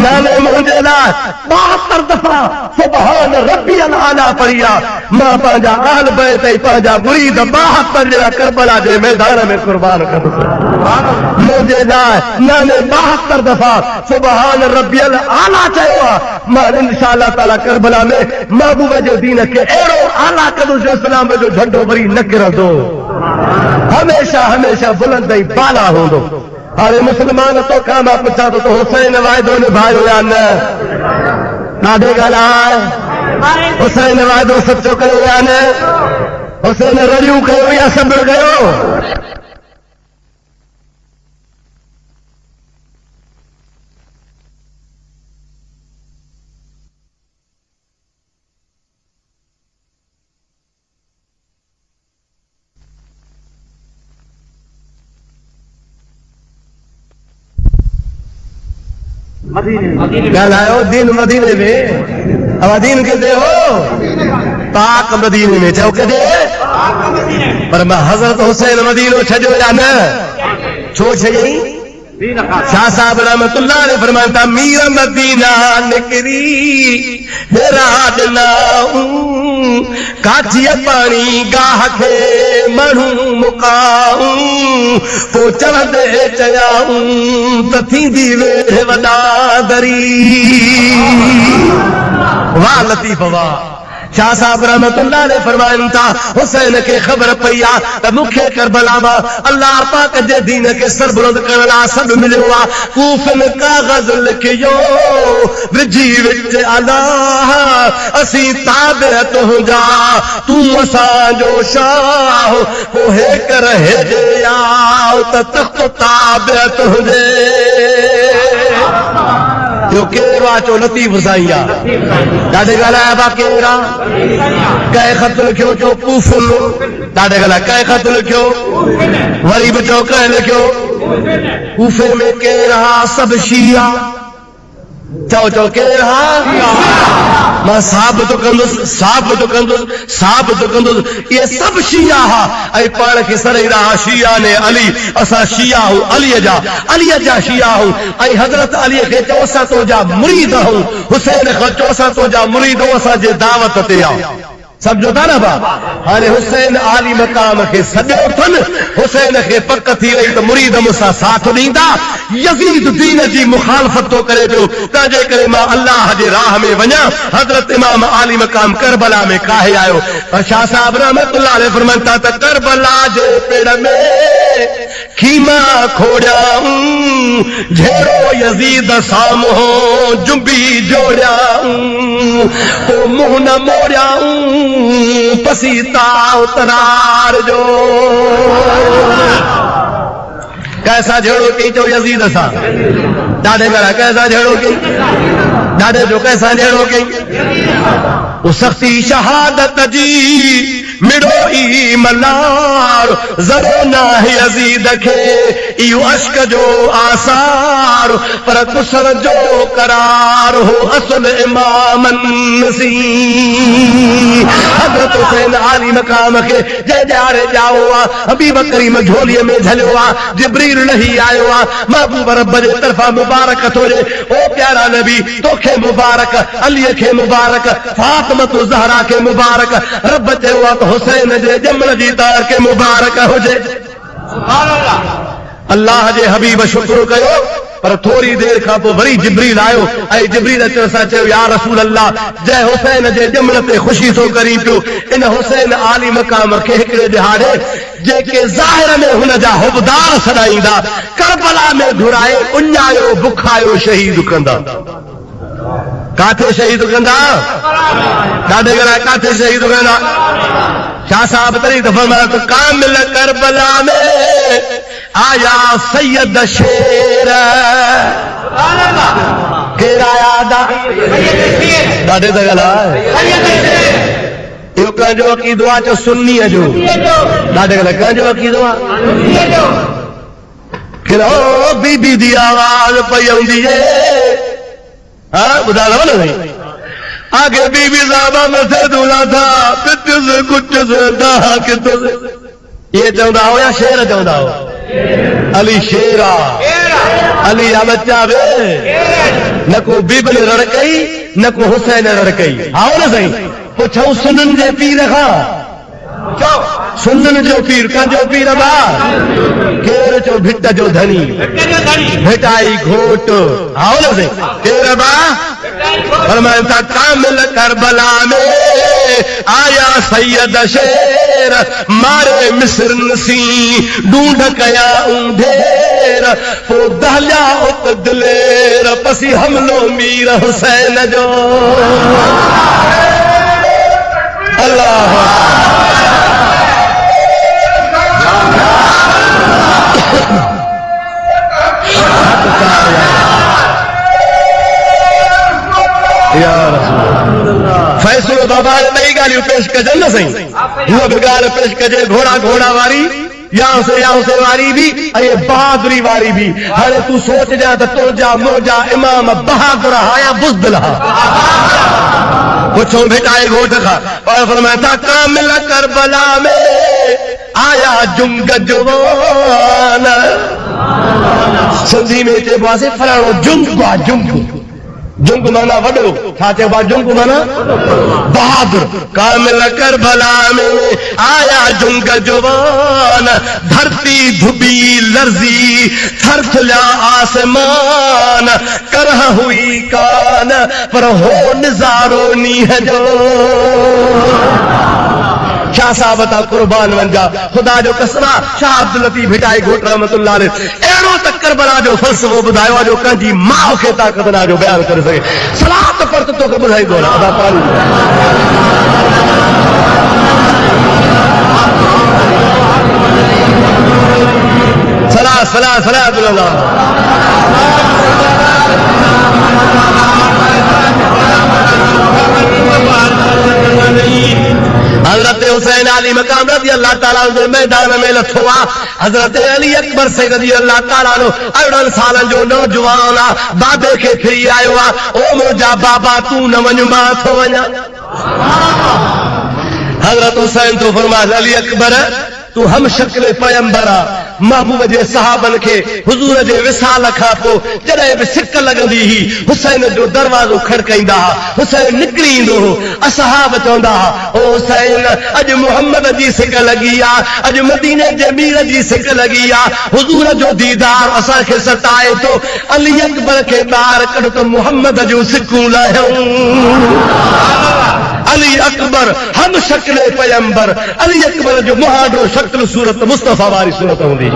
Speaker 1: नाने मुंहिंजे लाइ 72 दफ़ा सुभान रब्बियल आला पढ़ी आहे मां पंहिंजा अहल बैत ऐं पंहिंजा मुरीद 72 ॼणा करबला जे मैदान में कुर्बान कंदुसि मुंहिंजे लाइ नाने 72 दफ़ा सुभान रब्बियल आला चयो आहे मां इंशाअल्लाह ताला करबला में महबूब जे दीन खे अहिड़ो आला कंदुसि इस्लाम जो झंडो वरी न किरंदो हमेशा हमेशा बुलंद ऐं बाला हूंदो हाणे मुस्लमान तो खां मां पुछां थो त हुसैन वाइदो निभायो या न ॾाढे ॻाल्हाए हुसैन वाइदो सचो कयो या न हुसैन रड़ियूं कयो या सब्र कयो ॻाल्हायो दीन मदीने में दीन किथे हो पाक मदीने में चओ किथे पर मां हज़रत हुसैन मदीनो छॾियो या न छो छॾियईं शाह साहब रहमतुल्लाह अलैह फरमाता मीर मदीना निकरी रात नाऊं काठिया पानी गाह खे मणू मुकाऊं पो चढ़ंदे चयाऊं त थींदी वेढ़ वॾा दरी। वाह लतीफ़ वाह। शाह साहब रहमतुल्लाह अलैह फरमाइनि था हुसैन खे ख़बर पई आहे त मूंखे करबला मां अल्लाह पाक जे दीन खे सरबुलंद करण लाइ सभु मिलियो आहे। कूफन काग़ज़ लिखियो विझी विच अलाह असीं ताबे तुंहिंजा तूं असांजो शाह पोइ कर हेॾे आओ त तख़्त ताबे तुंहिंजे। जो केरु आहे चो लतीफ़ साईं आहे। ॾाढे ॻाल्हाया बा केरु आहे कंहिं ख़त लिखियो चो कूफुल। ॾाढे ॻाल्हाए कंहिं ख़त लिखियो वरी बि चओ कंहिं लिखियो कूफे में केरु आहे सभु शिया। चओ चओ केरु आहे मां साबित कंदुसि इहे सभु शिया हा ऐं पाण खे सरेंदा हा शिया ने अली असां शिया हूं अलीअ जा शिया हूं ऐं हज़रत अलीअ खे चओ असां तुंहिंजा मुरीद हूं हुसैन खां चओ असां तुंहिंजा मुरीद हूं असांजे दावत ते आ। समझो था न भाउ। हाणे हुसैन आली मक़ाम खे सॾियो अथनि हुसैन खे पक थी वई त मुरीद मूंसां साथ ॾींदा। यज़ीद दीन जी मुखालफ़त थो करे पियो तंहिंजे करे मां अल्लाह जे राह में वञा। हज़रत इमाम आली मक़ाम करबला में काहे आयो। शाह साहब रहमतुल्लाह अलैह फरमाइनि था त करबला जे पेड़ में खीमा खोड़ियाऊं झेड़ो यज़ीद साम्हूं जुंबी जोड़ियाऊं तो मुंहुं न मोड़ियाऊं पसीता उतरार जो। कैसा झेड़ो कई चो यज़ीद सां ॾाढे घणा कैसा झेड़ो कई ॾाढे जो कैसा झेड़ो कई वो सख्ती शहादत जी मिड़ो ई मनार ज़रो नाहे यज़ीद खे इहो अश्क जो आसार पर कुसर जो करार हो असुल इमामन सी। हज़रत हुसैन आली मक़ाम खे जंहिं ॼाणे ॼाओ आहे हबीब करीम झोलीअ में झलियो आहे जिब्रील लही आयो आहे महबूब रब जे तरफ़ां मुबारक थो ॾे ओ प्यारा नबी तोखे मुबारक अलीअ खे मुबारक फातिमत ज़हरा खे मुबारक रब चयो आहे हुसैन जे ॼमण जी तार खे मुबारक हुजे। अल्लाह जे हबीब शुक्र कयो पर थोड़ी देर खां पोइ वरी जिब्रील आयो ऐं जिब्रील अचण सां चयो या रसूल अल्लाह जंहिं हुसैन जे ॼमण ते ख़ुशी थो करी पियो इन हुसैन आली मक़ाम खे हिकिड़े ॾिहाड़े जेके ज़ाहिर में हुन जा हुबदार सॾाईंदा करबला में घुराए उञायो बुखायो शहीद कंदा। काथे शहीद कंदा ॾाढे घणा काथे शहीद कंदा। शाह साहब तरी त फरमाया तो कामिल करबला में आया सैयद शेर केरु आया ॾाढे त ॻाल्हि इहो कंहिंजो अक़ीदो आहे चो सुन्नीअ जो ॾाढे ॻाल्हि कंहिंजो अक़ीदो आहे कहिड़ो बीबी जी आवाज़ पई हूंदी ॿुधायो न साईं आगे बीबी साहबा मथे दूल्हा था पितुस कुटुस दाह कितुस ये चवंदा हो या शेर चवंदा हो अली शेरा अली जा बच्चा वे न को बीबी रड़ कई न को हुसैन रड़ कई आओ न साईं पुछऊं सुनन जे पीर खां सुनन जो पीर कंहिंजो पीर बा केरु चो भिट जो धनी भेटाई घोट आओ न साईं केरु बा फरमाइनि था कामिल करबला में आया सैयद शेर मारे मिस्र सी ढूंढ कया ढेर पो दहलिया उत दिलेर पसी हमलो मीर हुसैन जो। अल्लाह फैसलो बाबा नई ॻाल्हियूं पेश कजनि न साईं हूअ बि ॻाल्हि पेश कजे घोड़ा वारी या उसे वारी भी बहादुरी वारी भी। हाणे तू सोच जा त तुंहिंजा मुंहिंजा इमाम बहादुर हा या बुज़दिल हा। पुछो भेटाए घोट खां और फरमाया था कामिल करबला में आया जुंग जवान सिंधी में चइबो आहे फलाणो जुंग आहे जुंग माना वॾो छा चइबो आहे जुंग माना बहादुर कामिल करबला में आया जुंग जवान धरती धुबी लर्जी थर थुलिया आसमान करह हुई कान पर हो नज़ारो नीह जो शाह साहब था कुर्बान वंजा खुदा जो कसमा शाह अब्दुल लतीफ भिटाई घोट रहमतुल्लाह अलैह एड़ो तक करबला जो फलसफो बुधायो जो कंजी मां के ताकत ना जो बयान कर सके सलात पर तो के बुधाई दो अदा पानी सला सला सला हजरत हुसैन अली मकाम रज़ी अल्लाह ताला जे मैदान में लथो आहे हजरत अली अकबर से रज़ी अल्लाह ताला नो अरड़न सालन जो नौजवान आहे बाबे खे फिरी आयो आहे ओ मुंहिंजा बाबा तू न वञ मां थो वञा हजरत हुसैन तो फरमाया अली अकबर तू हम शक्ल पैगंबर आहे महबूब जे सहाबन खे हुजूर जे विसाल खां पोइ जॾहिं बि सिक लॻंदी हुई हुसैन जो दरवाज़ो खड़काईंदा हुआ हुसैन निकिरी ईंदो हो असहाब चवंदा हुआ ओ हुसैन अॼु मुहम्मद जी सिक लॻी आहे अॼु मदीने जे मीर जी सिक लॻी आहे हुजूर जो दीदार असांखे सताए थो अली अकबर खे ॿाहिरि कढ त मुहम्मद जूं सिकूं लाहियूं अली अकबर हम शक्ल पैगंबर अली अकबर जो मुहांडो शक्ल सूरत मुस्तफा वारी सूरत हूंदी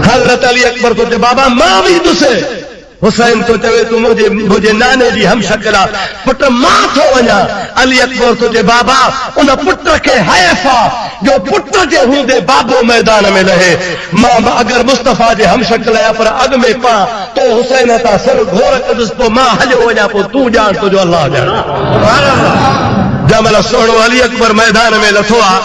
Speaker 1: हजरत अली अकबर तो चए बाबा मां भी तुसे हुसैन तो चवे तू मुझे नाने जी हम शक्ल पुट मां थो वञा अली अकबर तो चए बाबा उन पुट के हैफा जो पुट जे हूंदे बाबो मैदान में लहे मां अगर मुस्तफा जे हम शक्ल है पर अग में पा तो हुसैन ता सर घोर कदुस पो मां हलियो वञा पो तू जान तो जो अल्लाह जान सुभान अल्लाह जमल सोणो अली अकबर मैदान में लथो आ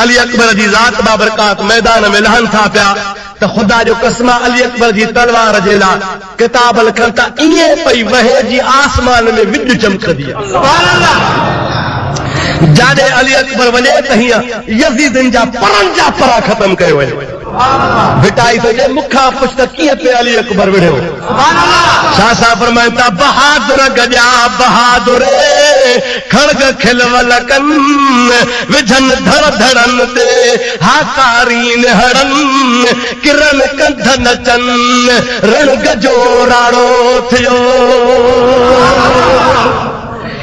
Speaker 1: अली अकबर जी ज़ात बाबरकात मैदान में लहन था पिया तो खुदा जो कसमा अली अकबर जी तलवार जे ला किताब लिखन था ईअं पई वहे जी आसमान में विज चमकदी सुभान अल्लाह जाॾे अली अकबर वञे त हीअं यज़ीदन जा परनि जा परा ख़त्म कयो वञे भिटाई तो जे मुखा पुछ त कीअं पे अली अकबर विढ़ियो सुभान अल्लाह शाह साहब फरमाइनि था बहादुर गजा बहादुर खड़ग खिलवल कन विझन धड़ धड़न ते हाकारीन हड़न किरन कंध नचन रण गजो राड़ो थियो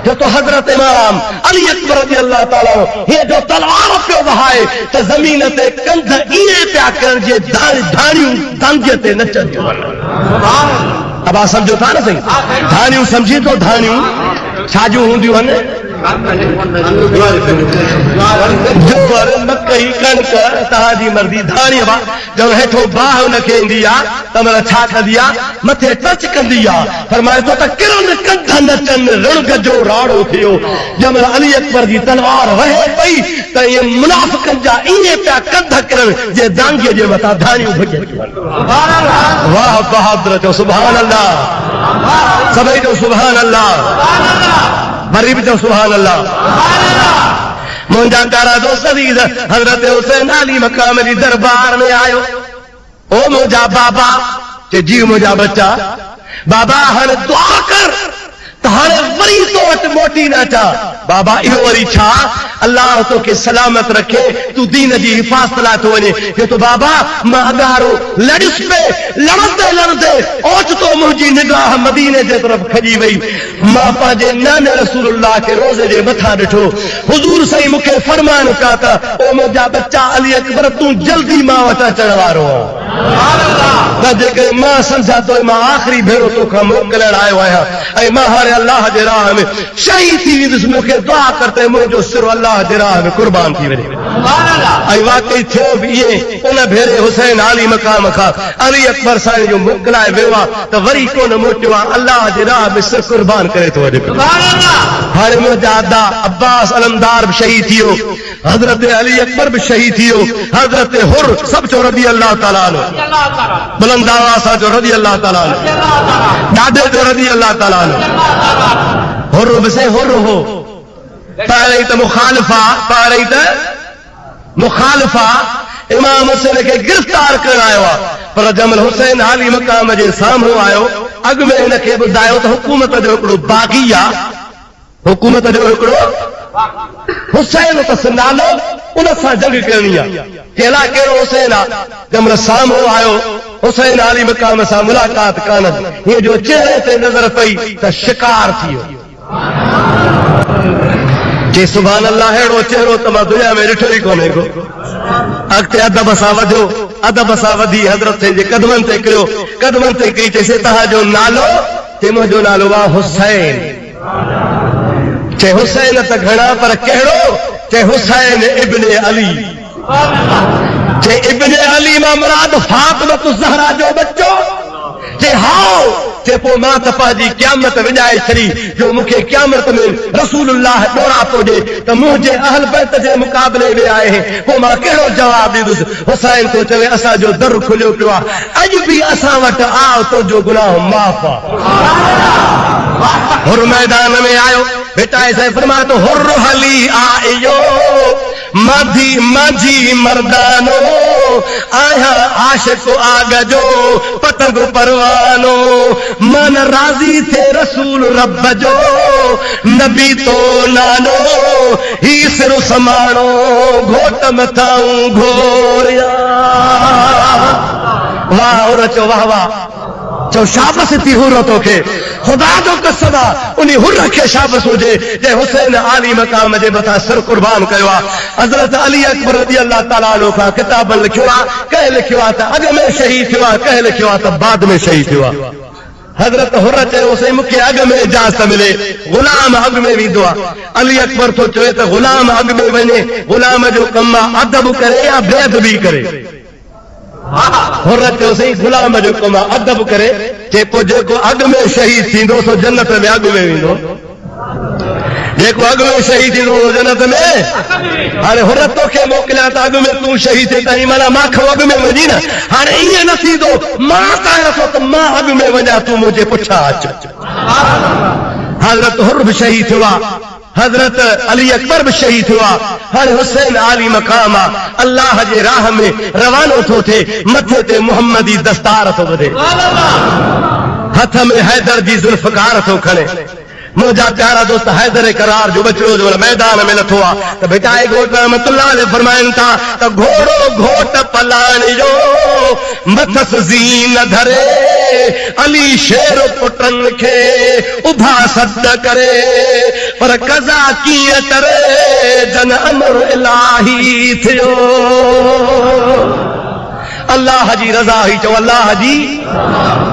Speaker 1: जो तो हजरत इमाम अली अकबर रज़ी अल्लाह ताला हे जो तलवार पियो वहाए त ज़मीन ते कंध ईअं पिया करण जे धाणियूं तंज ते नचनि थियूं अब आप समझो था ना सही धाणियूं समझी तो धाणियूं छाजूं हूंदियूं आहिनि जुबर मकई कणक तव्हांजी मर्ज़ी धाणी जब हेठो बाह हुनखे ईंदी आहे त मतलब छा कंदी आहे मथे टच कंदी आहे फरमाए थो त किरन कंध नचनि रण जो राड़ो थियो जब अली अकबर जी तलवार वहे पई त इहे मुनाफ़िक़नि जा ईअं पिया कंध किरन जे दांगीअ जे मथां धाणियूं भॼनि वाह बहादुर चओ सुभान अल्लाह सभई चओ सुभान अल्लाह मरी भी चओ सुभान अल्लाह मुंहिंजा प्यारा दोस्त हजरत हुसैन अली मकाम जी दरबार में आयो ओ मुंहिंजा बाबा के जी मुंहिंजा बच्चा बाबा हाणे दुआ कर त हाणे वरी तो वटि मोटी न अचा बाबा इहो वरी छा अल्लाह तोखे सलामत रखे तू दीन जी हिफ़ाज़त लाइ थो वञे हे तो बाबा मां अगारो लड़िस पे लड़ंदे लड़ंदे ओचितो मुंहिंजी निगाह मदीने जे तरफ़ खजी वई मां पंहिंजे नाने रसूलुल्लाह खे रोज़े जे मथां ॾिठो हुज़ूर साईं मूंखे फरमान कया त ओ मुंहिंजा बच्चा अली अकबर तूं जल्दी मां वटि अचण वारो आहे जेके मां सम्झा तो मां आख़िरी भेरो तोखां मोकिलण आयो आहियां ऐं मां हाणे अल्लाह जे राह में शहीद थी वेंदुसि मूंखे दुआ करते मुंहिंजो सिर अल्लाह जे राह में कुर्बान थी वञे ऐं वाकई थियो बि इएं उन भेरे हुसैन आली मकाम खां अली अकबर साईं जो मोकिलाए वियो आहे त वरी कोन मोटियो आहे अल्लाह जे राह में सिर कुर्बान करे थो वञे हाणे मुंहिंजा अदा अब्बास अलमदार बि शहीद थी वियो हज़रत अली अकबर बि शहीद थी वियो हज़रत हुर सभु चो रज़ी अल्लाह ताला अन्हु बुलंद आवाज़ सां चो रज़ी अल्लाह ताला अन्हु ॾाढे जो रज़ी अल्लाह ताला अन्हु हुर बि से हुर हो पहिरीं त मुखालिफ़ा इमाम हुसैन खे गिरफ़्तार करण आयो आहे पर जमल हुसैन आली मक़ाम जे साम्हूं आयो अॻ में हिनखे ॿुधायो त हुकूमत जो हिकिड़ो बाग़ी आहे हुकूमत जो हिकिड़ो हुसैन अथसि नालो उन सां जंग करणी आहे केला कहिड़ो हुसैन आहे जमल साम्हूं आयो हुसैन आली मक़ाम सां मुलाक़ात कान हीअं जो चेहरे ते नज़र पई त शिकार थी वियो जे सुभान अल्लाह अहिड़ो चेहरो त मां दुनिया में ॾिठो ई कोन्हे को अॻिते अदब सां वधियो अदब सां वधी हज़रत जे कदमनि ते किरियो कदमनि ते किरी चइसि तव्हांजो नालो चए मुंहिंजो नालो आहे हुसैन चए हुसैन त घणा पर कहिड़ो चए हुसैन इब्न अली चए इब्न अली मां मुराद फातिमत ज़हरा जो बच्चो चए हाओ चए पोइ मां त पंहिंजी क़यामत विञाए छॾी जो मूंखे क़यामत में रसूलुल्लाह ॾोरा थो ॾे त मुंहिंजे अहल बैत जे मुक़ाबले में आहे पोइ मां कहिड़ो जवाबु ॾींदुसि हुसैन थो चवे असांजो दर खुलियो पियो आहे अॼु बि असां वटि आओ तुंहिंजो गुनाह माफ़ आहे हुर मैदान में आयो बेटा ऐसा फरमाए तो हुर हली आयो माधी माझी मर्दानो आया आशिक आग जो पतंग परवानो मन राजी थे रसूल रब जो नबी तो नानो ही सिर समाणो घोट मथाऊं घोरिया वाह और चो वाह वाह चो शाबस थी हुर तोखे खुदा जो कसम आहे उन हुर खे शाबस हुजे जे हुसैन आली मक़ाम जे मथां सिर कुर्बान कयो आहे हज़रत अली अकबर रज़ी अल्लाह ताला अन्हु खां किताब लिखियो आहे कंहिं लिखियो आहे त अॻ में शहीद थियो आहे कंहिं लिखियो आहे त बाद में शहीद थियो आहे हज़रत हुर चयो साईं मूंखे अॻ में इजाज़त मिले ग़ुलाम अॻ में वेंदो आहे अली अकबर थो चवे त ग़ुलाम अॻ में वञे ग़ुलाम जो कमु आहे अदब करे या बेअदबी करे हुर चयो साईं ग़ुलाम जो कमु आहे अदब करे जे पोइ जेको अॻ में शहीद थींदो सो जन्नत में अॻ में वेंदो जेको अॻ में शहीद थींदो सो जन्नत में हाणे हुर तोखे मोकिलिया त अॻ में तूं शहीद थिए त माना मां खां अॻ में वञी न हाणे ईअं न थींदो मां तव्हां नथो त मां अॻ में वञा तूं मुंहिंजे पुठियां अच हज़रत हुर बि शहीद थियो आहे हज़रत अली अकबर भी शहीद हुआ हाणे हुसैन आली मक़ाम आहे अल्लाह जे राह में रवानो थो थिए मथे ते मुहम्मदी दस्तार थो ॿधे हथ में हैदर जी ज़ुल्फ़कार थो खणे मुंहिंजा प्यारा दोस्त हैदर करार जो बचड़ो जो मैदान में लथो आहे त बेटा घोट रहमतुल्लाह अलैहि फरमाइनि था त घोड़ो घोट पलाण जो मथस ज़ीन धरे अली शेर पुटनि खे उभा सद करे पर कज़ा कीअं करे जन अमर इलाही थियो अल्लाह जी रज़ा ही चो अल्लाह जी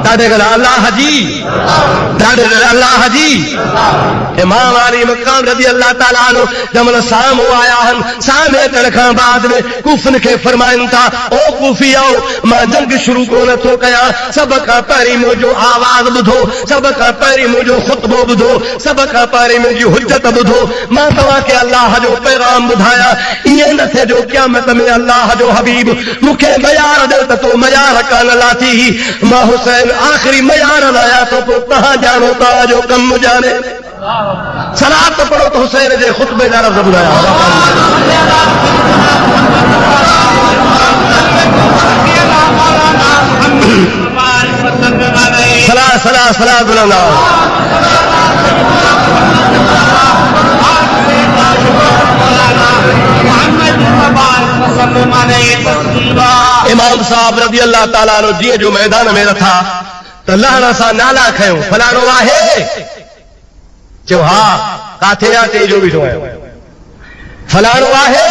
Speaker 1: ॾाढे गल अल्लाह जी ॾाढे गल अल्लाह जी इमाम अली मक़ाम रज़ी अल्लाह ताला अन्हु जमल साम्हूं आया आहिनि साम्हूं अचण खां बाद में कूफन खे फरमाइनि था ओ कूफियो मां जंग शुरू कोन थो कयां सभ खां पहिरीं मुंहिंजो आवाज़ ॿुधो सभ खां पहिरीं मुंहिंजो ख़ुतबो ॿुधो सभ खां पहिरीं मुंहिंजी हुज्जत ॿुधो मां तव्हांखे अल्लाह जो पैगाम ॿुधायां ईअं न थिए जो क़यामत में अल्लाह जो हबीब मूंखे मयार ॾे त तूं मयार कान लाथी मां हुसैन आख़िरी मयार लाया तो पोइ तव्हां ॼाणो तव्हांजो कमु ॼाणे सलात पढ़ो तो हुसैन जे ख़ुतबे जा लफ़्ज़ ॿुधाया सलाह सलाह सलाह बुलंदा इमाम साहब रज़ी अल्लाह ताला अन्हु जीअं जो मैदान में लथा त लहण सां नाला खयूं फलाणो आहे चयो हा काथे आहे ते जो बीठो आहियां फलाणो आहे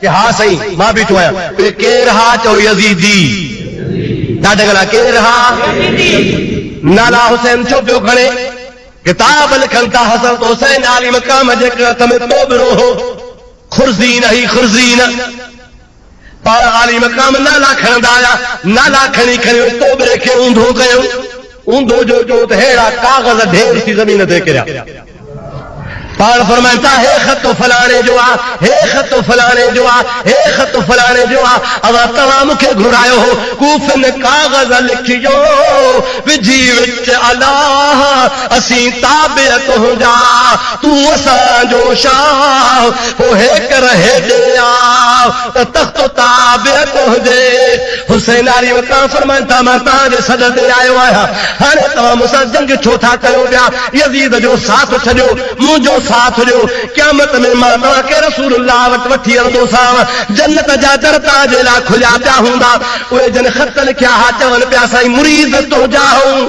Speaker 1: कि हा साईं मां बीठो आहियां केरु हा चयो यज़ीदी ॾाढा गला केरु हा नाला हुसैन छो पियो खणे किताब लिखनि था हज़रत हुसैन आली मक़ाम जे हथ में तोबरो हो खुर्ज़ीन ही खुर्ज़ीन पाण आली मक़ाम नाला खणंदा आया नाला खणी खणी तोबरे खे ऊंधो कयो ऊंधो जो त हेड़ा कागज़ ढेर थी ज़मीन ते किरिया पाण फरमाइता हे खत फलाणे जो आ, हे खत फलाणे जो आ, हे खत फलाणे जो आ। अवा तव्हां मूंखे घुरायो हो कूफन कागज़ लिखियो विझी विच अलाह असीं ताबे तुंहिंजा तूं असांजो शाह हो हे कर हेॾे आ त तख़्त ताबे तुंहिंजे। हुसैन आली मक़ाम फरमाइता मां तव्हांजे सॾ ते आयो आहियां, हाणे तव्हां मूंसां जंग छो था कयो पिया? यज़ीद जो साथ छॾियो, मुंहिंजो साथ ॾियो, क़यामत में मां तव्हांखे रसूलुल्लाह वटि वठी हलंदोसांव, जन्नत जा दर तव्हांजे लाइ खुलिया पिया हूंदा। उहे जन ख़त लिखिया हा चवनि पिया साईं मुरीद तुंहिंजा हूं,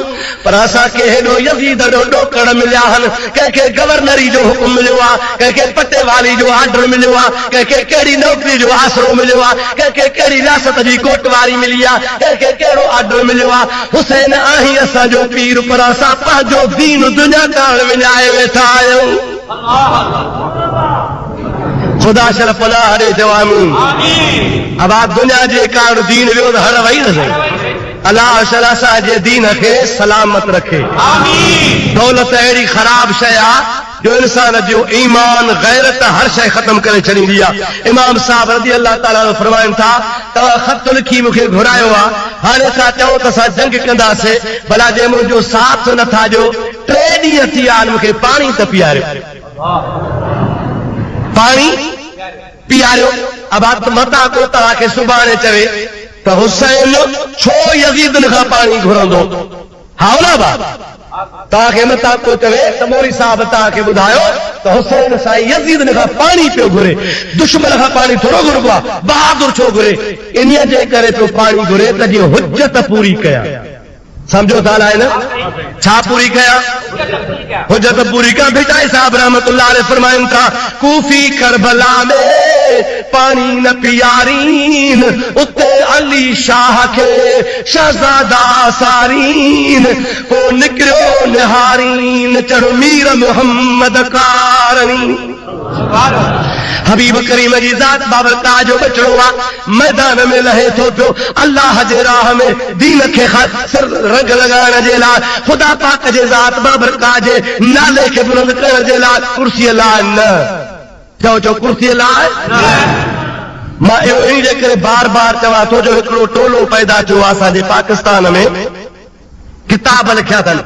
Speaker 1: पर असांखे हेॾो यज़ीद जो ॾोकड़ मिलिया आहिनि, कंहिंखे गवर्नरी जो हुकुम मिलियो आहे, कंहिंखे पटे वाली जो आर्डर मिलियो आहे, कंहिंखे कहिड़ी नौकरी जो आसरो मिलियो आहे, कंहिंखे कहिड़ी रियासत जी कोटवारी मिली आहे, कंहिंखे कहिड़ो आर्डर मिलियो आहे। हुसैन आहीं असांजो पीर, पर असां पंहिंजो दीन दुनिया ताण विञाए वेठा आहियूं। खुदा शल पनाह ॾे जवानूं, अब आप दुनिया जे कारण दीन वियो त हर वही न सही। अल्लाह शल असांजे दीन खे सलामत रखे। दौलत अहिड़ी ख़राब शइ आहे जो इंसान जो ईमान गैरत हर शइ ख़त्म करे छॾींदी आहे। इमाम साहब रज़ी अल्लाह ताला फरमाइनि था तव्हां ख़त लिखी मूंखे घुरायो आहे, हाणे तव्हां चओ त असां जंग कंदासीं, भला जे मुंहिंजो साथ नथा ॾियो, 3 ॾींहं थी विया मूंखे पाणी त पीआरियो, पाणी पीआरियो। अब आप मता को तव्हांखे सुभाणे चवे त हुसैन छो यज़ीद खां पाणी घुरंदो, हावला बा तव्हांखे मता को चवे त मौली साहब तव्हांखे ॿुधायो त हुसैन साईं यज़ीद खां पाणी पियो घुरे, दुश्मन खां पाणी थोरो घुरबो आहे, बहादुर छो घुरे? इन जे करे पियो पाणी घुरे त जीअं हुज्जत पूरी कया। समझो था न, छा पूरी कया? हुज्जत पूरी कया। भिटाई साहब रहमतुल्लाह अलैह फरमाइनि था कूफी करबला में पानी न पियारीन, उते अली शाह खे शहज़ादा सारीन, हो निकिरियो निहारीन चढ़ मीर मोहम्मद कारनी। हबीब करीम जी ज़ात बाबरकाह जो बचड़ो आहे, मैदान में लहे थो पियो अल्लाह जे राह में दीन खे रंग लॻाइण जे लाइ, ख़ुदा पाक जे ज़ात बाबरकाह जे नाले खे बुलंद करण जे लाइ, कुर्सीअ लाइ न। चओ चओ कुर्सीअ लाइ मां इहो इन जे करे बार बार चवां थो जो हिकिड़ो टोलो पैदा थियो आहे असांजे पाकिस्तान में, किताब लिखिया अथनि।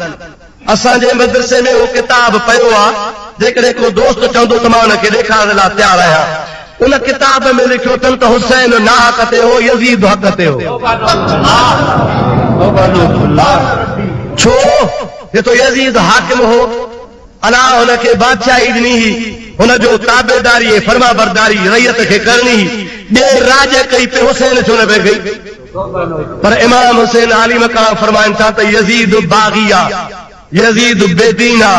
Speaker 1: असांजे मदरसे में उहो किताब पियो आहे, जेकॾहिं को दोस्त चवंदो त मां हुनखे ॾेखारण लाइ तयारु आहियां। उन किताब में लिखियो अथनि त हुसैन ना हक़ ते हो, यज़ीद हक़ ते हो। छो? ये तो यज़ीद हाकिम हो, अला हुनखे बादशाही ॾिनी हुई, हुनजो ताबेदारी फर्मा बरदारी रैयत खे करणी, ॿिए राज कई पे हुसैन छो न पे गई? पर इमाम हुसैन आली मक़ाम फरमाइनि था त यज़ीद बाग़िया, यज़ीद बेदीना,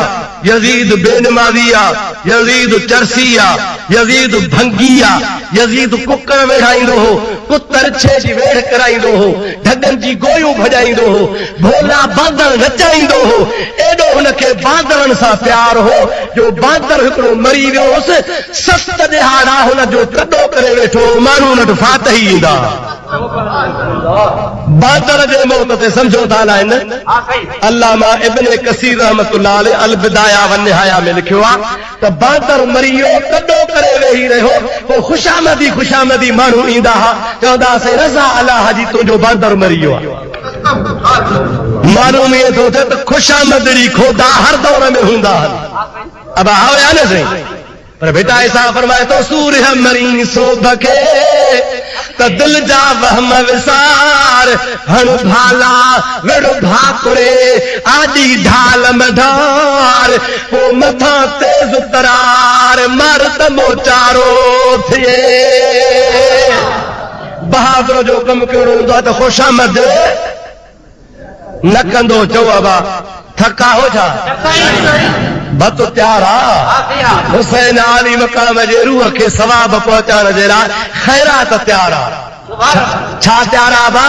Speaker 1: यज़ीद बेनमाज़िया, यज़ीद चरसिया, यज़ीद भंगिया, यज़ीद कुकर वेढ़ाईंदो हो, कुतर छे जी वेढ़ कराईंदो हो, ढगन जी गोयूं भॼाईंदो हो, भोला बांदर नचाईंदो हो। एॾो हुनखे बांदरनि सां प्यार हो जो बांदर हिकिड़ो मरी वियो हुयुसि, 7 ॾिहाड़ा हुनजो कॾो करे वेठो, माण्हू हुन वटि फातही ईंदा। बांदर जे मौत ते समझो था न। अल्लामा इब्न कसीर रहमतुल्लाह अलैह अल बिदाया व निहाया में लिखियो आहे त बांदर मरी वियो, कॾो करे वेही रहियो, पोइ ख़ुशामदी माण्हू ईंदा हुआ, चवंदा हुआसीं रज़ा अलाह जी तुंहिंजो बांदर मरी वियो आहे। माण्हू ईअं थो थिए त ख़ुशामदी खोदा हर दौर में हूंदा आहिनि। अब हुया न साईं, पर बेटा ऐसा फरमाए तो सूर्य मरी सोभ के त दिल जा वहम विसार, हण भाला वेड़ भाकुरे आदि ढाल मधार, पो मथा तेज तरार मार त मोचारो थिए। बहादुर जो कम कहिड़ो हूंदो आहे त ख़ुशामद न कंदो। चओ बाबा थका हो छा? बत तयार आहे। हुसैन आली मक़ाम जे रूह खे सवाब पहुचाइण जे लाइ ख़ैरात तयार आहे। छा तयार आहे बा?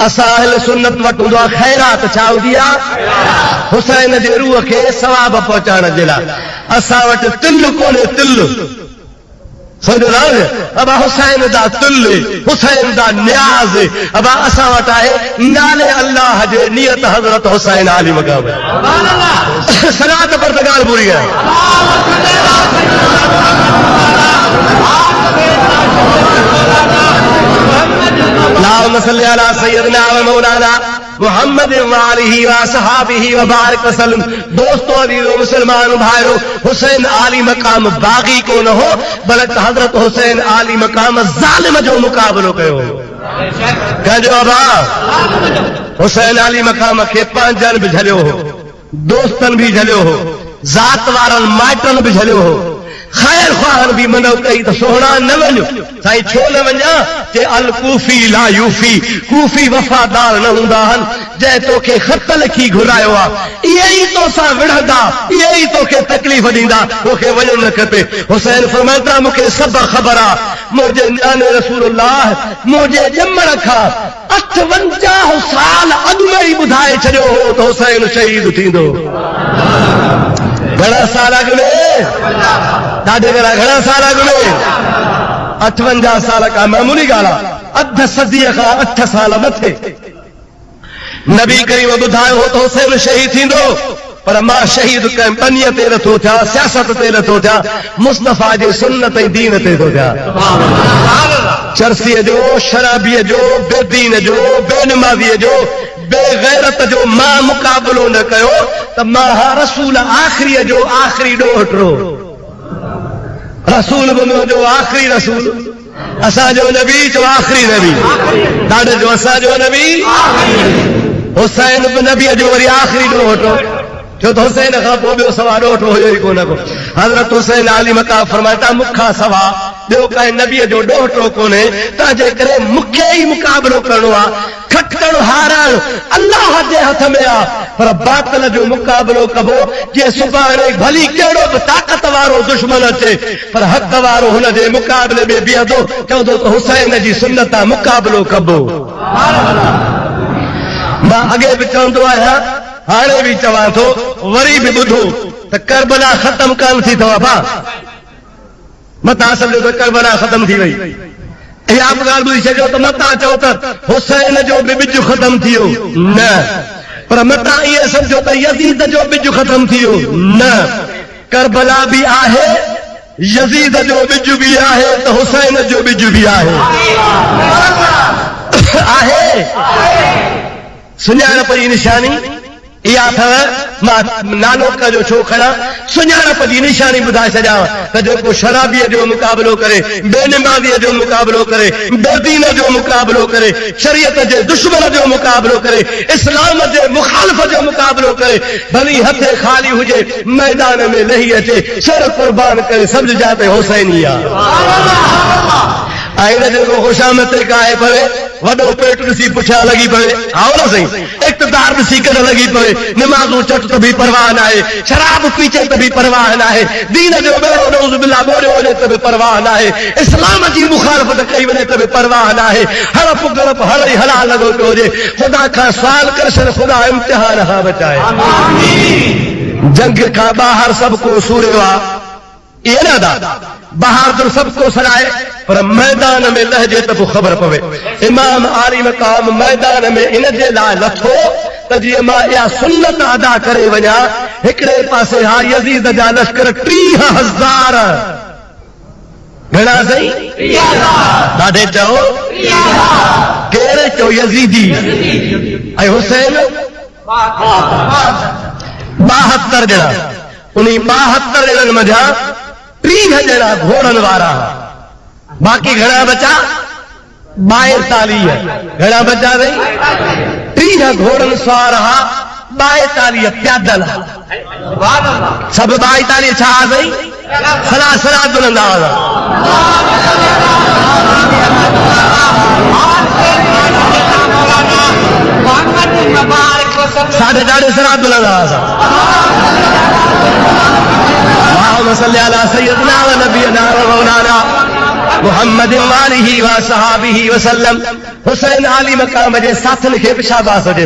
Speaker 1: असां अहल सुन्नत वटि हूंदो आहे ख़ैरात छा हूंदी आहे? हुसैन जे रूह खे सवाब पहुचाइण जे लाइ। असां वटि तिल कोन्हे, तिल अबा हुसैन दा तुल्ले हुसैन दा न्याज अबा असां वटि आहे नाले अल्लाह जे नियत हज़रत हुसैन आली मक़ाम सनात पर त ॻाल्हि पूरी आहे अल्लाहुम्मा सल्ली अला सय्यदना व मौलाना मुहम्मद व आलिहि व असहाबिहि व बारिक वसल्लम। दोस्तों अजीजों मुसलमान भाइयों, हुसैन आली मकाम बागी को न हो बल्कि हजरत हुसैन आली मकाम जालिम जो मुकाबलो कयो कजो अबा हुसैन आली मकाम खे पंहिंजनि बि झलियो हो, दोस्तनि बि झलियो हो, ज़ात वारनि माइटनि बि झलियो हो, खैर ख्वाहन भी मनो कई तो सोहना न वञो साईं छो न वञा जे अल कूफी ला यूफी कूफी वफादार न हूंदा आहिनि जंहिं तोखे ख़त लिखी घुरायो आहे इहे ई तोसां विढ़ंदा इहे ई तोखे तकलीफ़ ॾींदा तोखे वञो न खपे। हुसैन फरमाईंदा मूंखे सभु ख़बर आहे मुंहिंजे न्याणे रसूलुल्लाह मुंहिंजे ॼमण खां 58 साल अॻु में ई ॿुधाए छॾियो हो त हुसैन शहीद थींदो। घणा साल अॻु में ॾाढे घणा साल अॻु में 58 साल का मामूली ॻाल्हि आहे। अध सदीअ खां 8 साल मथे नबी करीम ॿुधायो हो त हुसैन शहीद थींदो पर मां शहीद कंहिं ते नथो थिया सियासत ते नथो थिया मुस्तफ़ा जे सुन्नत ऐं दीन ते थो थिया। चरसीअ जो शराबीअ जो बेदीन जो बेनमाज़ीअ जो बेगैरत जो मां मुक़ाबलो न कयो त मां रसूल आख़िरीअ जो आख़िरी ॾोहटो रसूल बि मुंहिंजो आख़िरी रसूल असांजो नबी जो आख़िरी नबी ॾाढे जो असांजो नबी हुसैन बि नबीअ जो वरी आख़िरी ॾोहटो छो त हुसैन खां पोइ ॿियो सवा ॾोहटो हुयो ई कोन को। हज़रत हुसैन आली मक़ाम फरमाइता मूंखां सवा ॿियो कंहिं नबीअ जो ॾोहटो कोन्हे तंहिंजे करे मूंखे ई मुक़ाबलो करणो आहे। खटण हारण अल्लाह जे हथ में आहे पर बातिल जो मुक़ाबलो कबो जे सुभाणे भली कहिड़ो बि ताक़त वारो दुश्मन अचे पर हक़ वारो हुन जे मुक़ाबले में बीहंदो चवंदो त हुसैन जी सुन्नत आहे मुक़ाबलो कबो। मां अॻे बि चवंदो आहियां हाणे बि चवां थो वरी बि ॿुधो त करबला ख़तम कान थी अथव भा मतां सम्झो त करबला ख़तम थी वई इहा बि ॻाल्हि ॿुधी छॾियो त मतां चओ त हुसैन जो बि ॿिज ख़तम थी वियो न पर मतां इहे सम्झो त यज़ीद जो ॿिज ख़तम थी वियो न करबला बि आहे यज़ीद जो ॿिज बि आहे त हुसैन जो ॿिज बि आहे सुञाणप जी निशानी इहा अथव मां नालो कजो छो खणा सुञाणप जी निशानी ॿुधाए छॾियां त जेको शराबीअ जो मुक़ाबलो करे बेनमाज़ीअ जो मुक़ाबलो करे बेदीन जो मुक़ाबलो करे शरीयत जे दुश्मन जो मुक़ाबलो करे इस्लाम जे मुखालिफ़ जो मुक़ाबलो करे भली हथे ख़ाली हुजे मैदान में लही अचे सर क़ुर्बान करे सम्झजा त हुसैनी आहे। ऐं जेको खुशामत काए पवे वॾो पेट ॾिसी पुठियां लॻी पवे आओ न साईं इक़्तिदार ॾिसी करे लॻी पवे निमाज़ूं चट त बि परवाह न आहे शराब पीचे त बि परवाह न आहे दीन जो ॿेड़ो नौज़ बिल्लाह ॿोड़ियो वञे त बि परवाह न आहे इस्लाम जी मुखालिफ़त कई वञे त बि परवाह न आहे हड़प गड़प हल ई हलाल लॻो पियो हुजे ख़ुदा खां सुवाल करे छॾ ख़ुदा इम्तिहान खां बचाए। जंग खां ॿाहिरि सभु को सूरियो आहे इहे न दादा बहादुर सबको सराए पर मैदान में लहजे त पोइ ख़बर पवे। इमाम आली मक़ाम मैदान में इन जे लाइ लथो त जीअं मां इहा सुन्नत अदा करे वञा हिकिड़े पासे हा यज़ीद जा लश्कर 30,000 घणा साईं ॾाढे चओ केरु चओ यज़ीदी ऐं हुसैन 72 ॼणा उन 72 ॼणनि मंझां 30 ॼणा घोड़नि वारा बाक़ी घणा बचा 42 घणा बचा साईं 30 घोड़नि सवार हा 42 पैदल सभु 42 छा साईं सला बुलंदा हुआ साढ़े 4.5 सला बुलंदा हुआ। सल्ली अला सय्यदना व नबीना व मौलाना मुहम्मद व आलिहि व सहाबिहि व सल्लम। हुसैन आली मक़ाम जे साथन खे बि शाबाश हुजे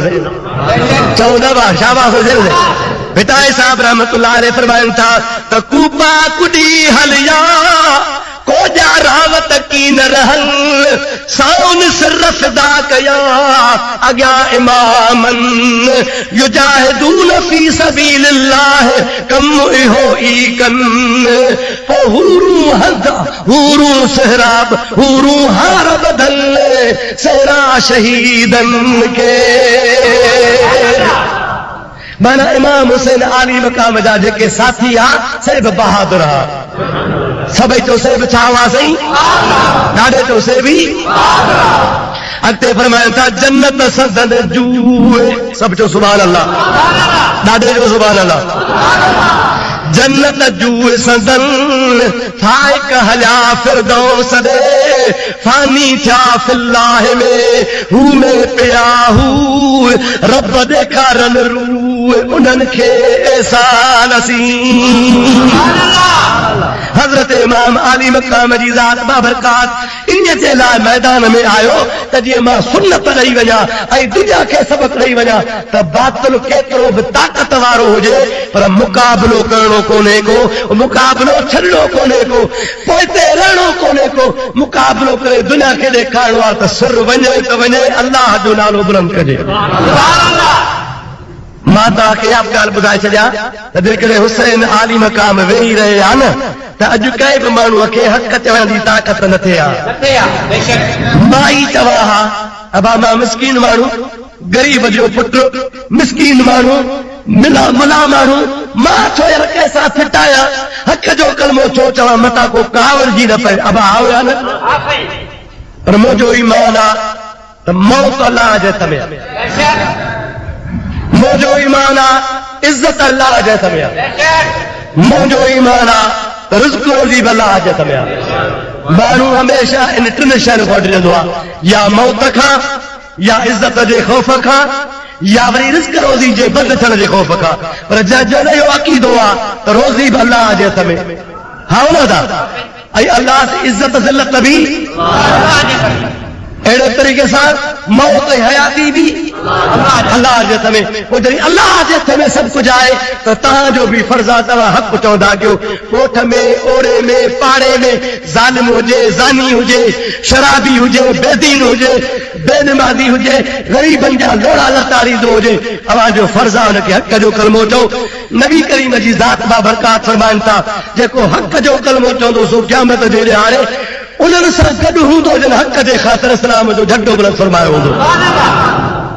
Speaker 1: चवंदा बा शाबाश हुजे बिताए साहब रहमतुल्लाह अलैहि फरमाइनि था त कूबा कुडी हलिया को जा रावत की न रहन साउन सिरफदा कया अग्या इमामन युजाहिदून फी सबीलिल्लाह कम हो ईकन हुरू हदा हुरू सहराब हुरू हार बदल सहरा शहीदन के माना इमाम हुसैन आली मकाम जा जेके साथी आ सब बहादुर आ सभई तो सब छावा सही ॾाढे तो से भी अॻिते फरमाइनि था जन्नत सदन जूए सब जो सुभान अल्लाह ॾाढे जो सुभान अल्लाह जन्नत जूए सदन फाइक हलिया फिरदौस दे फानी थिया फिल्लाह में हू में पिया हू रब ॾेखारन रूए उन्हनि खे एहसान नसीब हजरत इमाम आली मकाम जी ज़ात बाबरकात इन जे लाइ मैदान में आयो त जीअं मां सुन्नत ॾेई वञा ऐं दुनिया खे सबक ॾेई वञा त बातिल केतिरो बि ताक़त वारो हुजे पर मुक़ाबिलो करणो कोन्हे को मुक़ाबिलो छॾणो कोन्हे को पोइ ते रहणो कोन्हे को मुक़ाबिलो करे दुनिया खे ॾेखारणो आहे त सिर वञे त वञे अल्लाह जो नालो बुलंद कजे मां तव्हांखे इहा ॻाल्हि ॿुधाए छॾियां त जेकॾहिं हुसैन आली मकाम वेही रहे हा न त अॼु कंहिं बि माण्हूअ खे हक़ चवण जी ताक़त न थिए हा मां ई चवां हा अबा मां मिसकीन माण्हू गरीब जो पुटु मिसकीन माण्हू मिला मुला माण्हू मां छो यार कंहिंसां फिटायां हक़ जो कलमो छो चवां मथां को कावड़ जी न पए अबा आवया न पर मुंहिंजो ईमान आहे त मौत अल्लाह जे हथ में आहे मुंहिंजो ईमान आहे इज़त अल्लाह जे हथ में आहे मुंहिंजो ईमान आहे त रिज़्क़ रोज़ी बि अल्लाह जे हथ में आहे माण्हू हमेशह इन टिनि शयुनि खां ॾिजंदो आहे या मौत खां या इज़त जे ख़ौफ़ खां या वरी रिज़्क़ रोज़ी जे बंद थियण जे ख़ौफ़ खां पर जॾहिं इहो अक़ीदो आहे त रोज़ी बि अल्लाह जे हथ में हा न था ऐं अल्लाह जी इज़त ज़िल्लत बि अहिड़े तरीक़े सां मौत हयाती बि अल्लाह जे हथ में पोइ जॾहिं अल्लाह जे हथ में सभु कुझु आहे त तव्हांजो बि फर्ज़ आहे तव्हां हक़ चवंदा कयो ॻोठ में ओड़े में पाड़े में ज़ालिम हुजे ज़ानी हुजे शराबी हुजे बेदीन हुजे बेनमाज़ी हुजे ग़रीबनि जा लोड़ा लतारींदो हुजे तव्हांजो फर्ज़ आहे हुनखे हक़ जो कलमो चओ नबी करीम जी ज़ात बाबरकात फरमाइनि था जेको हक़ जो कलमो चवंदो सो क़यामत जे ॾींहुं हाणे उन्हनि सां गॾु हूंदो जिन हक़ जे ख़ातिर इस्लाम जो झंडो बुलंद फरमायो हूंदो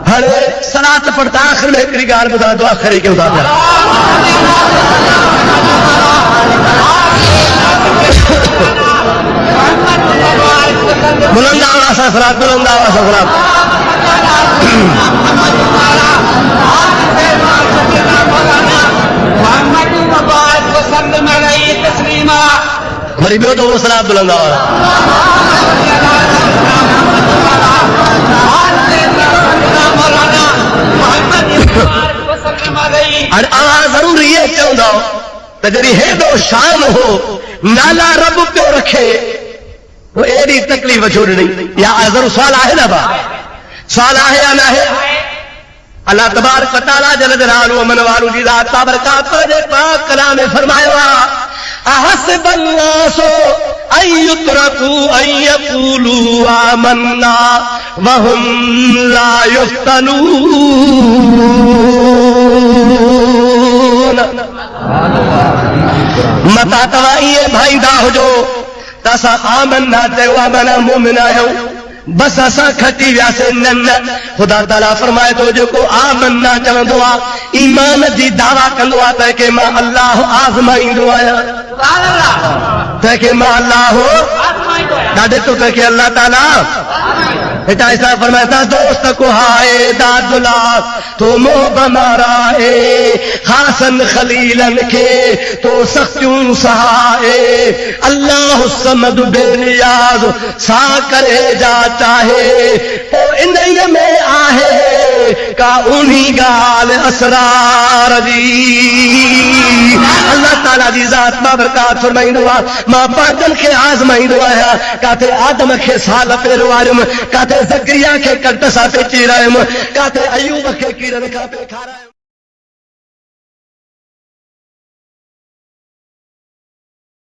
Speaker 1: हाणे सलात पढ़ता आख़िर में हिकिड़ी ॻाल्हि ॿुधां दुआ करे कयूं था पिया बुलंद आवाज़ सां सलात बुलंद आवाज़ सां सलात वरी ॿियो त उहो सलात बुलंद आवाज़ हाणे आवाज़ ज़रूर इहे चवंदा त जॾहिं हेॾो शान हो नाला रब पियो रखे पोइ अहिड़ी तकलीफ़ छो ॾिनी या ज़रूर सुवाल आहे न भा सुवाल आहे या न आहे अल्लाह तबारक व तआला जल जलालहु मन वालू जी ज़ात बाबरकात जे पाक कलाम में फरमायो आहे अहसिब अन्नास अन युतरकू अन यक़ूलू आमन्ना व हुम ला युफ्तनून मता तव्हां ईअं भाईंदा हुजो त असां आमन्ना चयो आहे माना मोमिन आहियूं बस असां खटी वियासीं न न ख़ुदा ताला फरमाए थो जेको आमन्ना चवंदो आहे ईमान जी दावा कंदो आहे तंहिंखे मां अल्लाह आज़माईंदो आहियां तंहिंखे मां अल्लाह ॾाढे तो तंहिंखे अल्लाह ताला हितां ऐसा फरमाए था दोस्त को हाय दादुला तो मोह बमाराए खासन खलीलन के तो सख्तियूं सहाए अल्लाह समद बेनियाज सा करे जा चाहे तो इन में आहे का उन्हीं गाल असरार जी अल्लाह ताला जी ज़ात बाबरकात फरमाईंदो आहे मां पंहिंजनि खे आज़माईंदो आहियां काथे आदम खे साल फेरो आयुमि काथे ज़करिया खे कट सां पेची रहियुमि काथे अयूब खे कीड़नि खां पे खारायुमि